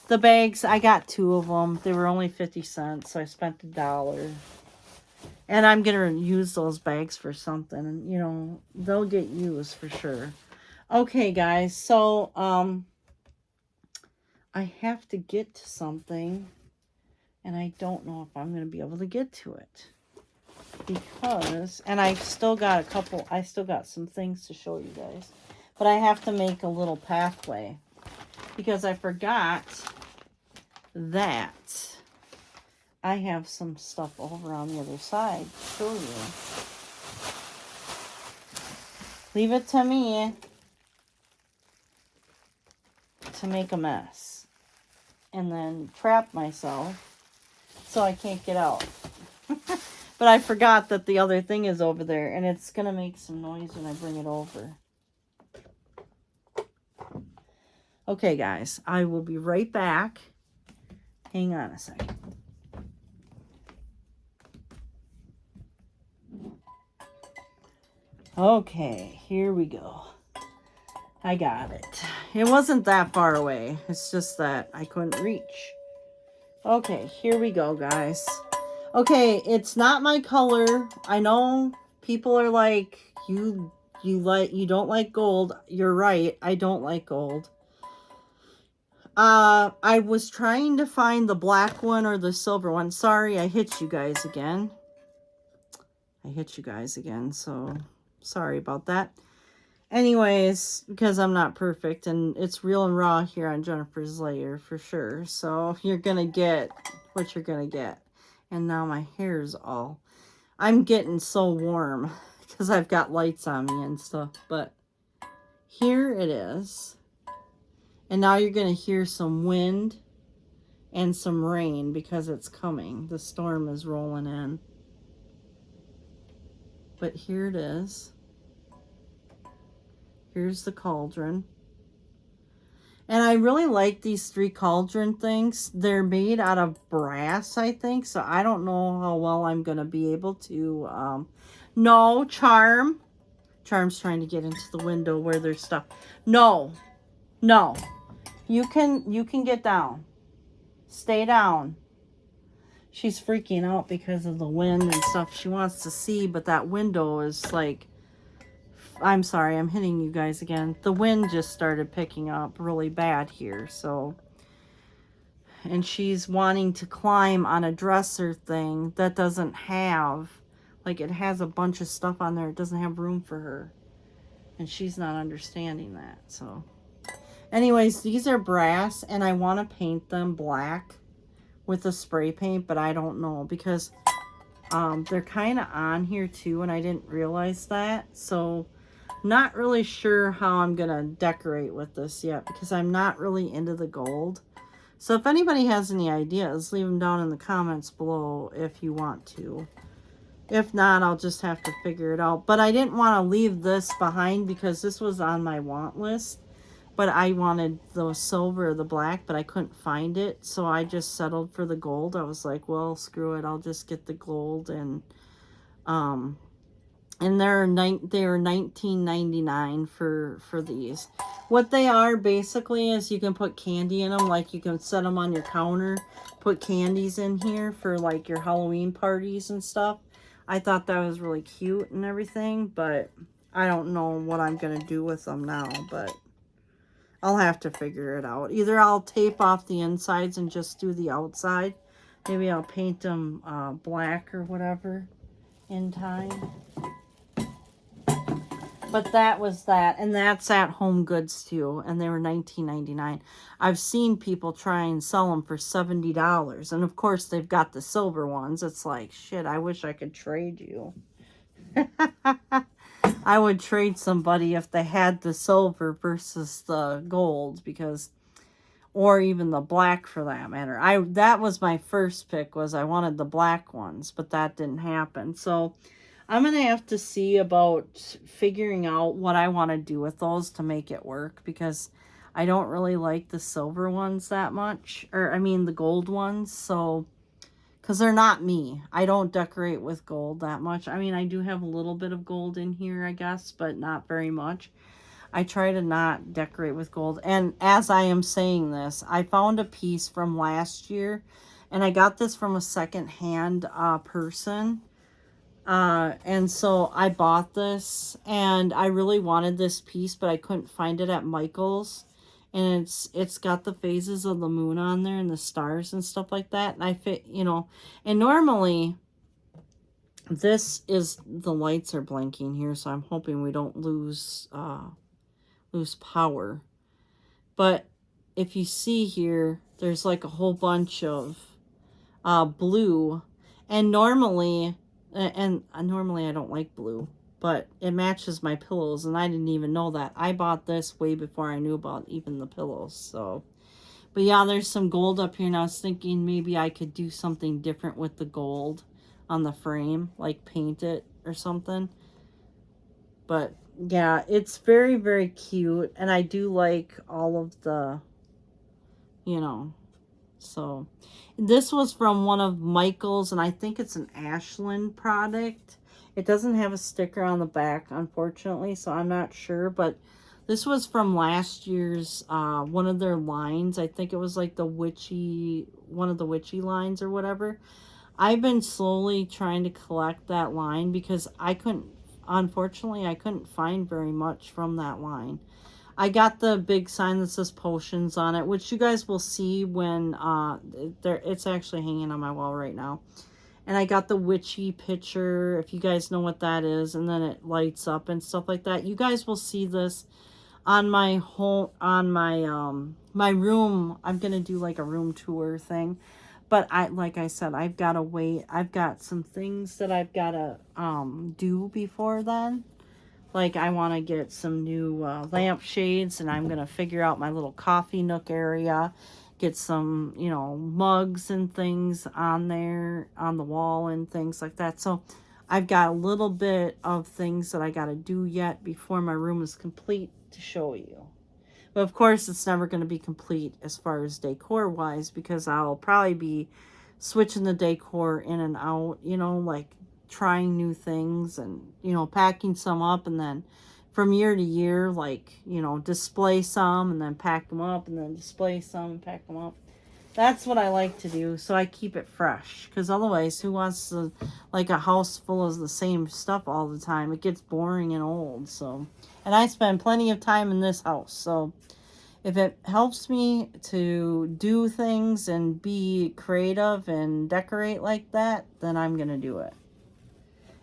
the bags, I got 2 of them. They were only 50 cents. So I spent $1. And I'm going to use those bags for something. And, they'll get used for sure. Okay, guys. So, I have to get to something, and I don't know if I'm going to be able to get to it. Because, and I still got some things to show you guys. But I have to make a little pathway. Because I forgot that I have some stuff over on the other side to show you. Leave it to me to make a mess. And then trap myself so I can't get out. But I forgot that the other thing is over there. And it's going to make some noise when I bring it over. Okay, guys. I will be right back. Hang on a second. Okay, here we go. I got it. It wasn't that far away. It's just that I couldn't reach. Okay, here we go, guys. Okay, it's not my color. I know people are like, you don't like gold. You're right. I don't like gold. I was trying to find the black one or the silver one. Sorry, I hit you guys again. So sorry about that. Anyways, because I'm not perfect, and it's real and raw here on Jennifer's Layer for sure. So you're going to get what you're going to get. And now my hair's all... I'm getting so warm because I've got lights on me and stuff. But here it is. And now you're going to hear some wind and some rain because it's coming. The storm is rolling in. But here it is. Here's the cauldron. And I really like these 3 cauldron things. They're made out of brass, I think. So I don't know how well I'm going to be able to... No, Charm. Charm's trying to get into the window where there's stuff. No. No. You can get down. Stay down. She's freaking out because of the wind and stuff. She wants to see, but that window is like... I'm sorry, I'm hitting you guys again. The wind just started picking up really bad here, so... And she's wanting to climb on a dresser thing that doesn't have... Like, it has a bunch of stuff on there. It doesn't have room for her. And she's not understanding that, so... Anyways, these are brass, and I want to paint them black with a spray paint, but I don't know, because they're kind of on here, too, and I didn't realize that, so... Not really sure how I'm going to decorate with this yet because I'm not really into the gold. So if anybody has any ideas, leave them down in the comments below if you want to. If not, I'll just have to figure it out. But I didn't want to leave this behind because this was on my want list. But I wanted the silver or the black, but I couldn't find it. So I just settled for the gold. I was like, well, screw it. I'll just get the gold and they were $19.99 for these. What they are basically is you can put candy in them, like you can set them on your counter, put candies in here for like your Halloween parties and stuff. I thought that was really cute and everything, but I don't know what I'm gonna do with them now, but I'll have to figure it out. Either I'll tape off the insides and just do the outside. Maybe I'll paint them black or whatever in time. But that was that, and that's at HomeGoods too, and they were $19.99. I've seen people try and sell them for $70, and of course they've got the silver ones. It's like, shit, I wish I could trade you. I would trade somebody if they had the silver versus the gold, because, or even the black for that matter. That was my first pick, was I wanted the black ones, but that didn't happen. So I'm going to have to see about figuring out what I want to do with those to make it work, because I don't really like the silver ones that much, or I mean the gold ones, so, because they're not me. I don't decorate with gold that much. I mean, I do have a little bit of gold in here, I guess, but not very much. I try to not decorate with gold. And as I am saying this, I found a piece from last year, and I got this from a secondhand person. And so I bought this, and I really wanted this piece, but I couldn't find it at Michael's. and it's got the phases of the moon on there and the stars and stuff like that. And I fit, you know, and normally this is, the lights are blinking here, so I'm hoping we don't lose power. But if you see here, there's like a whole bunch of blue, and normally I don't like blue, but it matches my pillows, and I didn't even know that. I bought this way before I knew about even the pillows. So, but yeah, there's some gold up here, and I was thinking maybe I could do something different with the gold on the frame, like paint it or something. But yeah, it's very, very cute, and I do like all of the, you know, so this was from one of Michael's, and I think it's an Ashland product. It doesn't have a sticker on the back, unfortunately, so I'm not sure, but this was from last year's, one of their lines. I think it was like the witchy, one of the witchy lines or whatever. I've been slowly trying to collect that line because unfortunately, I couldn't find very much from that line. I got the big sign that says potions on it, which you guys will see when it's actually hanging on my wall right now. And I got the witchy picture, if you guys know what that is, and then it lights up and stuff like that. You guys will see this on my home, on my room. I'm gonna do like a room tour thing, but like I said, I've got to wait. I've got some things that I've got to do before then. Like, I want to get some new lampshades, and I'm going to figure out my little coffee nook area. Get some, you know, mugs and things on there, on the wall and things like that. So, I've got a little bit of things that I got to do yet before my room is complete to show you. But, of course, it's never going to be complete as far as decor-wise, because I'll probably be switching the decor in and out, you know, like trying new things and, you know, packing some up, and then from year to year, like, you know, display some and then pack them up, and then display some and pack them up. That's what I like to do, so I keep it fresh, because otherwise, who wants to, like, a house full of the same stuff all the time? It gets boring and old. So, and I spend plenty of time in this house, so if it helps me to do things and be creative and decorate like that, then I'm gonna do it.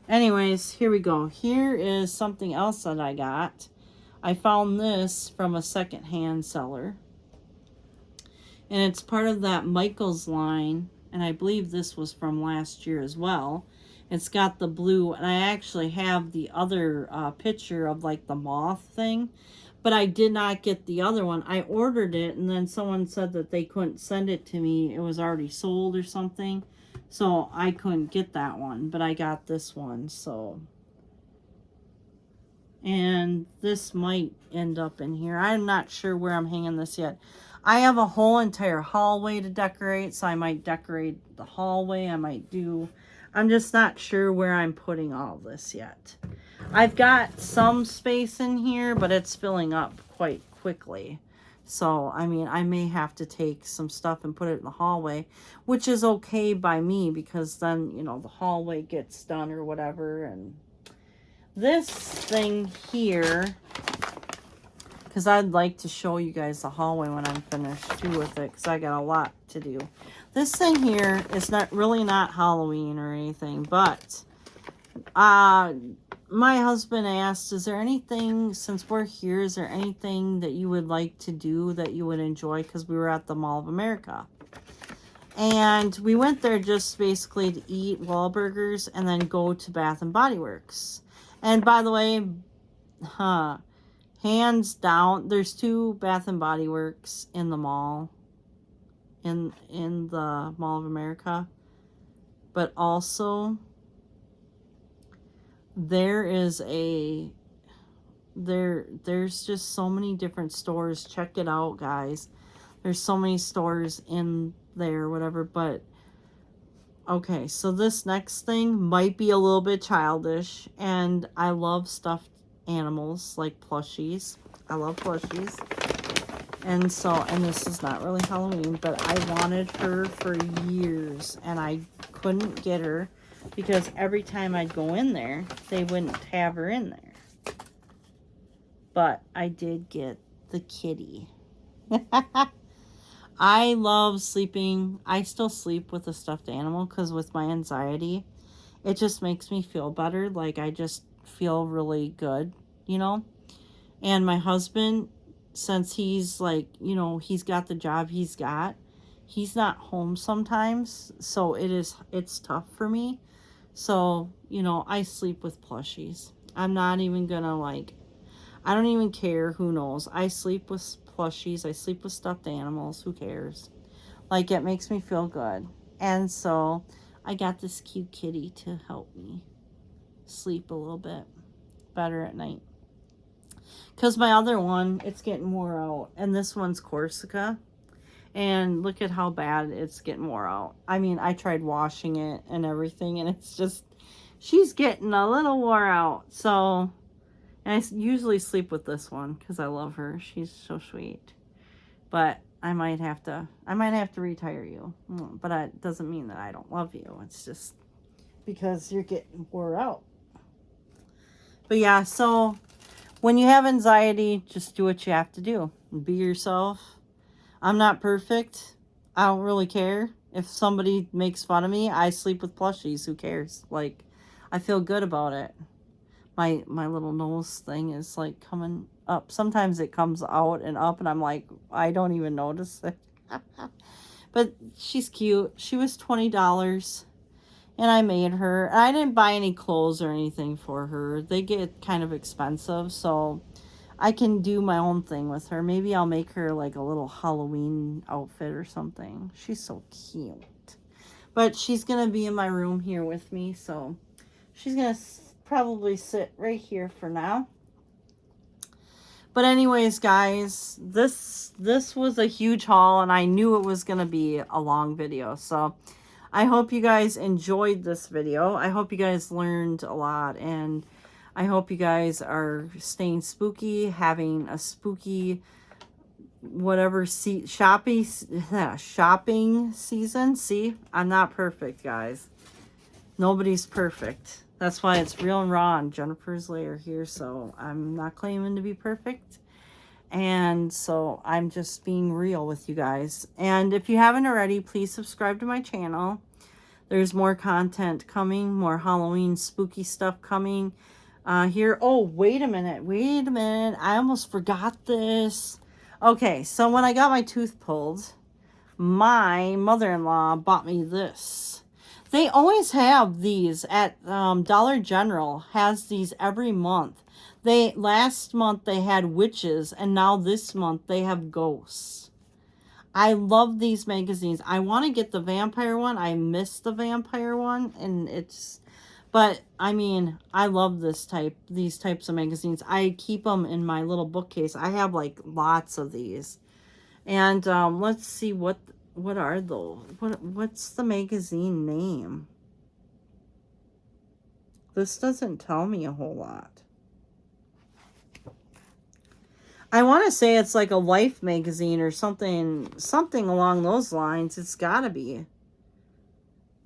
Anyways, here we go. Here is something else that I got. I found this from a secondhand seller. And it's part of that Michael's line. And I believe this was from last year as well. It's got the blue. And I actually have the other picture of like the moth thing. But I did not get the other one. I ordered it, and then someone said that they couldn't send it to me. It was already sold or something. So I couldn't get that one, but I got this one. So, and this might end up in here. I'm not sure where I'm hanging this yet. I have a whole entire hallway to decorate, so I might decorate the hallway. I'm just not sure where I'm putting all this yet. I've got some space in here, but it's filling up quite quickly. So, I mean, I may have to take some stuff and put it in the hallway, which is okay by me, because then, you know, the hallway gets done or whatever. And this thing here, because I'd like to show you guys the hallway when I'm finished too with it, because I got a lot to do. This thing here is not Halloween or anything, but my husband asked, is there anything, since we're here, is there anything that you would like to do that you would enjoy? Because we were at the Mall of America. And we went there just basically to eat Wahlburgers and then go to Bath and Body Works. And by the way, hands down, there's 2 Bath and Body Works in the mall, in the Mall of America. But also, there's just so many different stores. Check it out, guys. There's so many stores in there, whatever. But okay, so this next thing might be a little bit childish, and I love stuffed animals like plushies. I love plushies. And this is not really Halloween, but I wanted her for years, and I couldn't get her because every time I'd go in there, they wouldn't have her in there. But I did get the kitty. I love sleeping. I still sleep with a stuffed animal because with my anxiety, it just makes me feel better. Like I just feel really good, you know? And my husband, since he's like, you know, he's got the job he's not home sometimes. So it's tough for me. So, you know, I sleep with plushies. I'm not even gonna like, I don't even care who knows. I sleep with plushies. I sleep with stuffed animals. Who cares? Like, it makes me feel good. And so I got this cute kitty to help me sleep a little bit better at night. Because my other one, it's getting wore out. And this one's Corsica. And look at how bad it's getting wore out. I mean, I tried washing it and everything. And it's just, she's getting a little wore out. So, and I usually sleep with this one because I love her. She's so sweet. But I might have to retire you. But it doesn't mean that I don't love you. It's just because you're getting wore out. But yeah, so when you have anxiety, just do what you have to do. Be yourself. I'm not perfect. I don't really care. If somebody makes fun of me, I sleep with plushies. Who cares? Like, I feel good about it. My little nose thing is like coming up. Sometimes it comes out and up and I'm like, I don't even notice it. But she's cute. She was $20 and I made her. I didn't buy any clothes or anything for her. They get kind of expensive, so I can do my own thing with her. Maybe I'll make her like a little Halloween outfit or something. She's so cute. But she's going to be in my room here with me, so she's going to probably sit right here for now. But anyways, guys, this was a huge haul, and I knew it was going to be a long video. So I hope you guys enjoyed this video. I hope you guys learned a lot, and I hope you guys are staying spooky, having a spooky whatever shopping season. See, I'm not perfect, guys. Nobody's perfect. That's why it's real and raw on Jennifer's Lair here. So I'm not claiming to be perfect. And so I'm just being real with you guys. And if you haven't already, please subscribe to my channel. There's more content coming, more Halloween spooky stuff coming here. Oh, wait a minute. I almost forgot this. Okay, so when I got my tooth pulled, my mother-in-law bought me this. They always have these at Dollar General, has these every month. Last month they had witches, and now this month they have ghosts. I love these magazines. I want to get the vampire one. I missed the vampire one, and but I mean, I love these types of magazines. I keep them in my little bookcase. I have like lots of these. And let's see what are those? What's the magazine name? This doesn't tell me a whole lot. I want to say it's like a Life magazine or something along those lines. It's got to be.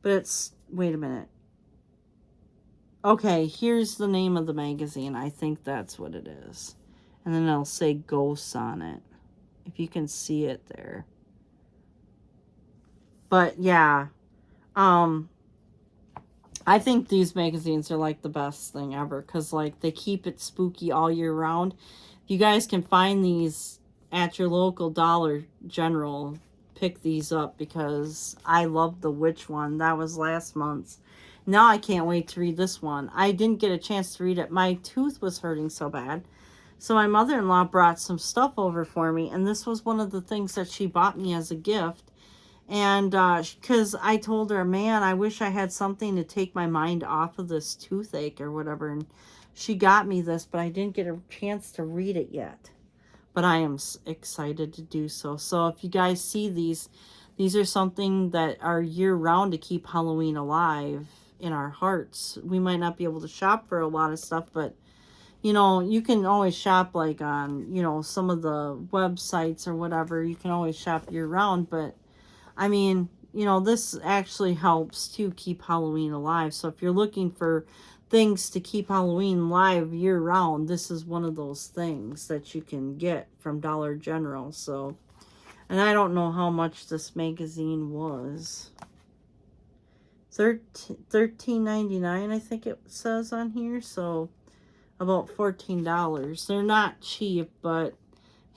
But it's, wait a minute. Okay, here's the name of the magazine. I think that's what it is. And then it'll say ghosts on it. If you can see it there. But yeah, I think these magazines are like the best thing ever because like they keep it spooky all year round. If you guys can find these at your local Dollar General, pick these up because I love the witch one. That was last month's. Now I can't wait to read this one. I didn't get a chance to read it. My tooth was hurting so bad. So my mother-in-law brought some stuff over for me, and this was one of the things that she bought me as a gift. And because I told her, man, I wish I had something to take my mind off of this toothache or whatever. And she got me this, but I didn't get a chance to read it yet. But I am excited to do so. So if you guys see these are something that are year-round to keep Halloween alive in our hearts. We might not be able to shop for a lot of stuff, but you know, you can always shop like on, you know, some of the websites or whatever. You can always shop year-round, but I mean, you know, this actually helps to keep Halloween alive. So if you're looking for things to keep Halloween alive year-round, this is one of those things that you can get from Dollar General. So And I don't know how much this magazine was. $13.99, I think it says on here. So about $14. They're not cheap, but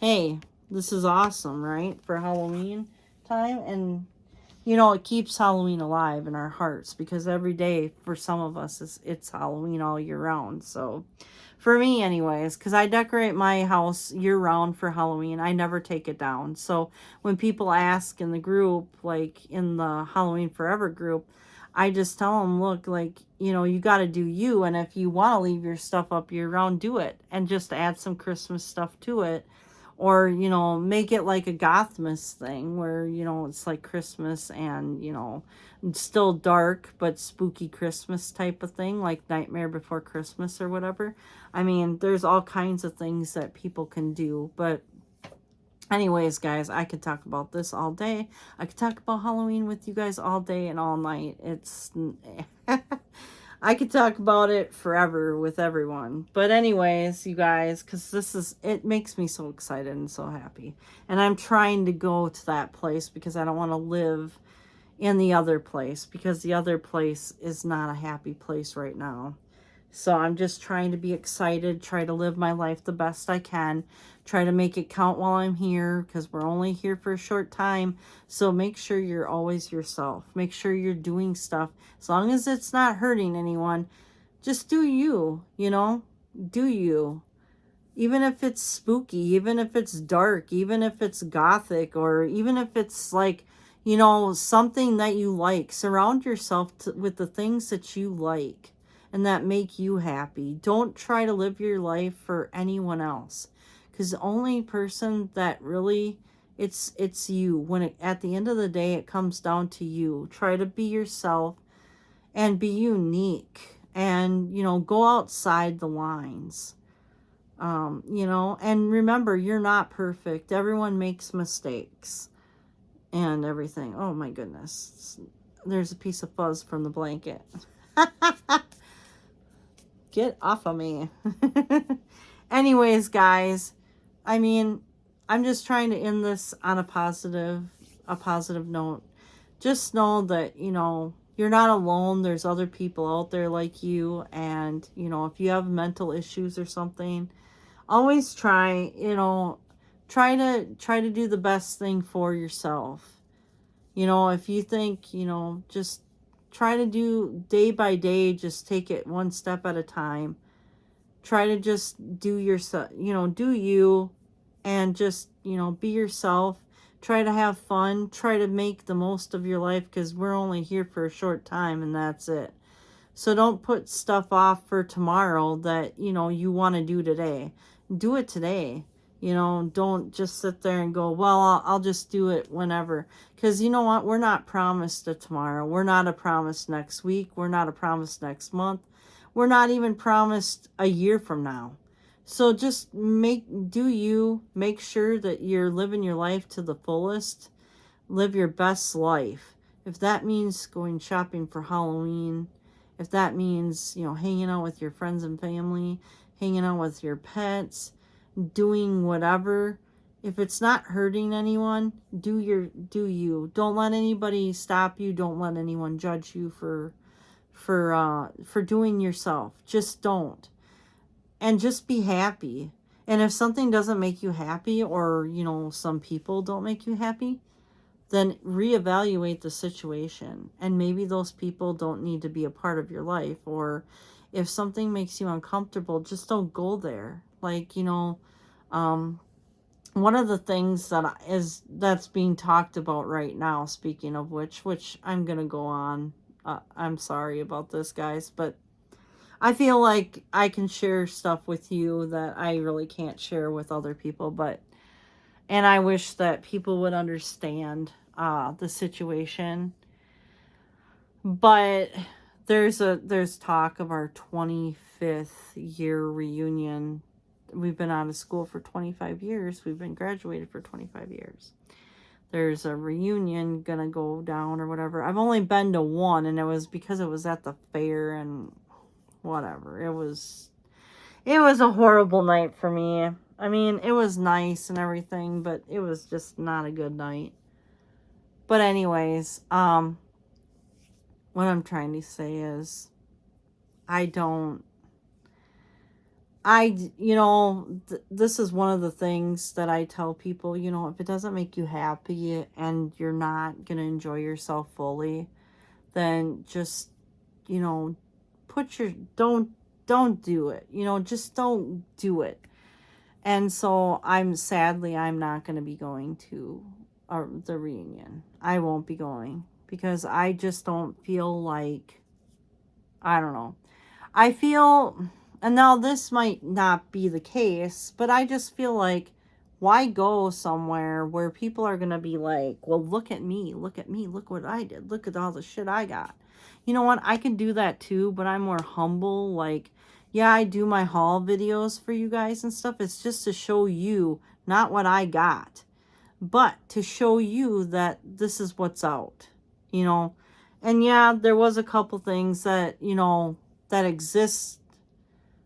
hey, this is awesome, right? For Halloween time. And you know, it keeps Halloween alive in our hearts, because every day for some of us it's Halloween all year round. So for me anyways, because I decorate my house year round for Halloween, I never take it down. So when people ask in the group, like in the Halloween Forever group, I just tell them, look, like, you know, you got to do you. And if you want to leave your stuff up year round, do it. And just add some Christmas stuff to it. Or, you know, make it like a Gothmas thing where, you know, it's like Christmas and, you know, it's still dark but spooky Christmas type of thing, like Nightmare Before Christmas or whatever. I mean, there's all kinds of things that people can do. But anyways, guys, I could talk about this all day. I could talk about Halloween with you guys all day and all night. It's... I could talk about it forever with everyone. But anyways, you guys, because it makes me so excited and so happy. And I'm trying to go to that place because I don't want to live in the other place, because the other place is not a happy place right now. So I'm just trying to be excited, try to live my life the best I can, try to make it count while I'm here, because we're only here for a short time. So make sure you're always yourself. Make sure you're doing stuff. As long as it's not hurting anyone, just do you, you know? Do you. Even if it's spooky, even if it's dark, even if it's gothic, or even if it's like, you know, something that you like. Surround yourself with the things that you like and that make you happy. Don't try to live your life for anyone else, because the only person that really, it's you. When at the end of the day, it comes down to you. Try to be yourself and be unique, and, you know, go outside the lines. You know, and remember, you're not perfect. Everyone makes mistakes and everything. Oh my goodness, there's a piece of fuzz from the blanket. Get off of me. Anyways, guys, I mean, I'm just trying to end this on a positive note. Just know that, you know, you're not alone. There's other people out there like you. And, you know, if you have mental issues or something, always try, you know, try to do the best thing for yourself. You know, if you think, you know, just try to do day by day, just take it one step at a time. Try to just do yourself, you know, do you, and just, you know, be yourself. Try to have fun. Try to make the most of your life, because we're only here for a short time and that's it. So don't put stuff off for tomorrow that, you know, you want to do today. Do it today. You know, don't just sit there and go, well, I'll just do it whenever. Because you know what? We're not promised a tomorrow. We're not promised next week. We're not promised next month. We're not even promised a year from now. So just do you. Make sure that you're living your life to the fullest. Live your best life. If that means going shopping for Halloween, if that means, you know, hanging out with your friends and family, hanging out with your pets, doing whatever, if it's not hurting anyone, do you. Don't let anybody stop you. Don't let anyone judge you for doing yourself. Just don't. And just be happy. And if something doesn't make you happy, or, you know, some people don't make you happy, then reevaluate the situation. And maybe those people don't need to be a part of your life. Or if something makes you uncomfortable, just don't go there. Like, you know, one of the things that's being talked about right now, speaking of which I'm going to go on. I'm sorry about this, guys, but I feel like I can share stuff with you that I really can't share with other people, and I wish that people would understand the situation. But there's talk of our 25th year reunion. We've been out of school for 25 years. We've been graduated for 25 years. There's a reunion gonna go down or whatever. I've only been to one, and it was because it was at the fair and whatever. It was a horrible night for me. I mean, it was nice and everything, but it was just not a good night. But anyways, what I'm trying to say is, I don't, this is one of the things that I tell people, if it doesn't make you happy and you're not going to enjoy yourself fully, then just, you know, don't do it. Just don't do it. And so I'm not going to be going to the reunion. I won't be going because I just don't feel like, I don't know. I feel, and now this might not be the case, but I just feel like, why go somewhere where people are going to be like, well, look at me, look what I did, look at all the shit I got. You know what? I can do that too, but I'm more humble. Like, yeah, I do my haul videos for you guys and stuff. It's just to show you not what I got, but to show you that this is what's out, And yeah, there was a couple things that, that exist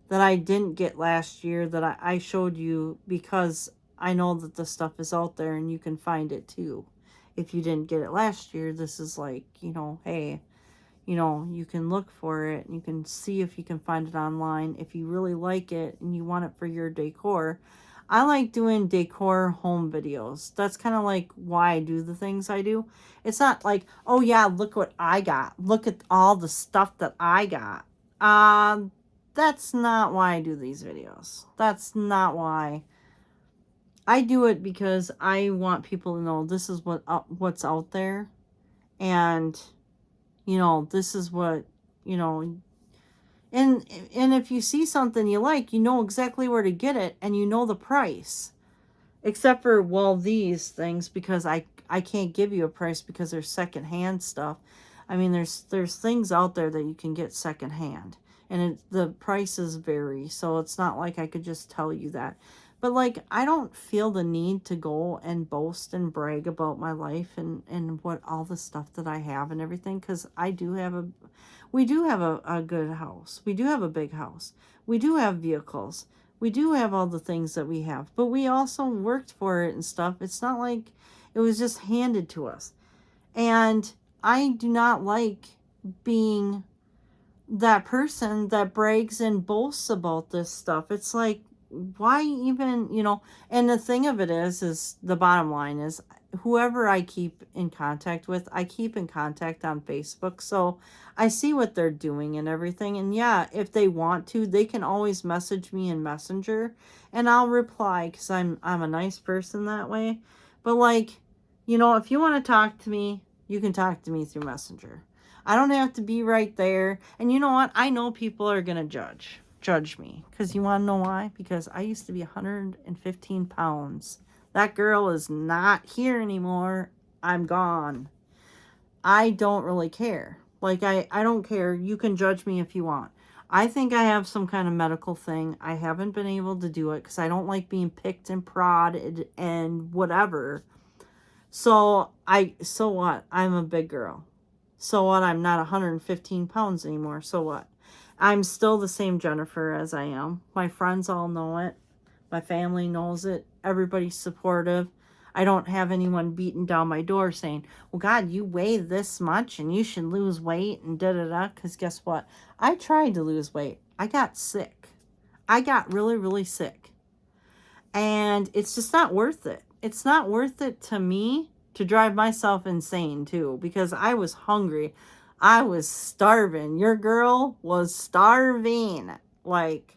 that I didn't get last year that I showed you because I know that the stuff is out there and you can find it too. If you didn't get it last year, this is like, hey, you can look for it and you can see if you can find it online. If you really like it and you want it for your decor. I like doing decor home videos. That's kind of like why I do the things I do. It's not like, oh yeah, look what I got. Look at all the stuff that I got. That's not why I do these videos. That's not why. I do it because I want people to know this is what's out there. And, this is what, and if you see something you like, you know exactly where to get it and you know the price. Except for, well, these things, because I can't give you a price because they're secondhand stuff. I mean, there's things out there that you can get secondhand. And the prices vary, so it's not like I could just tell you that. But, like, I don't feel the need to go and boast and brag about my life and what all the stuff that I have and everything, because we do have a good house. We do have a big house. We do have vehicles. We do have all the things that we have. But we also worked for it and stuff. It's not like it was just handed to us. And I do not like being that person that brags and boasts about this stuff. It's like, why even, and the thing of it is the bottom line is whoever I keep in contact with, I keep in contact on Facebook. So I see what they're doing and everything. And yeah, if they want to, they can always message me in Messenger and I'll reply because I'm a nice person that way. But like, if you want to talk to me, you can talk to me through Messenger. I don't have to be right there. And you know what? I know people are going to judge me. Because you want to know why? Because I used to be 115 pounds. That girl is not here anymore. I'm gone. I don't really care. Like, I don't care. You can judge me if you want. I think I have some kind of medical thing. I haven't been able to do it because I don't like being picked and prodded and whatever. So what? I'm a big girl. So what? I'm not 115 pounds anymore. So what? I'm still the same Jennifer as I am. My friends all know it. My family knows it. Everybody's supportive. I don't have anyone beating down my door saying, well, God, you weigh this much and you should lose weight and da-da-da. Because guess what? I tried to lose weight. I got sick. I got really, really sick. And it's just not worth it. It's not worth it to me to drive myself insane too, because I was hungry. I was starving. Your girl was starving. Like,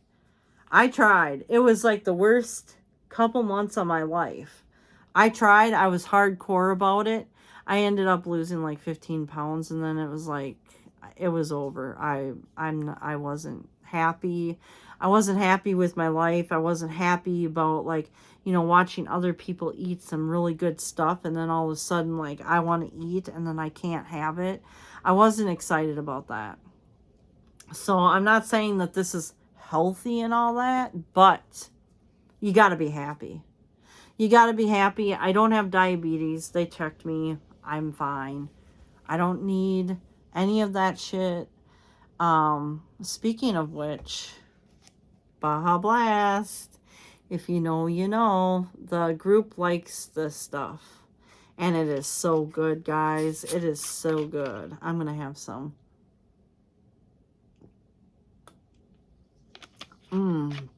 I tried. It was like the worst couple months of my life. I tried. I was hardcore about it. I ended up losing like 15 pounds and then it was like, it was over. I wasn't happy. I wasn't happy with my life. I wasn't happy about like, watching other people eat some really good stuff and then all of a sudden like I want to eat and then I can't have it. I wasn't excited about that. So I'm not saying that this is healthy and all that, but you got to be happy. You got to be happy. I don't have diabetes. They checked me. I'm fine. I don't need any of that shit. Speaking of which, Baja Blast. If you know, you know. The group likes this stuff. And it is so good, guys. It is so good. I'm going to have some. If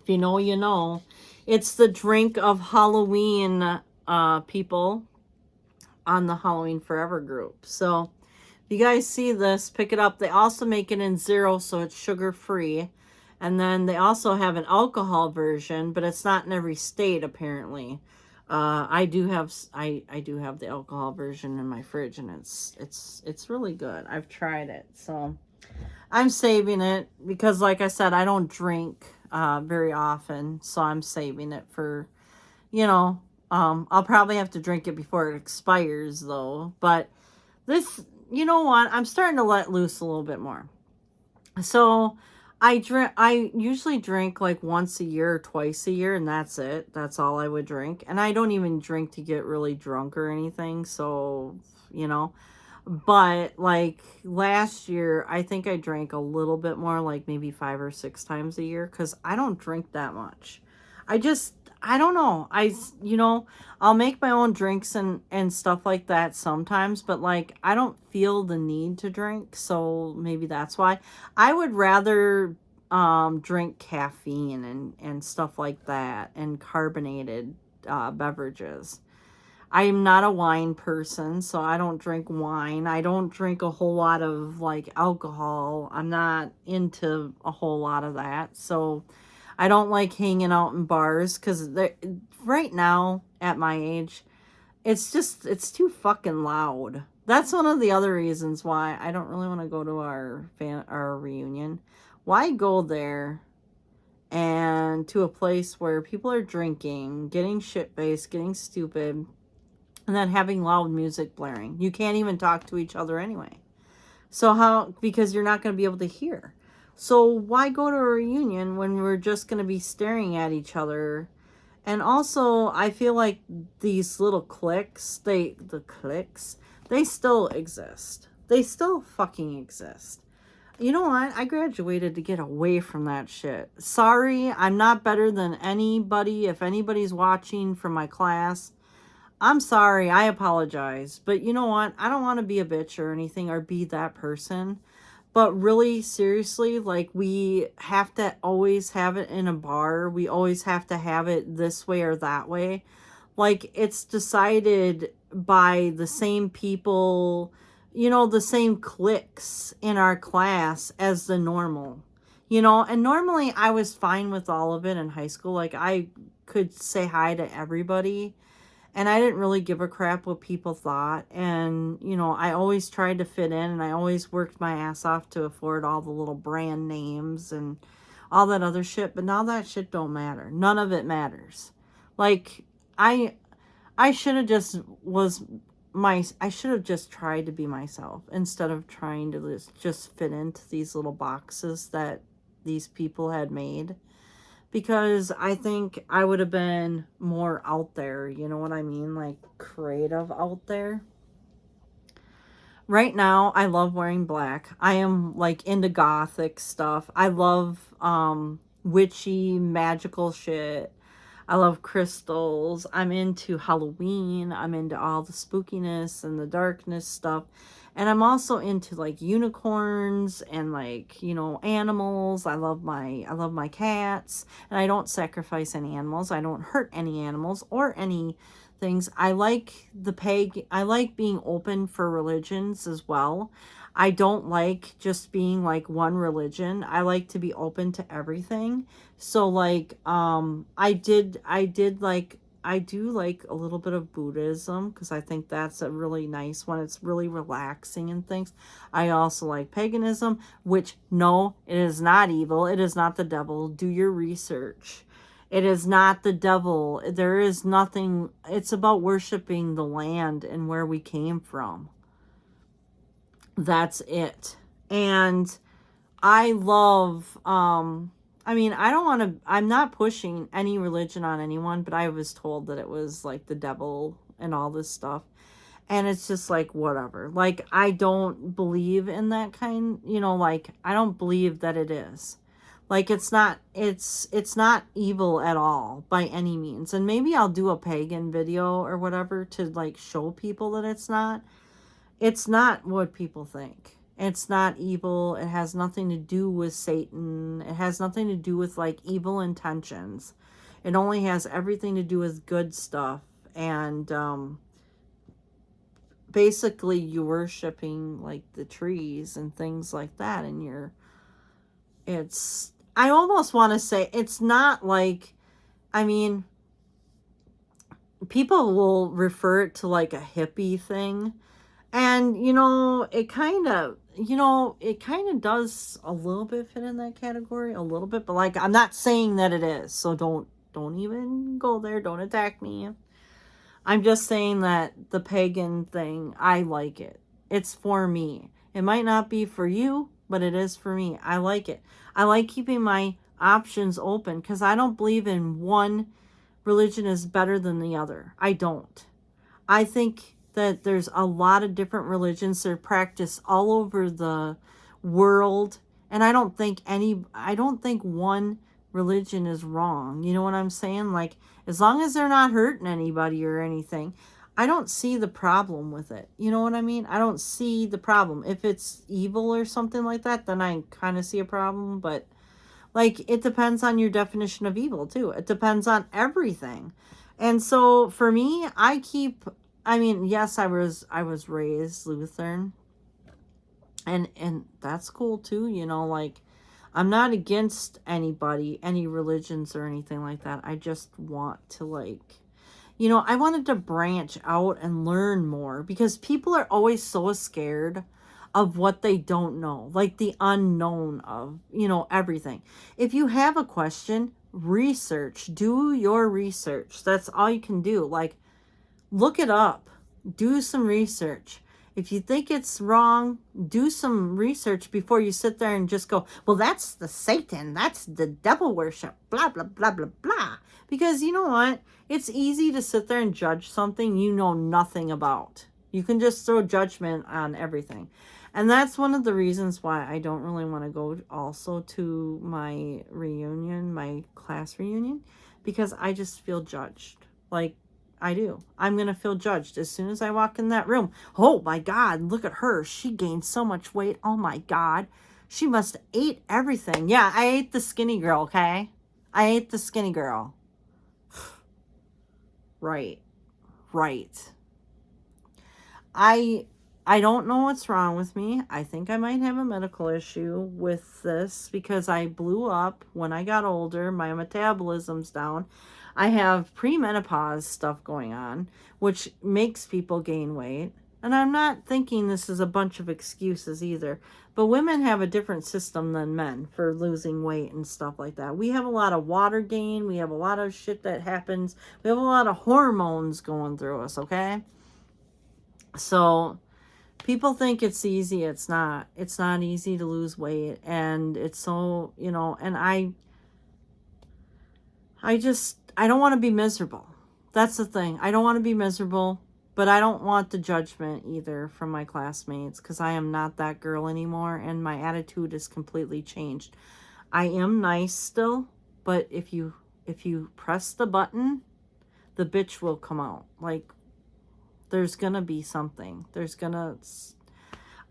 you know, you know. It's the drink of Halloween people on the Halloween Forever group. So if you guys see this, pick it up. They also make it in zero, so it's sugar-free. And then they also have an alcohol version, but it's not in every state, apparently. I do have the alcohol version in my fridge, and it's really good. I've tried it, so I'm saving it because, like I said, I don't drink very often, so I'm saving it for, you know, I'll probably have to drink it before it expires, though. But this, you know what? I'm starting to let loose a little bit more. So I usually drink like once a year or twice a year, and that's it. That's all I would drink. And I don't even drink to get really drunk or anything. So, you know, but like last year, I think I drank a little bit more, like maybe 5 or 6 times a year, because I don't drink that much. I don't know. You know, I'll make my own drinks and stuff like that sometimes, but like I don't feel the need to drink, so maybe that's why. I would rather drink caffeine and stuff like that, and carbonated beverages. I am not a wine person, so I don't drink wine. I don't drink a whole lot of like alcohol. I'm not into a whole lot of that. So I don't like hanging out in bars because right now at my age, it's too fucking loud. That's one of the other reasons why I don't really want to go to our reunion. Why go there and to a place where people are drinking, getting shit-faced, getting stupid, and then having loud music blaring? You can't even talk to each other anyway. So how, because you're not going to be able to hear. So why go to a reunion when we're just going to be staring at each other? And also, I feel like these little cliques, they still exist. They still fucking exist. You know what? I graduated to get away from that shit. Sorry, I'm not better than anybody. If anybody's watching from my class, I'm sorry, I apologize. But you know what? I don't want to be a bitch or anything or be that person. But really, seriously, like, we have to always have it in a bar. We always have to have it this way or that way. Like, it's decided by the same people, you know, the same cliques in our class as the normal. You know, and normally I was fine with all of it in high school. Like, I could say hi to everybody. And I didn't really give a crap what people thought. And, you know, I always tried to fit in, and I always worked my ass off to afford all the little brand names and all that other shit. But now that shit don't matter. None of it matters. Like, I should have I should have just tried to be myself instead of trying to just fit into these little boxes that these people had made. Because I think I would have been more out there, you know what I mean? Like, creative out there. Right now, I love wearing black. I am, like, into gothic stuff. I love witchy, magical shit. I love crystals. I'm into Halloween. I'm into all the spookiness and the darkness stuff. And I'm also into like unicorns and like, you know, animals. I love my cats, and I don't sacrifice any animals. I don't hurt any animals or any things. I like being open for religions as well. I don't like just being like one religion. I like to be open to everything. So like I do like a little bit of Buddhism because I think that's a really nice one. It's really relaxing and things. I also like paganism, which, no, it is not evil. It is not the devil. Do your research. It is not the devil. There is nothing. It's about worshiping the land and where we came from. That's it. And I love, I mean, I'm not pushing any religion on anyone, but I was told that it was like the devil and all this stuff. And it's just like, whatever. Like, I don't believe in that kind, you know, like, I don't believe that it is. Like, it's not evil at all by any means. And maybe I'll do a pagan video or whatever to like show people that it's not. It's not what people think. It's not evil. It has nothing to do with Satan. It has nothing to do with like evil intentions. It only has everything to do with good stuff. And basically you worshiping like the trees and things like that. And I almost want to say it's not like, I mean, people will refer it to like a hippie thing. And, it kind of, does a little bit fit in that category, a little bit, but like, I'm not saying that it is. So don't even go there. Don't attack me. I'm just saying that the pagan thing, I like it. It's for me. It might not be for you, but it is for me. I like it. I like keeping my options open because I don't believe in one religion is better than the other. I don't. I think that there's a lot of different religions that are practiced all over the world. And I don't think one religion is wrong. You know what I'm saying? Like, as long as they're not hurting anybody or anything, I don't see the problem with it. You know what I mean? I don't see the problem. If it's evil or something like that, then I kind of see a problem. But like, it depends on your definition of evil too. It depends on everything. And so for me, yes, I was raised Lutheran. And that's cool too, like, I'm not against anybody, any religions or anything like that. I just want to like, I wanted to branch out and learn more because people are always so scared of what they don't know, like the unknown of, everything. If you have a question, research, do your research. That's all you can do. Like, look it up, do some research. If you think it's wrong, do some research before you sit there and just go, well, that's the Satan, that's the devil worship, blah, blah, blah, blah, blah. Because you know what? It's easy to sit there and judge something you know nothing about. You can just throw judgment on everything. And that's one of the reasons why I don't really want to go also to my reunion, my class reunion, because I just feel judged. Like, I do. I'm going to feel judged as soon as I walk in that room. Oh my God, look at her. She gained so much weight. Oh my God. She must have ate everything. Yeah, I ate the skinny girl, okay? I ate the skinny girl. Right. I don't know what's wrong with me. I think I might have a medical issue with this because I blew up when I got older. My metabolism's down. I have premenopause stuff going on, which makes people gain weight. And I'm not thinking this is a bunch of excuses either. But women have a different system than men for losing weight and stuff like that. We have a lot of water gain. We have a lot of shit that happens. We have a lot of hormones going through us, okay? So people think it's easy. It's not. It's not easy to lose weight. And it's so, and I don't want to be miserable. That's the thing. I don't want to be miserable, but I don't want the judgment either from my classmates because I am not that girl anymore and my attitude is completely changed. I am nice still, but if you press the button, the bitch will come out. Like, there's going to be something.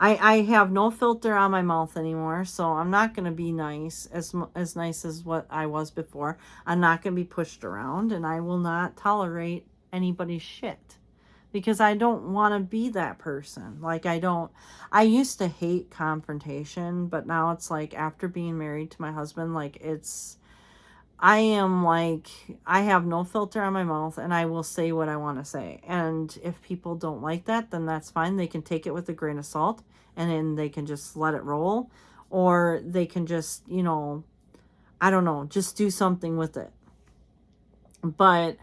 I have no filter on my mouth anymore, so I'm not going to be nice, as nice as what I was before. I'm not going to be pushed around, and I will not tolerate anybody's shit. Because I don't want to be that person. Like, I used to hate confrontation, but now it's like, after being married to my husband, like, I have no filter on my mouth and I will say what I want to say. And if people don't like that, then that's fine. They can take it with a grain of salt and then they can just let it roll. Or they can just, I don't know, just do something with it. But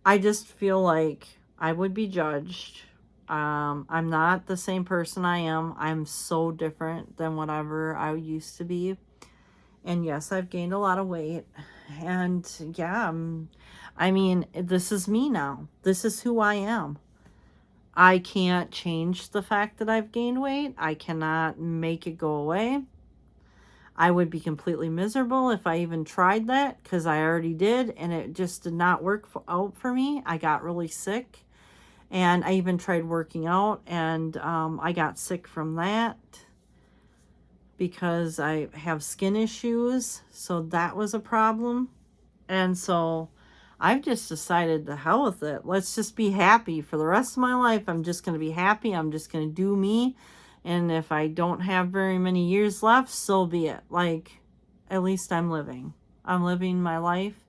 I just feel like I would be judged. I'm not the same person I am. I'm so different than whatever I used to be. And yes, I've gained a lot of weight. And yeah, this is me now. This is who I am. I can't change the fact that I've gained weight. I cannot make it go away. I would be completely miserable if I even tried that, because I already did, and it just did not work out for me. I got really sick, and I even tried working out, and I got sick from that because I have skin issues, so that was a problem. And so I've just decided to hell with it. Let's just be happy for the rest of my life. I'm just going to be happy. I'm just going to do me. And if I don't have very many years left, so be it. Like, at least I'm living. I'm living my life.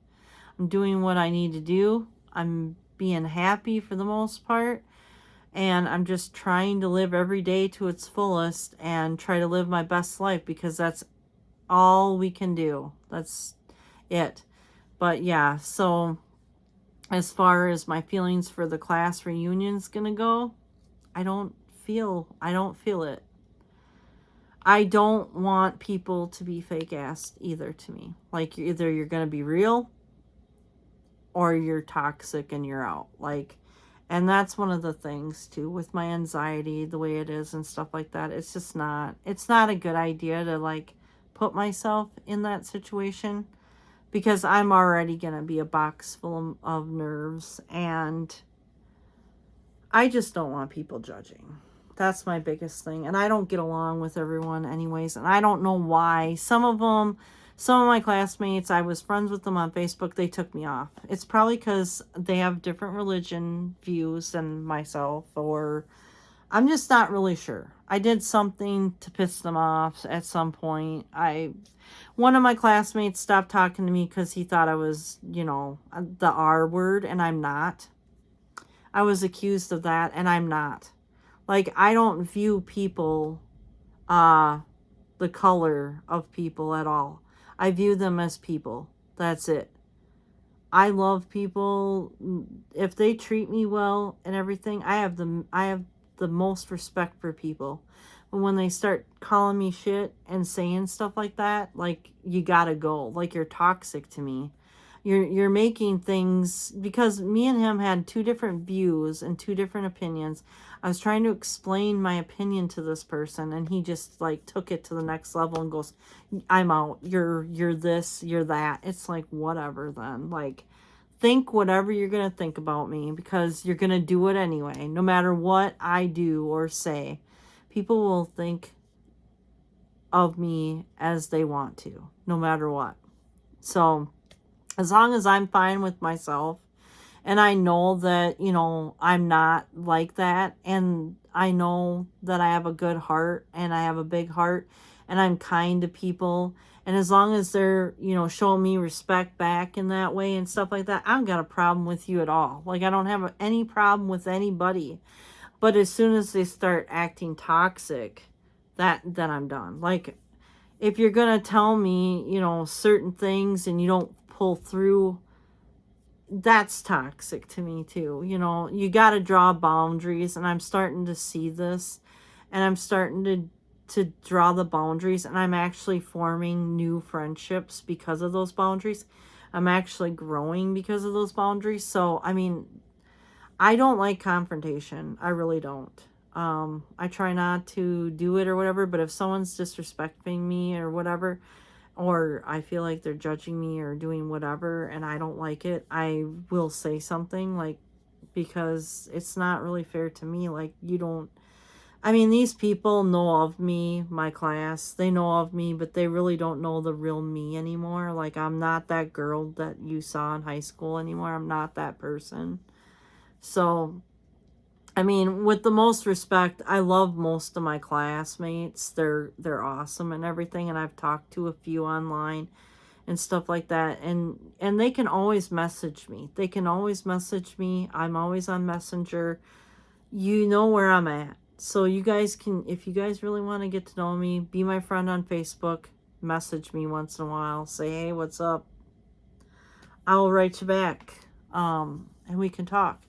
I'm doing what I need to do. I'm being happy for the most part. And I'm just trying to live every day to its fullest and try to live my best life, because that's all we can do. That's it. But yeah, so as far as my feelings for the class reunion's gonna go, I don't feel it. I don't want people to be fake assed either to me. Like, either you're gonna be real or you're toxic and you're out. Like, and that's one of the things too with my anxiety, the way it is and stuff like that. It's just not, it's not a good idea to like put myself in that situation, because I'm already going to be a box full of nerves, and I just don't want people judging. That's my biggest thing. And I don't get along with everyone anyways, and I don't know why. Some of my classmates, I was friends with them on Facebook, they took me off. It's probably because they have different religion views than myself, or I'm just not really sure. I did something to piss them off at some point. One of my classmates stopped talking to me because he thought I was, the R word, and I'm not. I was accused of that, and I'm not. Like, I don't view people, the color of people at all. I view them as people. That's it. I love people. If they treat me well and everything, I have the most respect for people. But when they start calling me shit and saying stuff like that, like, you gotta go. Like, you're toxic to me. You're making things, because me and him had two different views and two different opinions. I was trying to explain my opinion to this person, and he just like took it to the next level and goes, I'm out. You're this, you're that. It's like, whatever then. Like, think whatever you're going to think about me, because you're going to do it anyway. No matter what I do or say, people will think of me as they want to, no matter what. So as long as I'm fine with myself, and I know that, I'm not like that, and I know that I have a good heart, and I have a big heart, and I'm kind to people, and as long as they're, showing me respect back in that way and stuff like that, I don't got a problem with you at all. Like, I don't have any problem with anybody. But as soon as they start acting toxic, then I'm done. Like, if you're going to tell me, certain things and you don't pull through, that's toxic to me too. You got to draw boundaries, and I'm starting to see this, and I'm starting to draw the boundaries, and I'm actually forming new friendships because of those boundaries. I'm actually growing because of those boundaries. So, I mean, I don't like confrontation. I really don't. I try not to do it or whatever, but if someone's disrespecting me or whatever, or I feel like they're judging me or doing whatever, and I don't like it, I will say something, like, because it's not really fair to me. Like, these people know of me, my class, they know of me, but they really don't know the real me anymore. Like, I'm not that girl that you saw in high school anymore. I'm not that person. So, with the most respect, I love most of my classmates. They're awesome and everything, and I've talked to a few online and stuff like that, and they can always message me. They can always message me. I'm always on Messenger. You know where I'm at. So you guys can, if you guys really want to get to know me, be my friend on Facebook, message me once in a while, say, hey, what's up? I will write you back, and we can talk.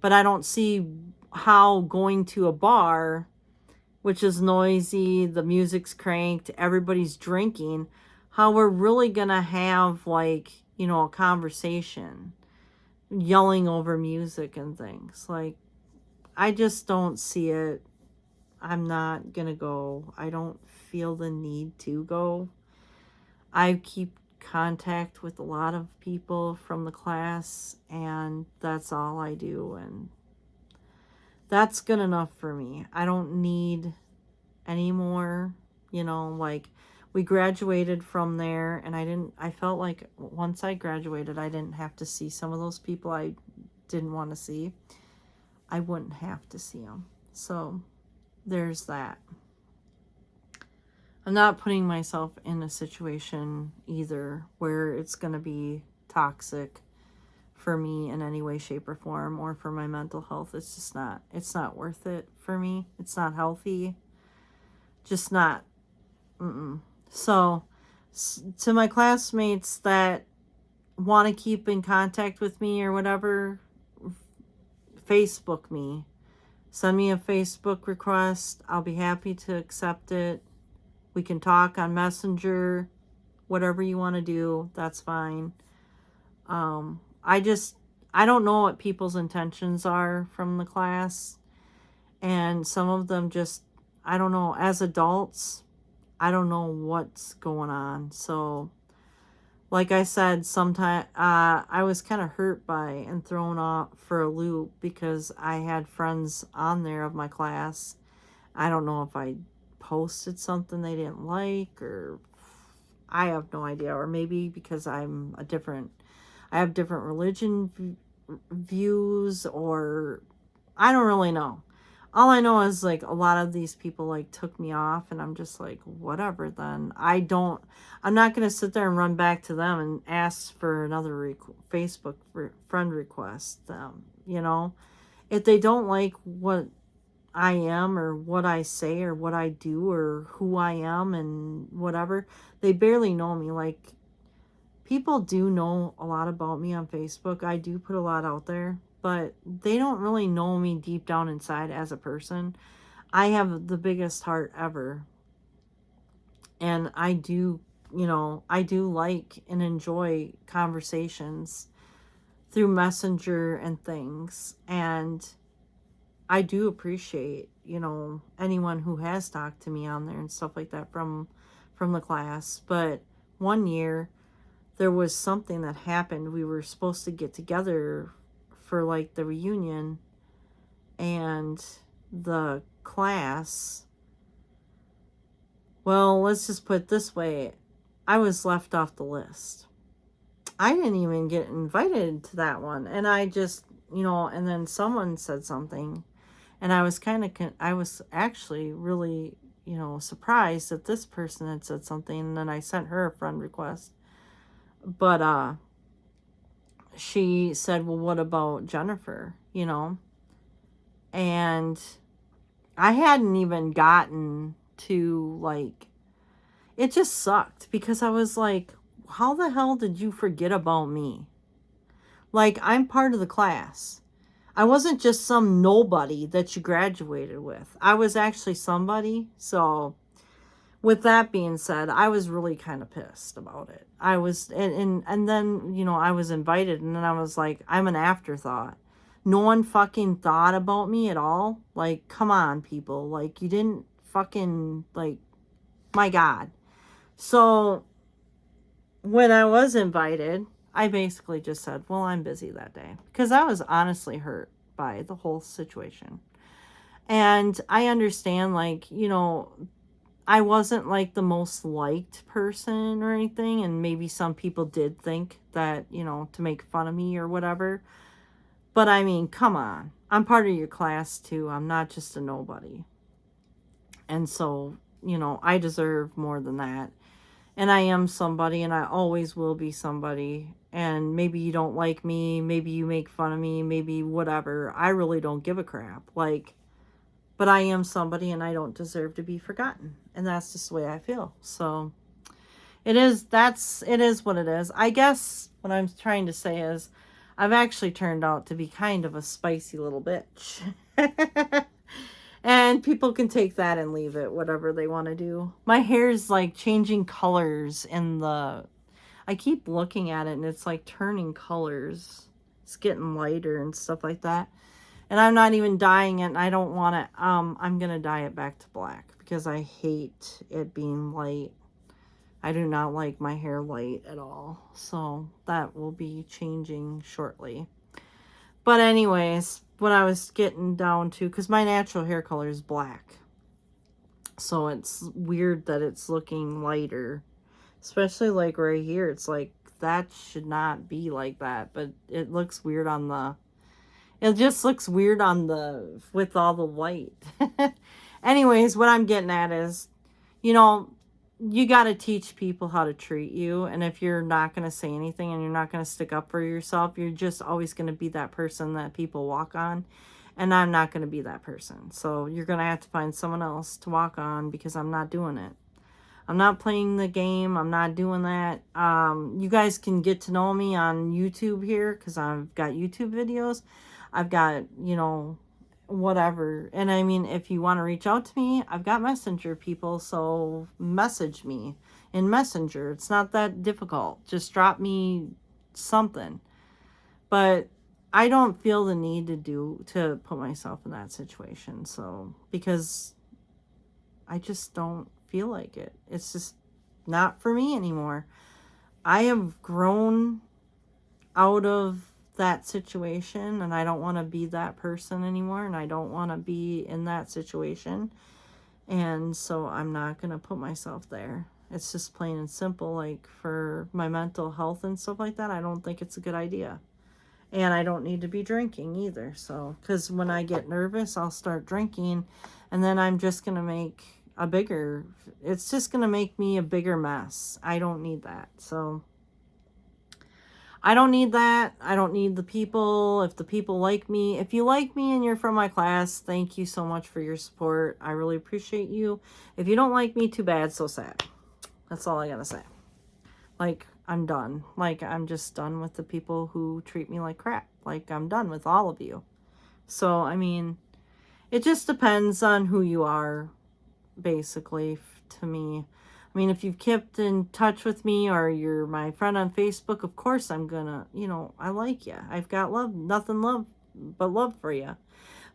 But I don't see how going to a bar, which is noisy, the music's cranked, everybody's drinking, how we're really going to have, like, a conversation, yelling over music and things. Like, I just don't see it. I'm not going to go. I don't feel the need to go. I keep contact with a lot of people from the class, and that's all I do, and that's good enough for me. I don't need any more, like, we graduated from there, and I felt like once I graduated, I didn't have to see some of those people I didn't want to see. I wouldn't have to see them. So there's that. I'm not putting myself in a situation either where it's going to be toxic for me in any way, shape, or form, or for my mental health. It's not worth it for me. It's not healthy. Just not. So, to my classmates that want to keep in contact with me or whatever, Facebook me. Send me a Facebook request. I'll be happy to accept it. We can talk on Messenger. Whatever you want to do, that's fine. I don't know what people's intentions are from the class. And some of them just, I don't know, as adults, I don't know what's going on. So, like I said, sometimes I was kind of hurt by and thrown off for a loop because I had friends on there of my class. I don't know if I posted something they didn't like, or I have no idea. Or maybe because I have different religion views, or I don't really know. All I know is, like, a lot of these people, like, took me off, and I'm just like, whatever then. I'm not going to sit there and run back to them and ask for another Facebook friend request. If they don't like what I am, or what I say, or what I do, or who I am, and whatever, they barely know me. Like, people do know a lot about me on Facebook. I do put a lot out there, but they don't really know me deep down inside as a person. I have the biggest heart ever. And I do like and enjoy conversations through Messenger and things. And I do appreciate, anyone who has talked to me on there and stuff like that from the class. But one year, there was something that happened. We were supposed to get together for, like, the reunion, and the class, well, let's just put it this way, I was left off the list. I didn't even get invited to that one, and I just, and then someone said something, and I was I was actually really, surprised that this person had said something, and then I sent her a friend request. But she said, well, what about Jennifer? And I hadn't even gotten to, like, it just sucked because I was like, how the hell did you forget about me? Like, I'm part of the class. I wasn't just some nobody that you graduated with. I was actually somebody. So, with that being said, I was really kind of pissed about it. I was, and then, I was invited, and then I was like, I'm an afterthought. No one fucking thought about me at all. Like, come on, people. Like, you didn't fucking, like, my God. So, when I was invited, I basically just said, well, I'm busy that day. Because I was honestly hurt by the whole situation. And I understand, like, I wasn't, like, the most liked person or anything, and maybe some people did think that, to make fun of me or whatever. But I mean, come on. I'm part of your class too. I'm not just a nobody. And so, I deserve more than that. And I am somebody, and I always will be somebody. And maybe you don't like me, maybe you make fun of me, maybe whatever. I really don't give a crap. Like, but I am somebody, and I don't deserve to be forgotten. And that's just the way I feel. So it is what it is. I guess what I'm trying to say is I've actually turned out to be kind of a spicy little bitch. And people can take that and leave it, whatever they want to do. My hair's, like, changing colors I keep looking at it, and it's, like, turning colors. It's getting lighter and stuff like that. And I'm not even dyeing it, and I don't want to, I'm going to dye it back to black because I hate it being light. I do not like my hair light at all. So that will be changing shortly. But anyways, what I was getting down to, because my natural hair color is black. So it's weird that it's looking lighter. Especially like right here. It's like, that should not be like that. But it looks weird on the... It just looks weird on the... with all the light. Anyways, what I'm getting at is, you know, you got to teach people how to treat you. And if you're not going to say anything and you're not going to stick up for yourself, you're just always going to be that person that people walk on. And I'm not going to be that person. So you're going to have to find someone else to walk on, because I'm not doing it. I'm not playing the game. I'm not doing that. You guys can get to know me on YouTube here, because I've got YouTube videos. I've got, you know, whatever. And I mean, if you want to reach out to me, I've got Messenger people. So message me in Messenger. It's not that difficult. Just drop me something. But I don't feel the need to put myself in that situation. So, because I just don't feel like it. It's just not for me anymore. I have grown out of that situation, and I don't want to be that person anymore, and I don't want to be in that situation. And so I'm not going to put myself there. It's just plain and simple. Like, for my mental health and stuff like that, I don't think it's a good idea. And I don't need to be drinking either. So, because when I get nervous, I'll start drinking, and then I'm just going to make it's just going to make me a bigger mess. I don't need that. So, I don't need that. I don't need the people. If the people like me, if you like me and you're from my class, thank you so much for your support. I really appreciate you. If you don't like me, too bad, so sad. That's all I gotta say. Like, I'm done. Like, I'm just done with the people who treat me like crap. Like, I'm done with all of you. So, I mean, it just depends on who you are, basically, to me. I mean, if you've kept in touch with me, or you're my friend on Facebook, of course I'm gonna, you know, I like you. I've got nothing but love for you.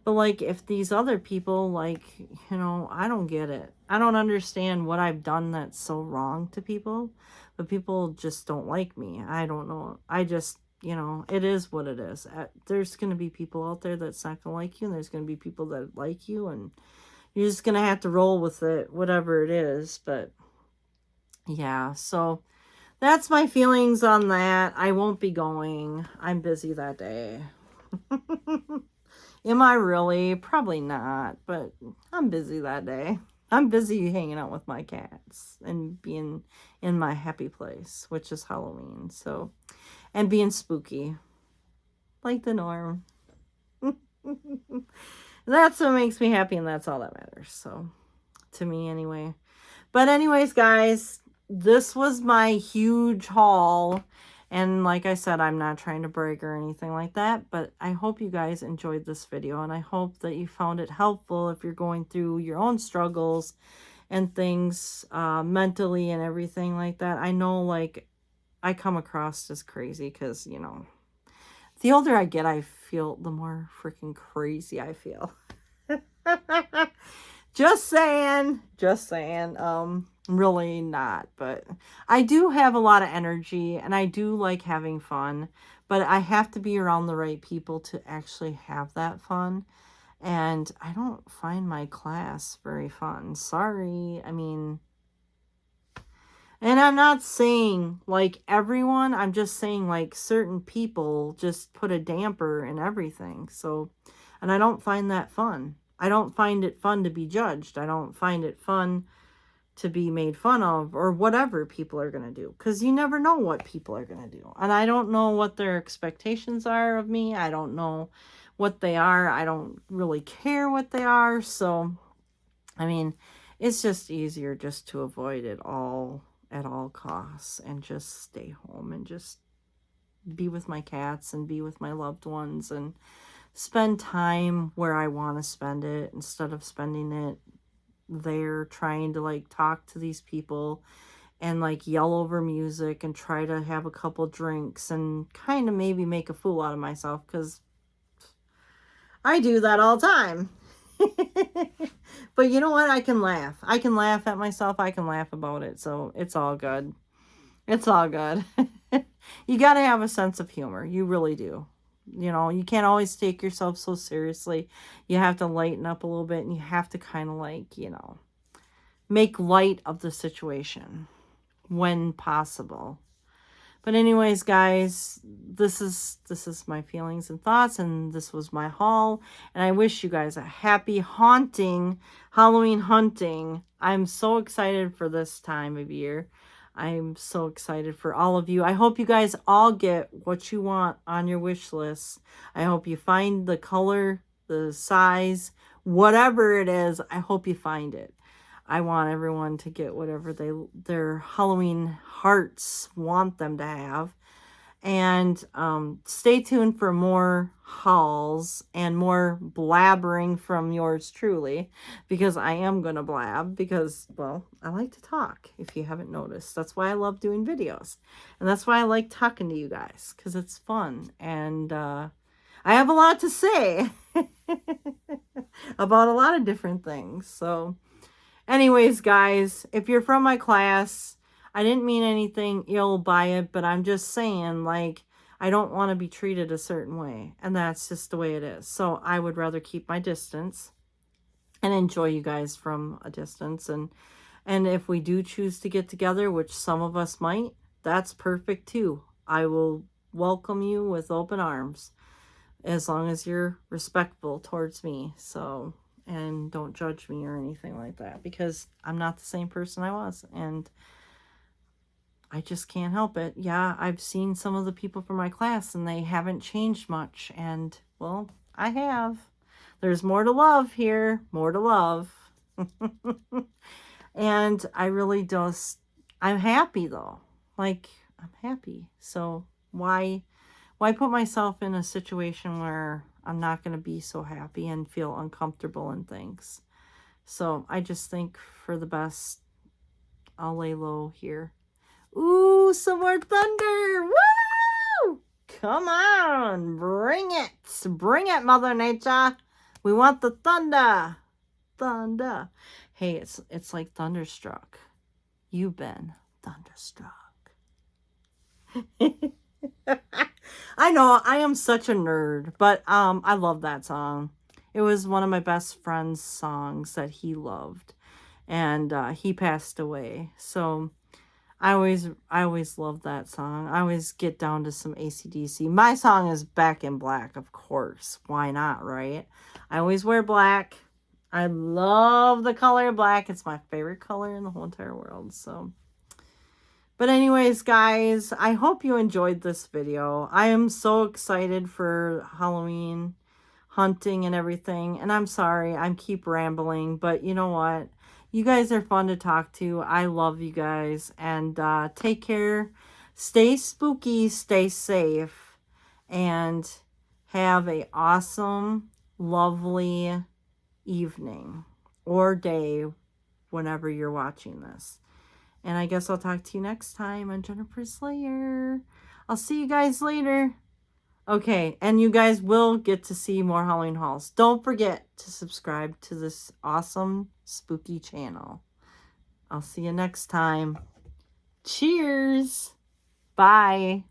But, like, if these other people, like, you know, I don't get it. I don't understand what I've done that's so wrong to people. But people just don't like me. I don't know. I just, you know, it is what it is. There's going to be people out there that's not going to like you. And there's going to be people that like you. And you're just going to have to roll with it, whatever it is. But, yeah. So, that's my feelings on that. I won't be going. I'm busy that day. Am I really? Probably not, but I'm busy that day. I'm busy hanging out with my cats and being in my happy place, which is Halloween. So, and being spooky, like the norm. That's what makes me happy, and that's all that matters. So, to me anyway. But anyways, guys, this was my huge haul. And like I said, I'm not trying to brag or anything like that, but I hope you guys enjoyed this video, and I hope that you found it helpful if you're going through your own struggles and things mentally and everything like that. I know, like, I come across as crazy because, you know, the older I get, I feel the more freaking crazy I feel. Just saying. Really not, but I do have a lot of energy, and I do like having fun, but I have to be around the right people to actually have that fun. And I don't find my class very fun. Sorry. I mean, and I'm not saying like everyone, I'm just saying like certain people just put a damper in everything. So, and I don't find that fun. I don't find it fun to be judged. I don't find it fun to be made fun of, or whatever people are going to do, because you never know what people are going to do. And I don't know what their expectations are of me. I don't know what they are. I don't really care what they are. So, I mean, it's just easier just to avoid it all at all costs and just stay home and just be with my cats and be with my loved ones and spend time where I want to spend it, instead of spending it there trying to like talk to these people and like yell over music and try to have a couple drinks and kind of maybe make a fool out of myself, because I do that all the time. But you know what? I can laugh. I can laugh at myself. I can laugh about it. So it's all good. It's all good. You got to have a sense of humor. You really do. You know, you can't always take yourself so seriously. You have to lighten up a little bit, and you have to kind of like, you know, make light of the situation when possible. But anyways, guys, this is my feelings and thoughts, and this was my haul. And I wish you guys a happy haunting Halloween hunting. I'm so excited for this time of year. I'm so excited for all of you. I hope you guys all get what you want on your wish list. I hope you find the color, the size, whatever it is. I hope you find it. I want everyone to get whatever their Halloween hearts want them to have. And stay tuned for more hauls and more blabbering from yours truly, because I am going to blab because, well, I like to talk, if you haven't noticed. That's why I love doing videos. And that's why I like talking to you guys, because it's fun. And I have a lot to say about a lot of different things. So anyways, guys, if you're from my class, I didn't mean anything ill by it, but I'm just saying, like, I don't want to be treated a certain way, and that's just the way it is. So I would rather keep my distance and enjoy you guys from a distance. And if we do choose to get together, which some of us might, that's perfect too. I will welcome you with open arms, as long as you're respectful towards me. So, and don't judge me or anything like that, because I'm not the same person I was, and I just can't help it. Yeah, I've seen some of the people from my class, and they haven't changed much, and, well, I have. There's more to love here, more to love. And I really just, I'm happy though. Like, I'm happy. So why put myself in a situation where I'm not going to be so happy and feel uncomfortable and things? So I just think for the best, I'll lay low here. Ooh, some more thunder. Woo! Come on, bring it. Bring it, Mother Nature. We want the thunder. Thunder. Hey, it's like thunderstruck. You've been thunderstruck. I know, I am such a nerd, but I love that song. It was one of my best friend's songs that he loved, and he passed away. So I always love that song. I always get down to some AC/DC. My song is Back in Black, of course. Why not, right? I always wear black. I love the color black. It's my favorite color in the whole entire world. So, but anyways, guys, I hope you enjoyed this video. I am so excited for Halloween hunting and everything. And I'm sorry, I keep rambling, but you know what? You guys are fun to talk to. I love you guys. And take care. Stay spooky. Stay safe. And have a awesome, lovely evening or day whenever you're watching this. And I guess I'll talk to you next time on Jennifer's Lair. I'll see you guys later. Okay, and you guys will get to see more Halloween hauls. Don't forget to subscribe to this awesome spooky channel. I'll see you next time. Cheers. Bye.